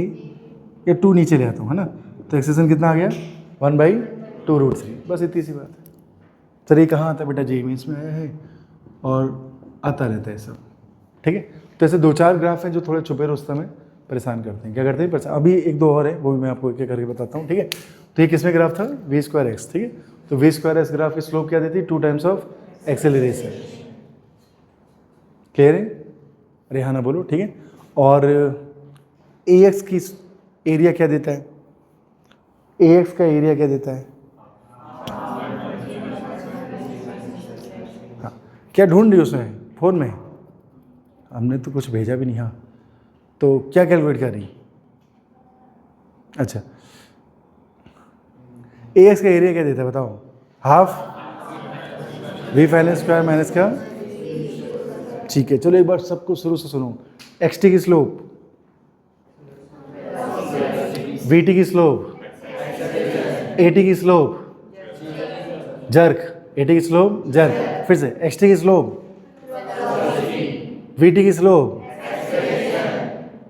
या 2 नीचे ले आता हूँ, है ना। तो एक्सेलरेशन कितना आ गया, 1/2√3, बस इतनी सी बात है। सर ये कहाँ आता है बेटा, जेईई मेंस में आया है और आता रहता है सब, ठीक है। तो ऐसे 2-4 ग्राफ हैं जो थोड़े छुपे रुस्तम में परेशान करते हैं, क्या करते हैं परेशान। अभी 1-2 और है, वो भी मैं आपको एक एक करके बताता हूँ, ठीक है। तो ये किसमें ग्राफ था, वी स्क्वायर एक्स, ठीक है। तो वी स्क्वायर एक्स ग्राफ की स्लोप क्या देती है, 2 टाइम्स ऑफ एक्सेलरेशन, क्लियर है, अरे हाँ ना बोलो, ठीक है। और ए एक्स की एरिया क्या देता है, ए एक्स का एरिया क्या देता है, हाँ क्या ढूंढ रही हो उसमें, फ़ोन में हमने तो कुछ भेजा भी नहीं, हाँ तो क्या कैलकुलेट कर रही, अच्छा ए एक्स का एरिया क्या देता है बताओ, half V final square minus का, ठीक है। चलो एक बार सबको शुरू से सुनो, एक्स टी की स्लोप, वी टी की स्लोप, ए टी की स्लोप, जर्क, ए टी की स्लोप जर्क, फिर से एक्स टी की स्लोप, वी टी की स्लोप,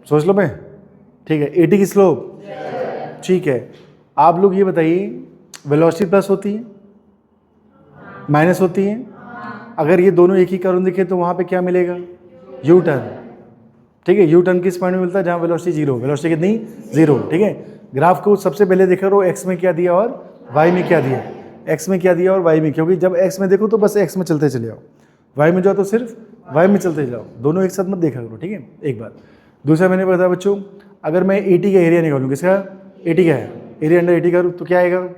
सोच लो मैं, ठीक है, ए टी की स्लोप, ठीक है। आप लोग ये बताइए, वेलोसिटी प्लस होती है माइनस होती है, अगर ये दोनों एक ही कर्व दिखे तो वहाँ पे क्या मिलेगा, यू टर्न, ठीक है। यू टर्न किस पॉइंट में मिलता है, जहाँ वेलोसिटी जीरो, वेलोसिटी कितनी, जीरो, ठीक है। ग्राफ को सबसे पहले देखा करो एक्स में क्या दिया और वाई में क्या दिया, एक्स में क्या दिया और वाई में, क्योंकि जब एक्स में देखो तो बस एक्स में चलते चले जाओ, वाई में जाओ तो सिर्फ वाई में चलते जाओ, दोनों एक साथ मत देखा करो, ठीक है, एक बार। दूसरा मैंने बताया बच्चों, अगर मैं ए टी का एरिया निकालूँ, किसका, ए टी का है, एरिया अंडर ए टी करूँ तो क्या आएगा,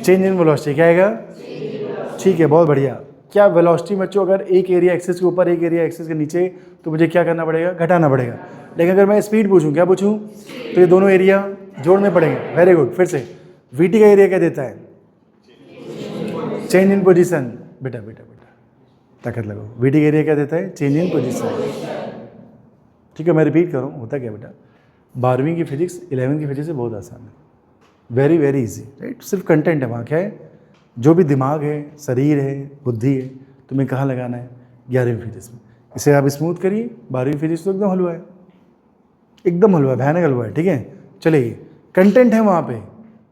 चेंज इन वेलोसिटी, क्या आएगा, ठीक है, बहुत बढ़िया। क्या वेलोसिटी बच्चों अगर एक एरिया एक्सिस के ऊपर एक एरिया एक्सिस के नीचे, तो मुझे क्या करना पड़ेगा, घटाना पड़ेगा। लेकिन अगर मैं स्पीड पूछूं, क्या पूछूं, तो ये दोनों एरिया जोड़ने पड़ेंगे, वेरी गुड। फिर से वी टी का एरिया क्या देता है, चेंज इन पोजीशन, बेटा बेटा बेटा ताकत लगाओ, वी टी का एरिया क्या देता है, चेंज इन पोजीशन, ठीक है। मैं रिपीट कर रहा हूँ, होता क्या बेटा, 12वीं की फिजिक्स 11वीं की फिजिक्स से बहुत आसान है, वेरी वेरी इजी, राइट। सिर्फ कंटेंट है वहाँ, क्या है, जो भी दिमाग है, शरीर है, बुद्धि है, तुम्हें कहाँ लगाना है, 11वीं फिजिक्स में। इसे आप स्मूथ करिए, 12वीं फिजिक्स तो एकदम हलवा है, एकदम हलवा है, भयानक हलवा है, ठीक है। चलिए कंटेंट है वहाँ पे,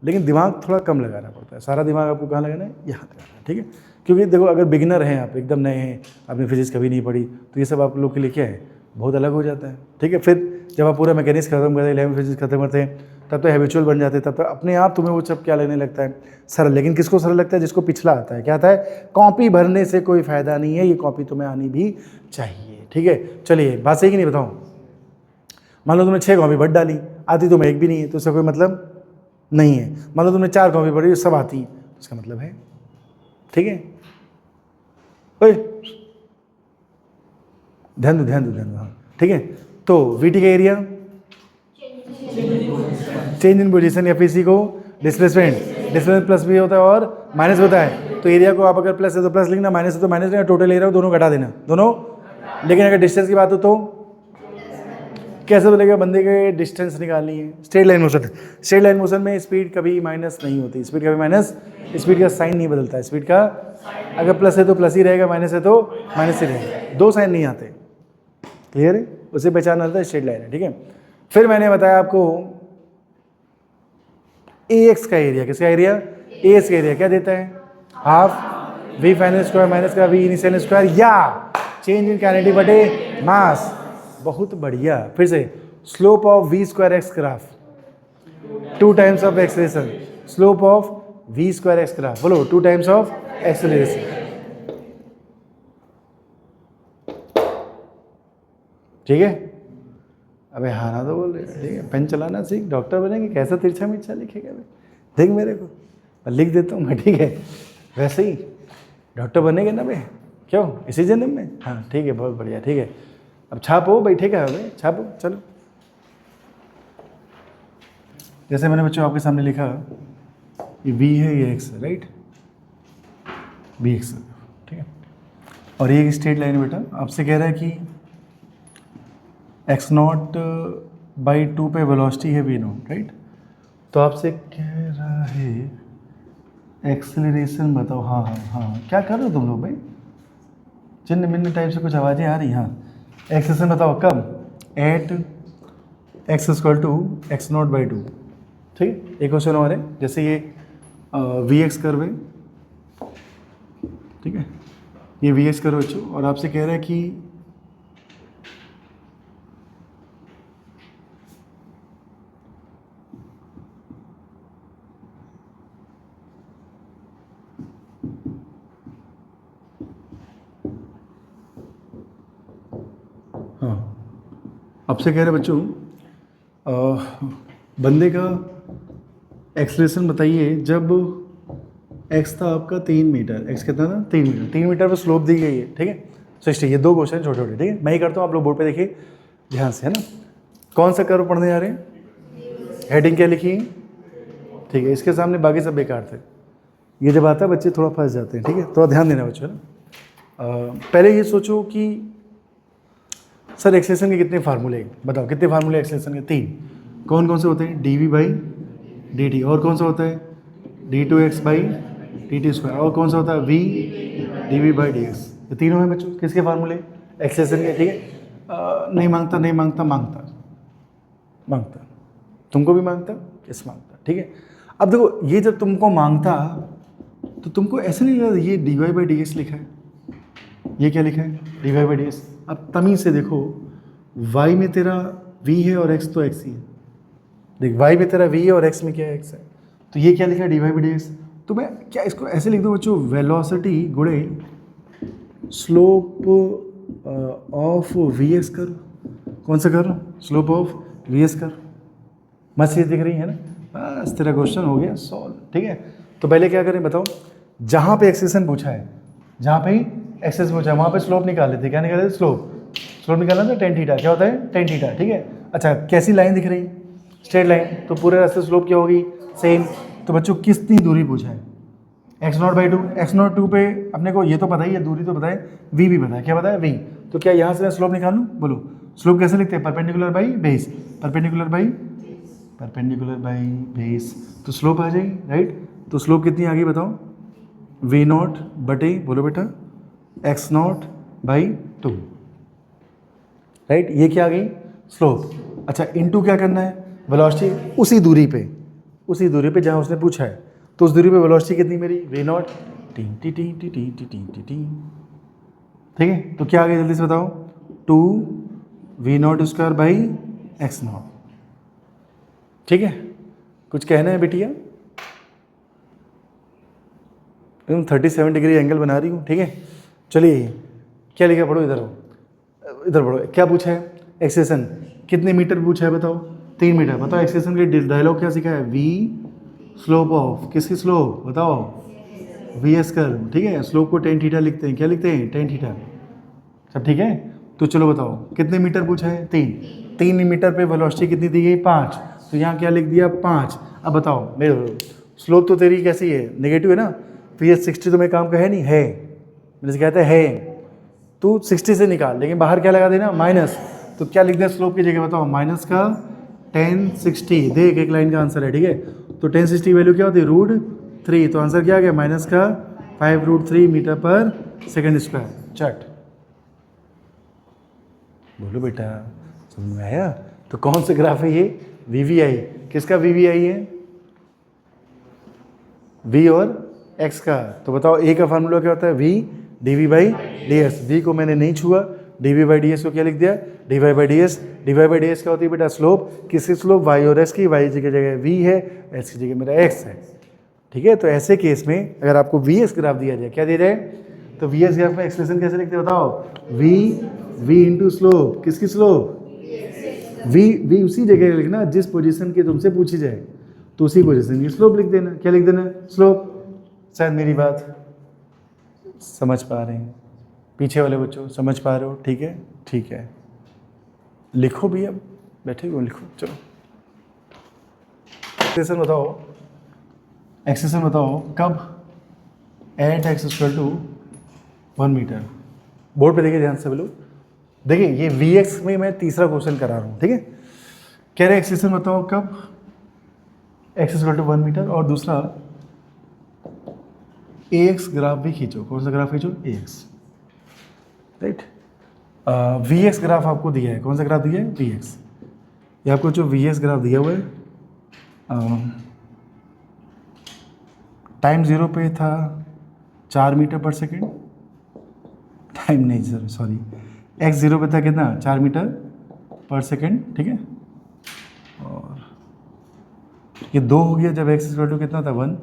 लेकिन दिमाग थोड़ा कम लगाना पड़ता है, सारा दिमाग आपको कहाँ लगाना है, यहाँ लगाना है, ठीक है। क्योंकि देखो अगर बिगिनर हैं आप, एकदम नए हैं, आपने फिजिक्स कभी नहीं पढ़ी, तो ये सब आप लोग के लिए क्या है, बहुत अलग हो जाता है, ठीक है। फिर जब आप पूरा मैकेनिक्स खत्म करते हैं, 11वीं फिजिक्स खत्म करते हैं, तब तो हैबिचुअल बन जाते हैं, तब तो अपने आप तुम्हें वो सब क्या लगने लगता है, सरल। लेकिन किसको सरल लगता है, जिसको पिछला आता है, क्या आता है, कॉपी भरने से कोई फ़ायदा नहीं है, ये कॉपी तुम्हें आनी भी चाहिए, ठीक है। चलिए बात सही कि नहीं बताऊँ, मान लो तुमने 6 कॉपी भर डाली, आती तुम्हें एक भी नहीं है, तो इसका कोई मतलब नहीं है। मान लो तुमने 4 कॉपी भरी, सब आती हैं, तो इसका मतलब है, ठीक है। ओए ध्यान दो ध्यान दो ध्यान दो, हाँ ठीक है। तो वी टी का एरिया, चेंज इन पोजीशन, या फिर को डिस्प्लेसमेंट, डिस्प्लेसमेंट प्लस भी होता है और माइनस होता है, तो एरिया को आप अगर प्लस है तो प्लस लिखना, माइनस है तो माइनस लिखना, टोटल एरिया दोनों घटा देना, दोनों। लेकिन अगर डिस्टेंस की बात हो तो कैसे बोलेगा, बंदे के डिस्टेंस निकालनी है, straight line motion, straight line motion में स्पीड कभी माइनस नहीं होती, स्पीड कभी माइनस, स्पीड का साइन नहीं बदलता है, स्पीड का अगर प्लस है तो प्लस ही रहेगा, माइनस है तो माइनस ही रहेगा, 2 साइन नहीं आते, क्लियर है, उसे पहचान आता है स्ट्रेट लाइन है, ठीक है। फिर मैंने बताया आपको ए एक्स का एरिया, किसका एरिया, ए एक्स का एरिया क्या देता है, half V final square minus का वी इनिशियल स्क्वायर या चेंज इन कैनेटी बटे मास। बहुत बढ़िया। फिर से slope of V square X graph, 2 times of acceleration, slope of V square X graph, बोलो 2 टाइम्स ऑफ एक्सेलरेशन। ठीक है, अबे हाँ ना तो बोल रहे, ठीक है, पेन चलाना सीख, डॉक्टर बनेंगे, कैसा तिरछा मिर्चा लिखेगा देख मेरे को, मैं लिख देता हूँ मैं, ठीक है, वैसे ही डॉक्टर बनेंगे ना बे, क्यों इसी जन्म में, हाँ ठीक है, बहुत बढ़िया, ठीक है, अब छापो बैठेगा, भाई छापो, चलो। जैसे मैंने बच्चों आपके सामने लिखा, ये v है, ये x है, राइट, बी एक्स, ठीक है, और ये एक स्ट्रेट लाइन है बेटा, आपसे कह रहा है कि x0/2 पे वेलोसिटी है v0, राइट, तो आपसे कह रहा है एक्सेलरेशन बताओ। हाँ हाँ हाँ, क्या कर रहे हो तुम लोग भाई, चिन्ह मिन्न टाइप से कुछ आवाज़ें आ रही, हाँ, एक्सेलरेशन बताओ कब, एट x = x0/2, ठीक है। एक क्वेश्चन और है, जैसे ये वी एक्स कर्व है, ठीक है, ये वी एक्स कर्व बच्चों, और आपसे कह रहा है कि हाँ, आपसे कह रहे बच्चों बंदे का एक्सेलरेशन बताइए जब x था आपका 3 मीटर, x कितना था 3 मीटर, 3 मीटर पर स्लोप दी गई है, ठीक है। 60, ये 2 क्वेश्चन छोटे छोटे, ठीक है, मैं ही करता हूँ, आप लोग बोर्ड पे देखिए ध्यान से, है ना। कौन सा कर्व पढ़ने जा रहे हैं, हेडिंग क्या लिखी, ठीक है, इसके सामने बाकी सब बेकार थे, ये जब आता है बच्चे थोड़ा फंस जाते हैं, ठीक है, थोड़ा ध्यान देना बच्चों, है ना। पहले ये सोचो कि सर एक्सेलरेशन के कितने फार्मूले, बताओ कितने फार्मूले एक्सेलरेशन के, 3, कौन कौन से होते हैं, dv/dt, और कौन सा होता है d2x/dt², और कौन सा होता है v dv/dx, ये तीनों हैं बच्चों, किसके फार्मूले, एक्सेलरेशन के, ठीक है। नहीं मांगता, मांगता, तुमको भी मांगता, इस मांगता, ठीक है। अब देखो ये जब तुमको मांगता तो तुमको ऐसे नहीं लगा ये dy/dx लिखा है, ये क्या लिखा है dy/dx। अब तमीज़ से देखो, y में तेरा v है और x तो x ही है, देख y में तेरा v है और x में क्या है, x है, तो ये क्या लिखा है dy/dx। तो मैं क्या इसको ऐसे लिख दूँ बच्चों, वेलोसिटी गुणे स्लोप ऑफ वी एक्स कर, कौन सा कर, स्लोप ऑफ वी एक्स कर, मस्त चीज़ दिख रही है ना, बस तेरा क्वेश्चन हो गया सॉल्व, ठीक है। तो पहले क्या करें बताओ, जहाँ पे एक्सेलरेशन पूछा है, जहाँ पे एक्सेस पूछा है वहाँ पे स्लोप निकाल लेते, क्या निकाले, स्लोप निकालना था tan थीटा, क्या होता है tan थीटा, ठीक है। अच्छा कैसी लाइन दिख रही, स्ट्रेट लाइन, तो पूरे रास्ते स्लोप क्या होगी, सेम। तो बच्चों कितनी दूरी पूछा है, x0/2, x0/2 पे अपने को ये तो पता ही है, दूरी तो पता है, v भी पता है, क्या पता है v, तो क्या यहाँ से मैं स्लोप निकाल लूँ, बोलो स्लोप कैसे लिखते हैं, परपेंडिकुलर बाई बेस, तो स्लोप आ जाएगी, राइट। तो स्लोप कितनी आ गई बताओ, v0 बटे, बोलो बेटा x0/2, राइट, ये क्या आ गई स्लोप। अच्छा इनटू क्या करना है, वेलोसिटी उसी दूरी पे जहाँ उसने पूछा है, तो उस दूरी पे वेलोसिटी कितनी मेरी v0, ठीक है। तो क्या आ गया जल्दी से बताओ, 2v0²/x0, ठीक है। कुछ कहना है बिटिया, तुम 37 डिग्री एंगल बना रही हूँ, ठीक है। चलिए क्या लिखा, पढ़ो इधर पढ़ो, क्या पूछा है, एक्सेलरेशन कितने मीटर पूछा है बताओ, 3 मीटर। बताओ एक्सेलरेशन के लिए डायलॉग क्या सीखा है, v स्लोप ऑफ, किसकी स्लोप बताओ, वी एस कर्व, ठीक है। स्लोप को tan थीटा लिखते हैं, क्या लिखते हैं tan थीटा, सब ठीक है। तो चलो बताओ कितने मीटर पूछा है, 3 मीटर पे वेलोसिटी कितनी दी गई, 5, तो यहाँ क्या लिख दिया 5। अब बताओ मेरे स्लोप तो तेरी कैसी है, नेगेटिव है ना, तो ये 60 तुम्हें काम का है नहीं, है, मेरे से कहते हैं तू 60 से निकाल, लेकिन बाहर क्या लगा देना माइनस, तो क्या लिख दिया स्लोप की जगह बताओ, माइनस का tan 60, देख एक लाइन का आंसर है, ठीक है। तो tan 60 वैल्यू क्या होती है, √3, तो आंसर क्या आ गया, माइनस का 5√3 मीटर पर सेकेंड स्क्वायर। चट बोलो बेटा समझ में आया, तो कौन सा ग्राफ है ये? VVI। किसका VVI है? V और X का। तो बताओ A का फार्मूला क्या होता है? V dV/ds। V को मैंने नहीं छुआ, dV/ds को क्या लिख दिया? dy/ds। dy/ds क्या होती है बेटा? स्लोप। किसकी स्लोप? Y और X की। Y की जगह V है, X की जगह मेरा X है। ठीक है, तो ऐसे केस में अगर आपको VS ग्राफ दिया जाए, क्या दिया जाए? तो VS ग्राफ में एक्सप्रेशन कैसे लिखते हैं बताओ? V into slope. किसकी स्लोप? V उसी जगह लिखना जिस पोजीशन की तुमसे पूछी जाए, तो उसी पोजीशन की स्लोप लिख देना। क्या लिख देना? स्लोप। शायद मेरी बात समझ पा रहे हैं पीछे वाले बच्चों, समझ पा रहे हो? ठीक है, ठीक है, लिखो भी, अब बैठे हो लिखो। चलो एक्सप्रेशन बताओ, एक्सप्रेशन बताओ कब एट x = 1 मीटर। बोर्ड पे देखिए ध्यान से बोलो। देखिए ये Vx में मैं तीसरा क्वेश्चन करा रहा हूँ, ठीक है। कह रहे एक्सप्रेशन बताओ कब x = 1 मीटर, और दूसरा Ax ग्राफ भी खींचो। कौन सा ग्राफ खींचो? Ax, right. Vx ग्राफ आपको दिया है। कौन सा ग्राफ दिया है? Vx। ये आपको जो Vx ग्राफ दिया हुआ है, टाइम 0 पे था 4 मीटर पर सेकेंड। टाइम नहीं सर, सॉरी, x 0 पे था कितना? 4 मीटर पर सेकेंड, ठीक है। और ये 2 हो गया जब x = कितना था? 1।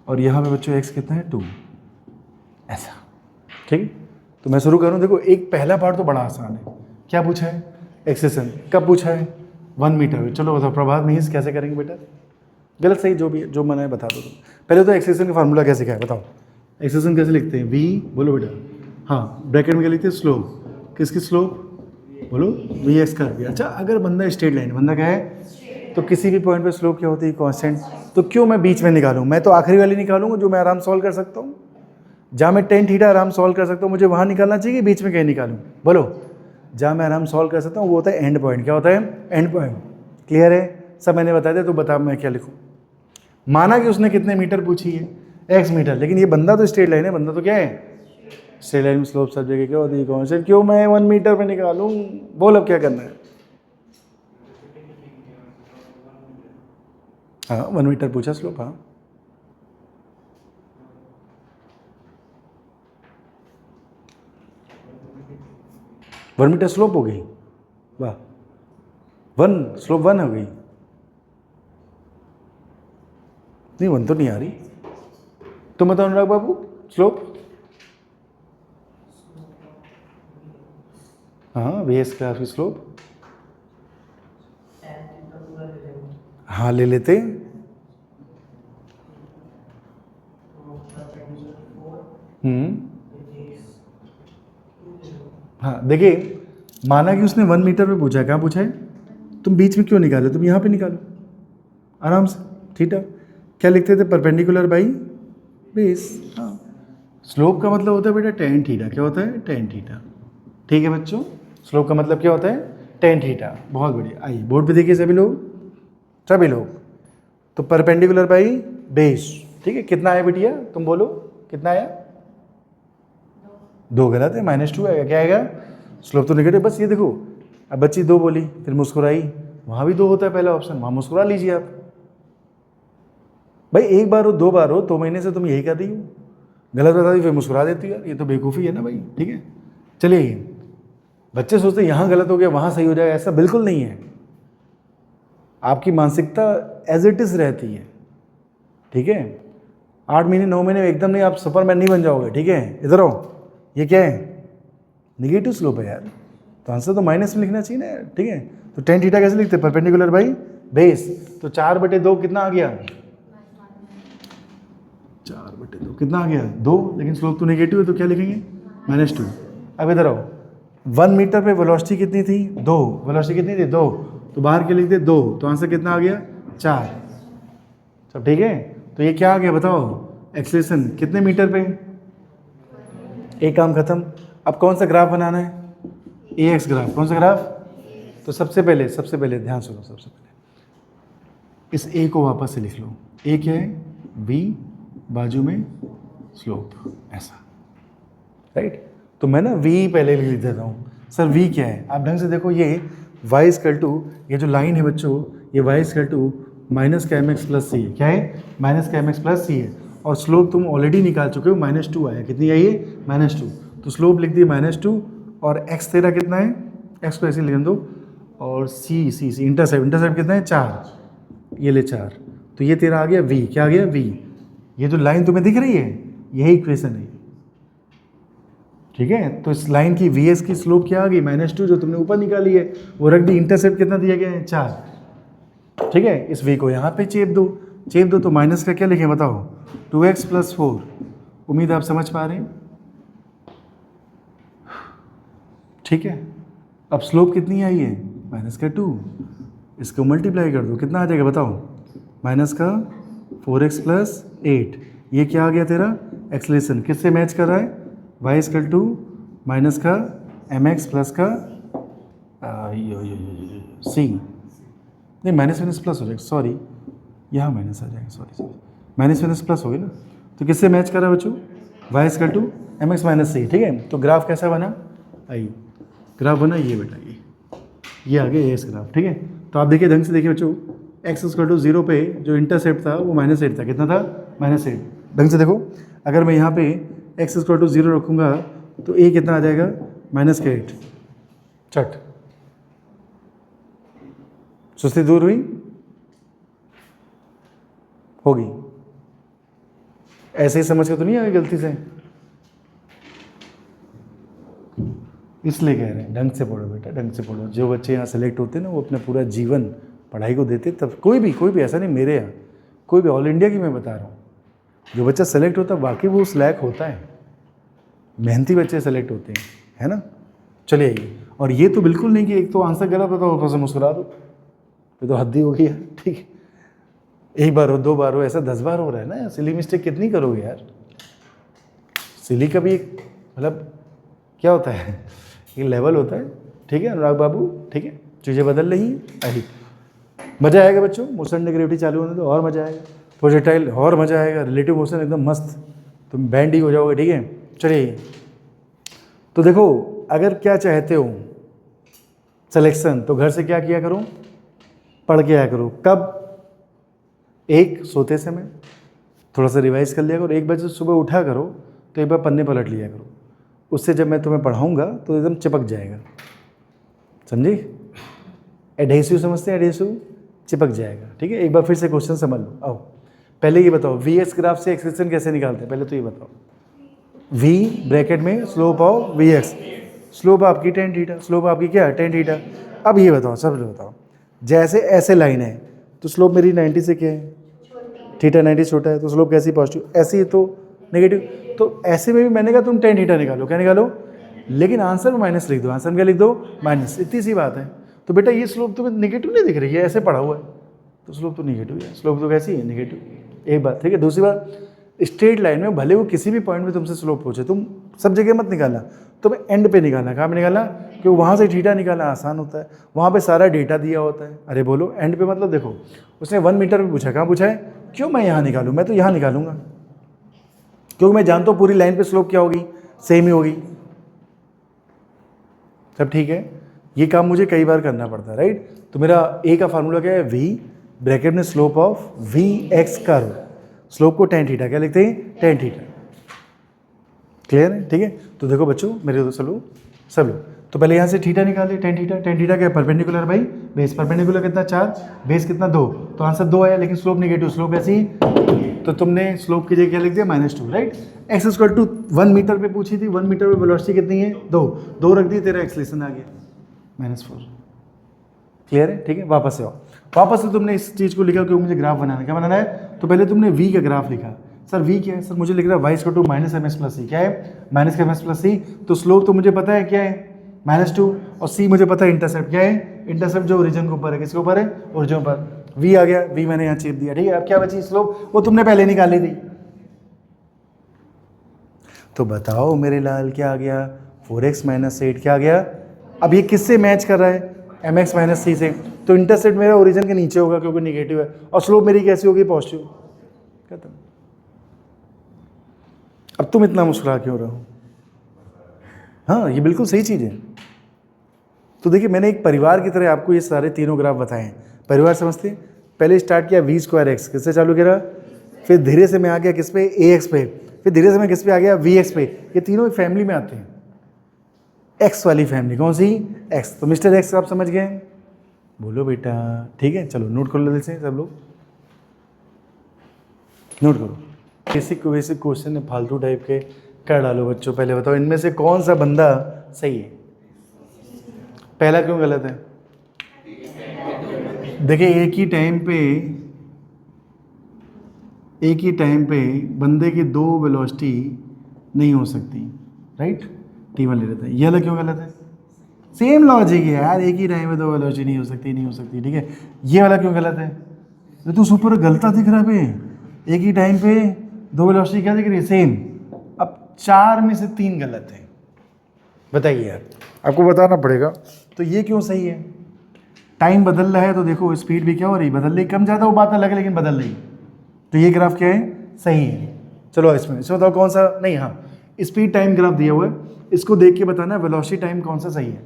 और यहाँ पे बच्चों x कितना है? 2। ऐसा, ठीक है। तो मैं शुरू करूँ। देखो एक पहला पार्ट तो बड़ा आसान है। क्या पूछा है? एक्सेशन। कब पूछा है? 1 मीटर। चलो बताओ प्रभात मीन्स कैसे करेंगे बेटा? गलत सही जो भी है, जो मना है बता दो तुम। पहले तो एक्सेशन का फार्मूला कैसे क्या है बताओ? एक्सेशन कैसे लिखते हैं? V बोलो बेटा। हाँ, ब्रैकेट में क्या लिखते हैं? स्लोप। किसकी स्लोप? बोलो Vx का। अच्छा, अगर बंदा स्ट्रेट लाइन, बंदा क्या है, तो किसी भी पॉइंट पे स्लोप क्या होती है? कांस्टेंट। तो क्यों मैं बीच में निकालूं? मैं तो आखिरी वाली निकालूंगा जो मैं आराम सॉल्व कर सकता हूँ। जहाँ मैं tan थीटा आराम सॉल्व कर सकता हूँ, मुझे वहाँ निकालना चाहिए, बीच में कहीं निकालूँ? बोलो। जहाँ मैं आराम सॉल्व कर सकता हूँ वो होता है एंड पॉइंट। क्या होता है? And point. क्लियर है? सब मैंने बता दिया, तो बता मैं क्या लिखूँ? माना कि उसने कितने मीटर पूछी है? x metre. लेकिन ये बंदा तो स्ट्रेट लाइन है, बंदा तो क्या है? स्ट्रेट लाइन में स्लोप सब जगह क्या होती है? कांस्टेंट। क्यों मैं 1 मीटर पे निकालूं? बोल अब क्या करना है? हाँ 1 मीटर पूछा स्लोप। हाँ 1 मीटर स्लोप हो गई। वाह, 1 स्लोप 1 हो गई। नहीं 1 तो नहीं आ रही। तुम बताओ अनुराग बाबू, स्लोप? हाँ Vs का स्लोप हाँ ले लेते। हाँ देखिए, माना कि उसने 1 मीटर पे पूछा है। कहाँ पूछा है? तुम बीच में क्यों निकालो? तुम यहाँ पे निकालो आराम से। थीटा क्या लिखते थे? Perpendicular by base. हाँ, स्लोप का मतलब होता है बेटा tan थीटा। क्या होता है? tan theta. ठीक है बच्चों, स्लोप का मतलब क्या होता है? tan theta. बहुत बढ़िया। आइए बोर्ड पे देखिए सभी लोग, सभी लोग। तो परपेंडिकुलर बाई बेस, ठीक है। कितना आया बिटिया? तुम बोलो कितना आया? 2 गलत है, -2 आएगा। क्या आएगा? स्लोप तो नेगेटिव। बस ये देखो, अब बच्ची 2 बोली, फिर मुस्कुराई, वहाँ भी 2 होता है पहला ऑप्शन, वहाँ मुस्कुरा लीजिए आप। भाई एक बार हो, 2 बार हो, 2 महीने से तुम यही कर रही हो, गलत बता दी फिर मुस्कुरा देती हो। यार ये तो बेवकूफ़ी है ना भाई। ठीक है, चलिए। बच्चे सोचते हैं यहाँ गलत हो गया वहाँ सही हो जाएगा, ऐसा बिल्कुल नहीं है। आपकी मानसिकता एज इट इज़ रहती है, ठीक है। 8 महीने 9 महीने एकदम नहीं, आप सुपरमैन नहीं बन जाओगे, ठीक है। इधर आओ, ये क्या है? निगेटिव स्लोप है यार, तो आंसर तो माइनस में लिखना चाहिए ना, ठीक है। तो tan थीटा कैसे लिखते हैं? Perpendicular by base. तो 4/2 कितना आ गया? 4/2 कितना आ गया? 2। लेकिन स्लोप तो नेगेटिव है, तो क्या लिखेंगे? -2। अब इधर आओ, 1 मीटर पे वेलोसिटी कितनी थी? 2। वेलोसिटी कितनी थी? 2। तो बाहर के लिख दे 2, तो आंसर कितना आ गया? 4। सब ठीक है। तो ये क्या आ गया बताओ? एक्सेलरेशन कितने मीटर पे? एक काम खत्म। अब कौन सा ग्राफ बनाना है? Ax graph. कौन सा ग्राफ? तो सबसे पहले ध्यान सुनो। सबसे पहले इस A को वापस से लिख लो। A क्या है? V, बाजू में स्लोप, ऐसा, राइट। तो मैं ना V पहले लिख देता हूँ। सर V क्या है? आप ढंग से देखो, ये वाई इजकल टू, ये जो लाइन है बच्चों, ये वाई इजकल टू माइनस का एम एक्स प्लस सी है। क्या है? माइनस का एम एक्स प्लस सी है। और स्लोप तुम ऑलरेडी निकाल चुके हो, -2 आया। कितनी आई है? -2। तो स्लोप लिख दी -2 और एक्स तेरा कितना है? एक्स को ऐसे लिख दो और सी सी सी इंटरसेप्ट कितना है? 4। ये ले 4, तो ये तेरा आ गया v। क्या आ गया? v। ये जो लाइन तुम्हें दिख रही है यही इक्वेशन है, ठीक है। तो इस लाइन की वी एस की स्लोप क्या आ गई? -2 जो तुमने ऊपर निकाली है वो रख दी। इंटरसेप्ट कितना दिया गया है? 4, ठीक है। इस v को यहाँ पे चेप दो तो माइनस का क्या लिखें बताओ? 2x + 4। उम्मीद आप समझ पा रहे हैं, ठीक है। अब स्लोप कितनी आई है? -2। इसको मल्टीप्लाई कर दो, कितना आ जाएगा बताओ? -4x + 8। ये क्या आ गया तेरा? एक्सलेशन। किससे मैच कर रहा है? y इजकल टू माइनस का mx प्लस का c। नहीं, माइनस प्लस हो जाएगा, सॉरी, यहाँ माइनस आ जाएगा, सॉरी, माइनस प्लस हो गया ना। तो किससे मैच कर रहा है बच्चों? y equal to mx - c, ठीक है। तो ग्राफ कैसा बना? आई ग्राफ बना ये बेटा, ये आ गया एस ग्राफ, ठीक है। तो आप देखिए, ढंग से देखिए बच्चों, x = 0 पे जो इंटरसेप्ट था वो -8 था। कितना था? -8। ढंग से देखो, अगर मैं यहाँ पे x = 0 रखूँगा तो a कितना आ जाएगा? -8। चट, सुस्ती दूर हुई होगी। ऐसे ही समझ के तो नहीं आएगी गलती से, इसलिए कह रहे हैं ढंग से पढ़ो बेटा, ढंग से पढ़ो। जो बच्चे यहाँ सेलेक्ट होते हैं ना वो अपना पूरा जीवन पढ़ाई को देते, तब कोई भी ऐसा नहीं, मेरे यहाँ कोई भी, ऑल इंडिया की मैं बता रहा हूँ, जो बच्चा सेलेक्ट होता है वाकई वो उस लायक होता है। मेहनती बच्चे सेलेक्ट होते हैं, है ना। चलिए आइए, और ये तो बिल्कुल नहीं कि एक तो आंसर गलत होता है ऊपर से मुस्कुरा दो, ये तो हद ही हो गई है, ठीक है। एक बार हो, 2 बार हो, ऐसा 10 बार हो रहा है ना। सिली मिस्टेक कितनी करोगे यार? सिली का भी एक मतलब क्या होता है, एक लेवल होता है, ठीक है अनुराग बाबू, ठीक है। चीज़ें बदल रही हैं, अही मज़ा आएगा बच्चों। मोशन नेगेटिविटी चालू होने तो और मज़ा आएगा, प्रोजेक्टाइल और मज़ा आएगा, रिलेटिव मोशन एकदम मस्त, तुम बैंड ही हो जाओगे, ठीक है। चलिए, तो देखो, अगर क्या चाहते हो सिलेक्शन, तो घर से क्या किया करो? पढ़ के आया करो। कब? एक, सोते समय थोड़ा सा रिवाइज कर लिया करो। 1 बजे सुबह उठा करो तो एक बार पन्ने पलट लिया करो, उससे जब मैं तुम्हें पढ़ाऊँगा तो एकदम चिपक जाएगा, समझी? एडहेसिव समझते हैं? एडहेसिव चिपक जाएगा, ठीक है। एक बार फिर से क्वेश्चन समझ लो। आओ, पहले ये बताओ, वी एक्स ग्राफ से एक्सप्रेशन कैसे निकालते हैं? पहले तो ये बताओ। v ब्रैकेट में slope of V X, slope आपकी tan थीटा, स्लोप आपकी क्या है? tan theta. अब ये बताओ, सब बताओ, जैसे ऐसे लाइन है तो स्लोप मेरी 90 से क्या है? थीटा 90 छोटा है, तो स्लोप कैसी? पॉजिटिव। ऐसे ही तो नेगेटिव। तो ऐसे में भी मैंने कहा तुम tan थीटा निकालो। क्या निकालो? लेकिन आंसर में माइनस लिख दो। आंसर में क्या लिख दो? माइनस। इतनी सी बात है। तो बेटा ये स्लोप तुम्हें नेगेटिव नहीं दिख रही है, ऐसे पढ़ा हुआ है, तो स्लोप तो नेगेटिव है। स्लोप तो कैसी है? नेगेटिव। एक बात, ठीक है। दूसरी बात, स्ट्रेट लाइन में भले वो किसी भी पॉइंट में तुमसे स्लोप पूछे, तुम सब जगह मत निकालना, तुम्हें एंड पे निकालना। कहाँ पे निकालना? क्योंकि वहाँ से थीटा निकालना आसान होता है, वहाँ पे सारा डेटा दिया होता है। अरे बोलो, एंड पे मतलब देखो, उसने 1 मीटर पे पूछा, कहाँ पूछा है? क्यों मैं यहाँ निकालूँ? मैं तो यहाँ निकालूंगा, क्योंकि मैं जानता हूँ पूरी लाइन पे स्लोप क्या होगी? सेम ही होगी। सब ठीक है। ये काम मुझे कई बार करना पड़ता है, राइट। तो मेरा ए का फार्मूला क्या है? वी ब्रैकेट में slope of V X curve, slope को tan थीटा क्या लिखते हैं? tan theta. क्लियर है? ठीक है। तो देखो बच्चों, मेरे तो सब लोग तो पहले यहाँ से थीटा निकाले, tan थीटा। tan थीटा क्या है? परपेंडिकुलर भाई बेस। परपेंडिकुलर कितना? 4, बेस कितना? 2, तो आंसर 2 आया। लेकिन स्लोप नेगेटिव, स्लोप ऐसी, तो तुमने स्लोप की जगह क्या लिख दिया? -2, right. X equal to 1 metre पे पूछी थी, 1 मीटर पे वेलोसिटी कितनी है? 2 रख दी, तेरा एक्सलेशन आ गया -4। क्लियर है? ठीक है। वापस से आओ, वापस से तुमने इस चीज़ को लिखा क्योंकि मुझे ग्राफ बनाना है। क्या बनाना है? तो पहले तुमने v का ग्राफ लिखा। सर v क्या है? सर मुझे लिख रहा है y equal to -ms + c। क्या है? -ms + c। तो स्लोप तो मुझे पता है क्या है? -2, और c मुझे पता है इंटरसेप्ट क्या है? इंटरसेप्ट जो ओरिजिन के ऊपर है। किसके ऊपर है? ओरिजिन पर। v आ गया, v मैंने यहाँ चेप दिया, ठीक है। अब क्या बची? स्लोप, वो तुमने पहले निकाली थी। तो बताओ मेरे लाल, क्या आ गया? 4x - 8 क्या आ गया? अब ये किससे मैच कर रहा है? mx - c से। तो इंटरसेप्ट मेरा ओरिजिन के नीचे होगा क्योंकि नेगेटिव है, और स्लोप मेरी कैसी होगी? पॉजिटिव। खत्म। अब तुम इतना मुस्कुरा क्यों रहे हो? हाँ, ये बिल्कुल सही चीज़ है। तो देखिए मैंने एक परिवार की तरह आपको ये सारे तीनों ग्राफ बताए हैं। परिवार समझते हैं? पहले स्टार्ट किया v²x, किससे चालू किया, फिर धीरे से मैं आ गया किस पे, ax पे, फिर धीरे से मैं किस पे आ गया, vx पे। ये तीनों एक फैमिली में आते हैं, x वाली फैमिली। कौन सी? x। तो मिस्टर x आप समझ गए? बोलो बेटा, ठीक है। चलो नोट कर लेते हैं सब लोग, नोट करो। बेसिक क्वेश्चन है, फालतू टाइप के कर डालो बच्चों। पहले बताओ इनमें से कौन सा बंदा सही है? पहला क्यों गलत है? देखिए एक ही टाइम पे बंदे की दो वेलोसिटी नहीं हो सकती, राइट? T1 ले लेते हैं। ये वाला क्यों गलत है? सेम लॉजिक है यार, एक ही टाइम पे दो वेलोसिटी नहीं हो सकती, ठीक है। ये वाला क्यों गलत है? तो सुपर गलता दिख रहा है, एक ही टाइम पे दो वेलोसिटी क्या दिख रही है, सेम। अब 4 में से 3 गलत है, बताइए यार, आपको बताना पड़ेगा। तो ये क्यों सही है? टाइम बदल रहा है तो देखो स्पीड भी क्या हो रही, बदल रही, कम ज़्यादा वो बात अलग है, लेकिन बदल रही। तो ये ग्राफ क्या है, सही है। चलो इसमें बताओ कौन सा नहीं। हाँ, स्पीड टाइम ग्राफ दिया हुआ है, इसको देख के बताना वेलोसिटी टाइम कौन सा सही है।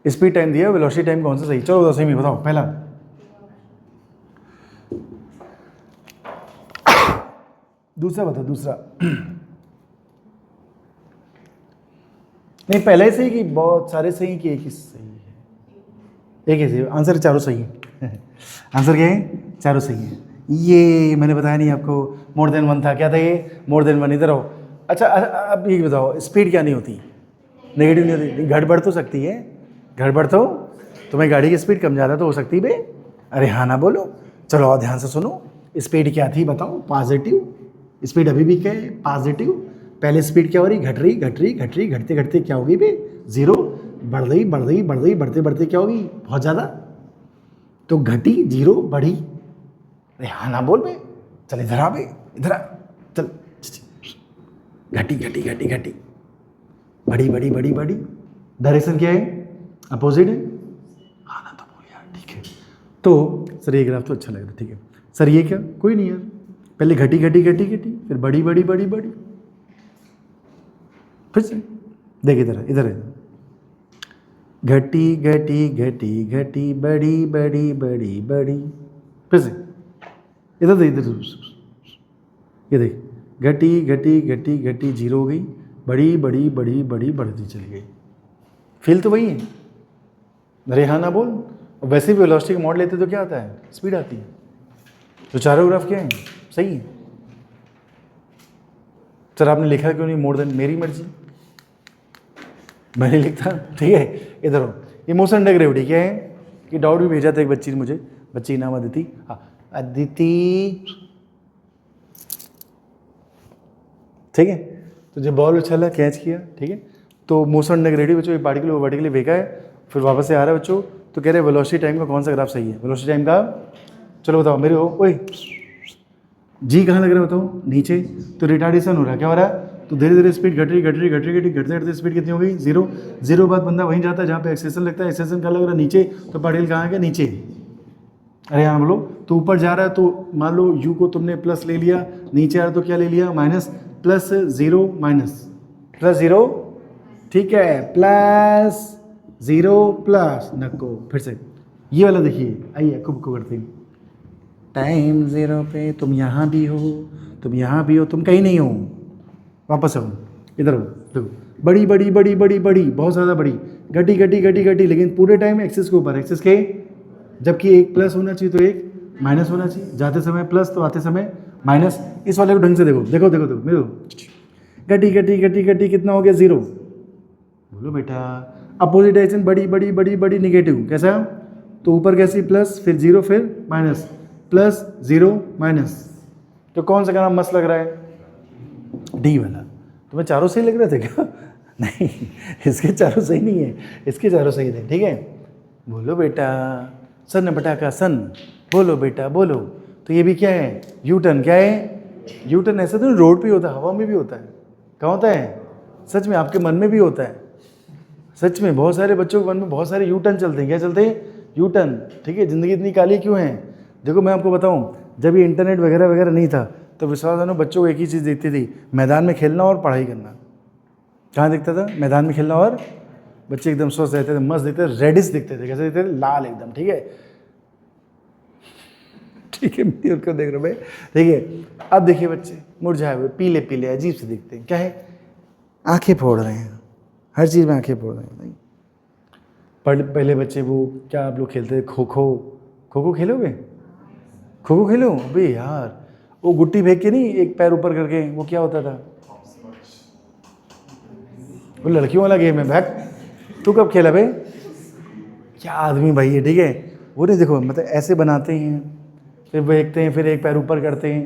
स्पीड टाइम दिया, वेलोसिटी टाइम कौन सा सही? चलो बताओ, सही बताओ। पहला दूसरा बताओ, दूसरा। नहीं पहले से ही कि बहुत सारे सही कि एक ही सही है? एक ही सही। आंसर चारों सही है। आंसर क्या है? चारों सही है। ये मैंने बताया नहीं आपको, मोर देन 1 था। क्या था ये? More than 1। इधर आओ। अच्छा अब ये बताओ, स्पीड क्या नहीं होती, नेगेटिव नहीं होती? गड़बड़ तो सकती है, गड़बड़ तो तुम्हें गाड़ी की स्पीड कम ज़्यादा तो हो सकती है। अरे हाँ ना बोलो। चलो और ध्यान से सुनो, स्पीड क्या थी बताओ? पॉजिटिव। स्पीड अभी भी क्या है? पॉजिटिव। पहले स्पीड क्या हो रही? घट रही, घटते घटते क्या होगी बे? 0। बढ़ रही, बढ़ते बढ़ते क्या होगी? बहुत ज़्यादा। तो घटी, 0, बढ़ी। अरे हाँ ना बोल बे। चल इधर आ बे, इधर आ। चल, घटी, बड़ी। डायरेक्शन क्या है? अपोजिट है। हाँ ना तो बोल यार, ठीक है। तो सर ये ग्राफ तो अच्छा लग रहा है, ठीक है। सर ये क्या? कोई नहीं यार, पहले घटी, फिर बड़ी। फिर से देख, इधर है। घटी, बड़ी। फिर से इधर ये देख, घटी 0 हो गई, बड़ी बढ़ती चली गई। फील तो वही है। अरे हाँ ना बोल। वैसे भी वेलोसिटी का मॉड लेते तो क्या आता है? स्पीड आती है। तो चारों ग्राफ क्या है? सही है। सर आपने लिखा क्यों नहीं मोर देन? मेरी मर्जी, मैंने लिखता, ठीक है। इधर हो, इमोशन अंडर ग्रेविटी क्या है? कि डाउट भी भेजा था एक बच्ची ने मुझे, बच्ची नाम अदिति। हाँ अदिति, ठीक है। तो जब बॉल उछला, कैच किया, ठीक है। तो मोशन अंडर ग्रेविटी बच्चों, ये पार्टिकल वर्टिकली फेंका है, फिर वापस से आ रहा है बच्चों। तो कह रहे वेलोसिटी टाइम का कौन सा ग्राफ सही है? वेलोसिटी टाइम का, चलो बताओ मेरे हो। ओए जी कहाँ लग रहा है बताओ? नीचे। तो रिटार्डेशन हो रहा है, क्या हो रहा है? तो धीरे धीरे स्पीड घट रही, घटते स्पीड कितनी हो गई? 0 बाद बंदा वहीं जाता है जहाँ पे एक्सेलेरेशन लगता है। एक्सेलेरेशन कहाँ लग रहा है? नीचे। तो पार्टिकल कहाँ आ गया? नीचे। अरे हाँ बोलो। तो ऊपर जा रहा है, तो मान लो u को तुमने प्लस ले लिया, नीचे आ रहा तो क्या ले लिया? माइनस। प्लस 0 माइनस प्लस 0, ठीक है। प्लस 0 प्लस नको। फिर से ये वाला देखिए, आइए कुब को करते हैं। टाइम 0 पे तुम यहाँ भी हो, तुम कहीं नहीं हो। वापस आओ, इधर हो। देखो बड़ी, बहुत ज़्यादा बड़ी, घटी, लेकिन पूरे टाइम एक्सिस के ऊपर, एक्सिस के। जबकि एक प्लस होना चाहिए तो एक माइनस होना चाहिए। जाते समय प्लस तो आते समय माइनस। इस वाले को ढंग से देखो मेरे घटी कितना हो गया? 0। बोलो बेटा। अपोजिट डायरेक्शन बड़ी निगेटिव, कैसा? तो ऊपर कैसी? प्लस, फिर 0, फिर माइनस, प्लस 0 माइनस। तो कौन सा ग्राफ मस्त लग रहा है? डी वाला। तुम्हें चारों सही लग रहे थे क्या? नहीं, इसके चारों सही नहीं है, इसके चारों सही थे, ठीक है। बोलो बेटा, सन बटा का सन, बोलो बेटा बोलो। तो ये भी क्या है? U turn. क्या है? U turn. ऐसा तो रोड पे होता है, हवा में भी होता है। कहाँ होता है? सच में आपके मन में भी होता है। सच में बहुत सारे बच्चों के मन में बहुत सारे यू टर्न चलते हैं। क्या चलते हैं? यू टर्न, ठीक है। ज़िंदगी इतनी काली क्यों है? देखो मैं आपको बताऊँ, जब ये इंटरनेट वगैरह नहीं था, तो विश्वास मानो बच्चों को एक ही चीज़ दिखती थी, मैदान में खेलना और पढ़ाई करना। कहाँ दिखता था? मैदान में खेलना और बच्चे एकदम स्वस्थ रहते थे, मस्त दिखते थे, रेडिश दिखते थे, कैसे दिखते थे, लाल एकदम, ठीक है। ठीक है, मेरी ओर क्यों देख रहे हो भाई, ठीक है। अब देखिए बच्चे मुरझाए हुए, पीले पीले अजीब से दिखते हैं, क्या है, आंखें फोड़ रहे हैं, हर चीज़ में आंखें फोड़ रहे हैं। नहीं, पहले बच्चे वो क्या आप लोग खेलते थे, खो खो, खो खो खेलोगे, खो खो खेलो अबे यार, वो गुट्टी फेंक के नहीं, एक पैर ऊपर करके, वो क्या होता था, वो लड़कियों वाला गेम है भाग। तू कब खेला भाई, क्या आदमी भाई है, ठीक है। वो नहीं देखो, मतलब ऐसे बनाते हैं, फिर फेंकते हैं, फिर एक पैर ऊपर करते हैं,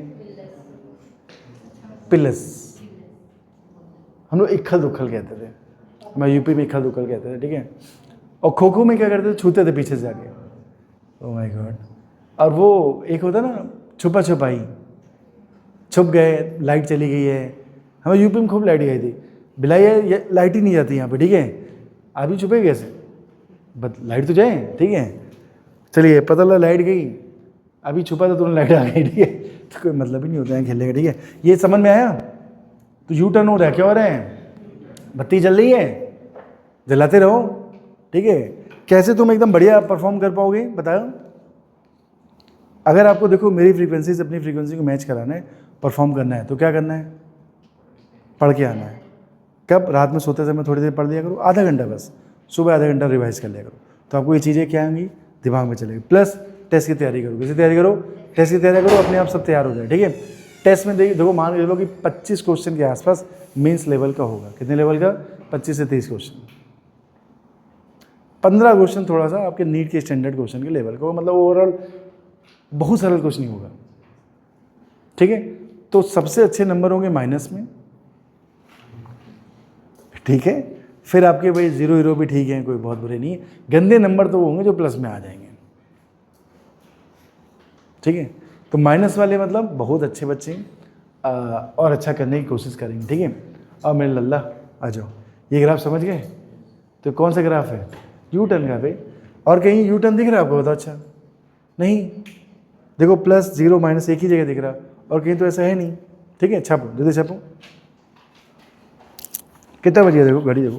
पिलस, हम लोग इक्खल दुक्खल कहते थे, मैं यूपी में इक्खल दुक्खल कहते थे, ठीक है। और खो खो में क्या करते थे, छूते थे पीछे से जाके, ओह माय गॉड। और वो एक होता ना छुपा छुपाई, छुप गए, लाइट चली गई है, हमें यूपी में खूब लाइट गई थी, बिलाई है, लाइट ही नहीं जाती यहाँ पे, ठीक है। अभी छुपे कैसे, बट लाइट तो जाए, ठीक है। चलिए पता लगा लाइट गई, अभी छुपा तो तुरंत लाइट आ गई, ठीक है। तो कोई मतलब ही नहीं होता है खेलने का, ठीक है। ये समझ में आया, तो यू टर्न हो रहा है, क्या हो रहा है, बत्ती जल रही है, जलाते रहो, ठीक है। कैसे तुम एकदम बढ़िया परफॉर्म कर पाओगे बताओ। अगर आपको देखो मेरी फ्रीक्वेंसी से अपनी फ्रीक्वेंसी को मैच कराना है, परफॉर्म करना है, तो क्या करना है, पढ़ के आना है। कब, रात में सोते समय थोड़ी देर पढ़ लिया करो, आधा घंटा बस, सुबह आधा घंटा रिवाइज कर लिया करो, तो आपको ये चीज़ें क्या आएंगी, दिमाग में चलेगी। प्लस टेस्ट की तैयारी करो, कैसे तैयारी करो, टेस्ट की तैयारी करो, अपने आप सब तैयार हो जाए, ठीक है। टेस्ट में देखो मान लो कि 25 क्वेश्चन के आसपास मेंस लेवल का होगा, कितने लेवल का, 25 से 30 क्वेश्चन, 15 क्वेश्चन थोड़ा सा आपके नीट के स्टैंडर्ड क्वेश्चन के लेवल का होगा, मतलब ओवरऑल बहुत सरल कुछ नहीं होगा, ठीक है। तो सबसे अच्छे नंबर होंगे माइनस में, ठीक है। फिर आपके भाई 0 0 भी ठीक है, कोई बहुत बुरे नहीं है। गंदे नंबर तो वो होंगे जो प्लस में आ जाएंगे, ठीक है। तो माइनस वाले मतलब बहुत अच्छे बच्चे और अच्छा करने की कोशिश करेंगे, ठीक है। और मेरे लल्ला आ जाओ, ये ग्राफ समझ गए, तो कौन सा ग्राफ है, यू टर्न का भाई। और कहीं यू टर्न दिख रहा है आपको, बताओ, अच्छा नहीं, देखो प्लस 0 माइनस एक ही जगह दिख रहा, और कहीं तो ऐसा है नहीं, ठीक है। छापो, जल्दी छापो, कितना बज गया देखो, घड़ी देखो।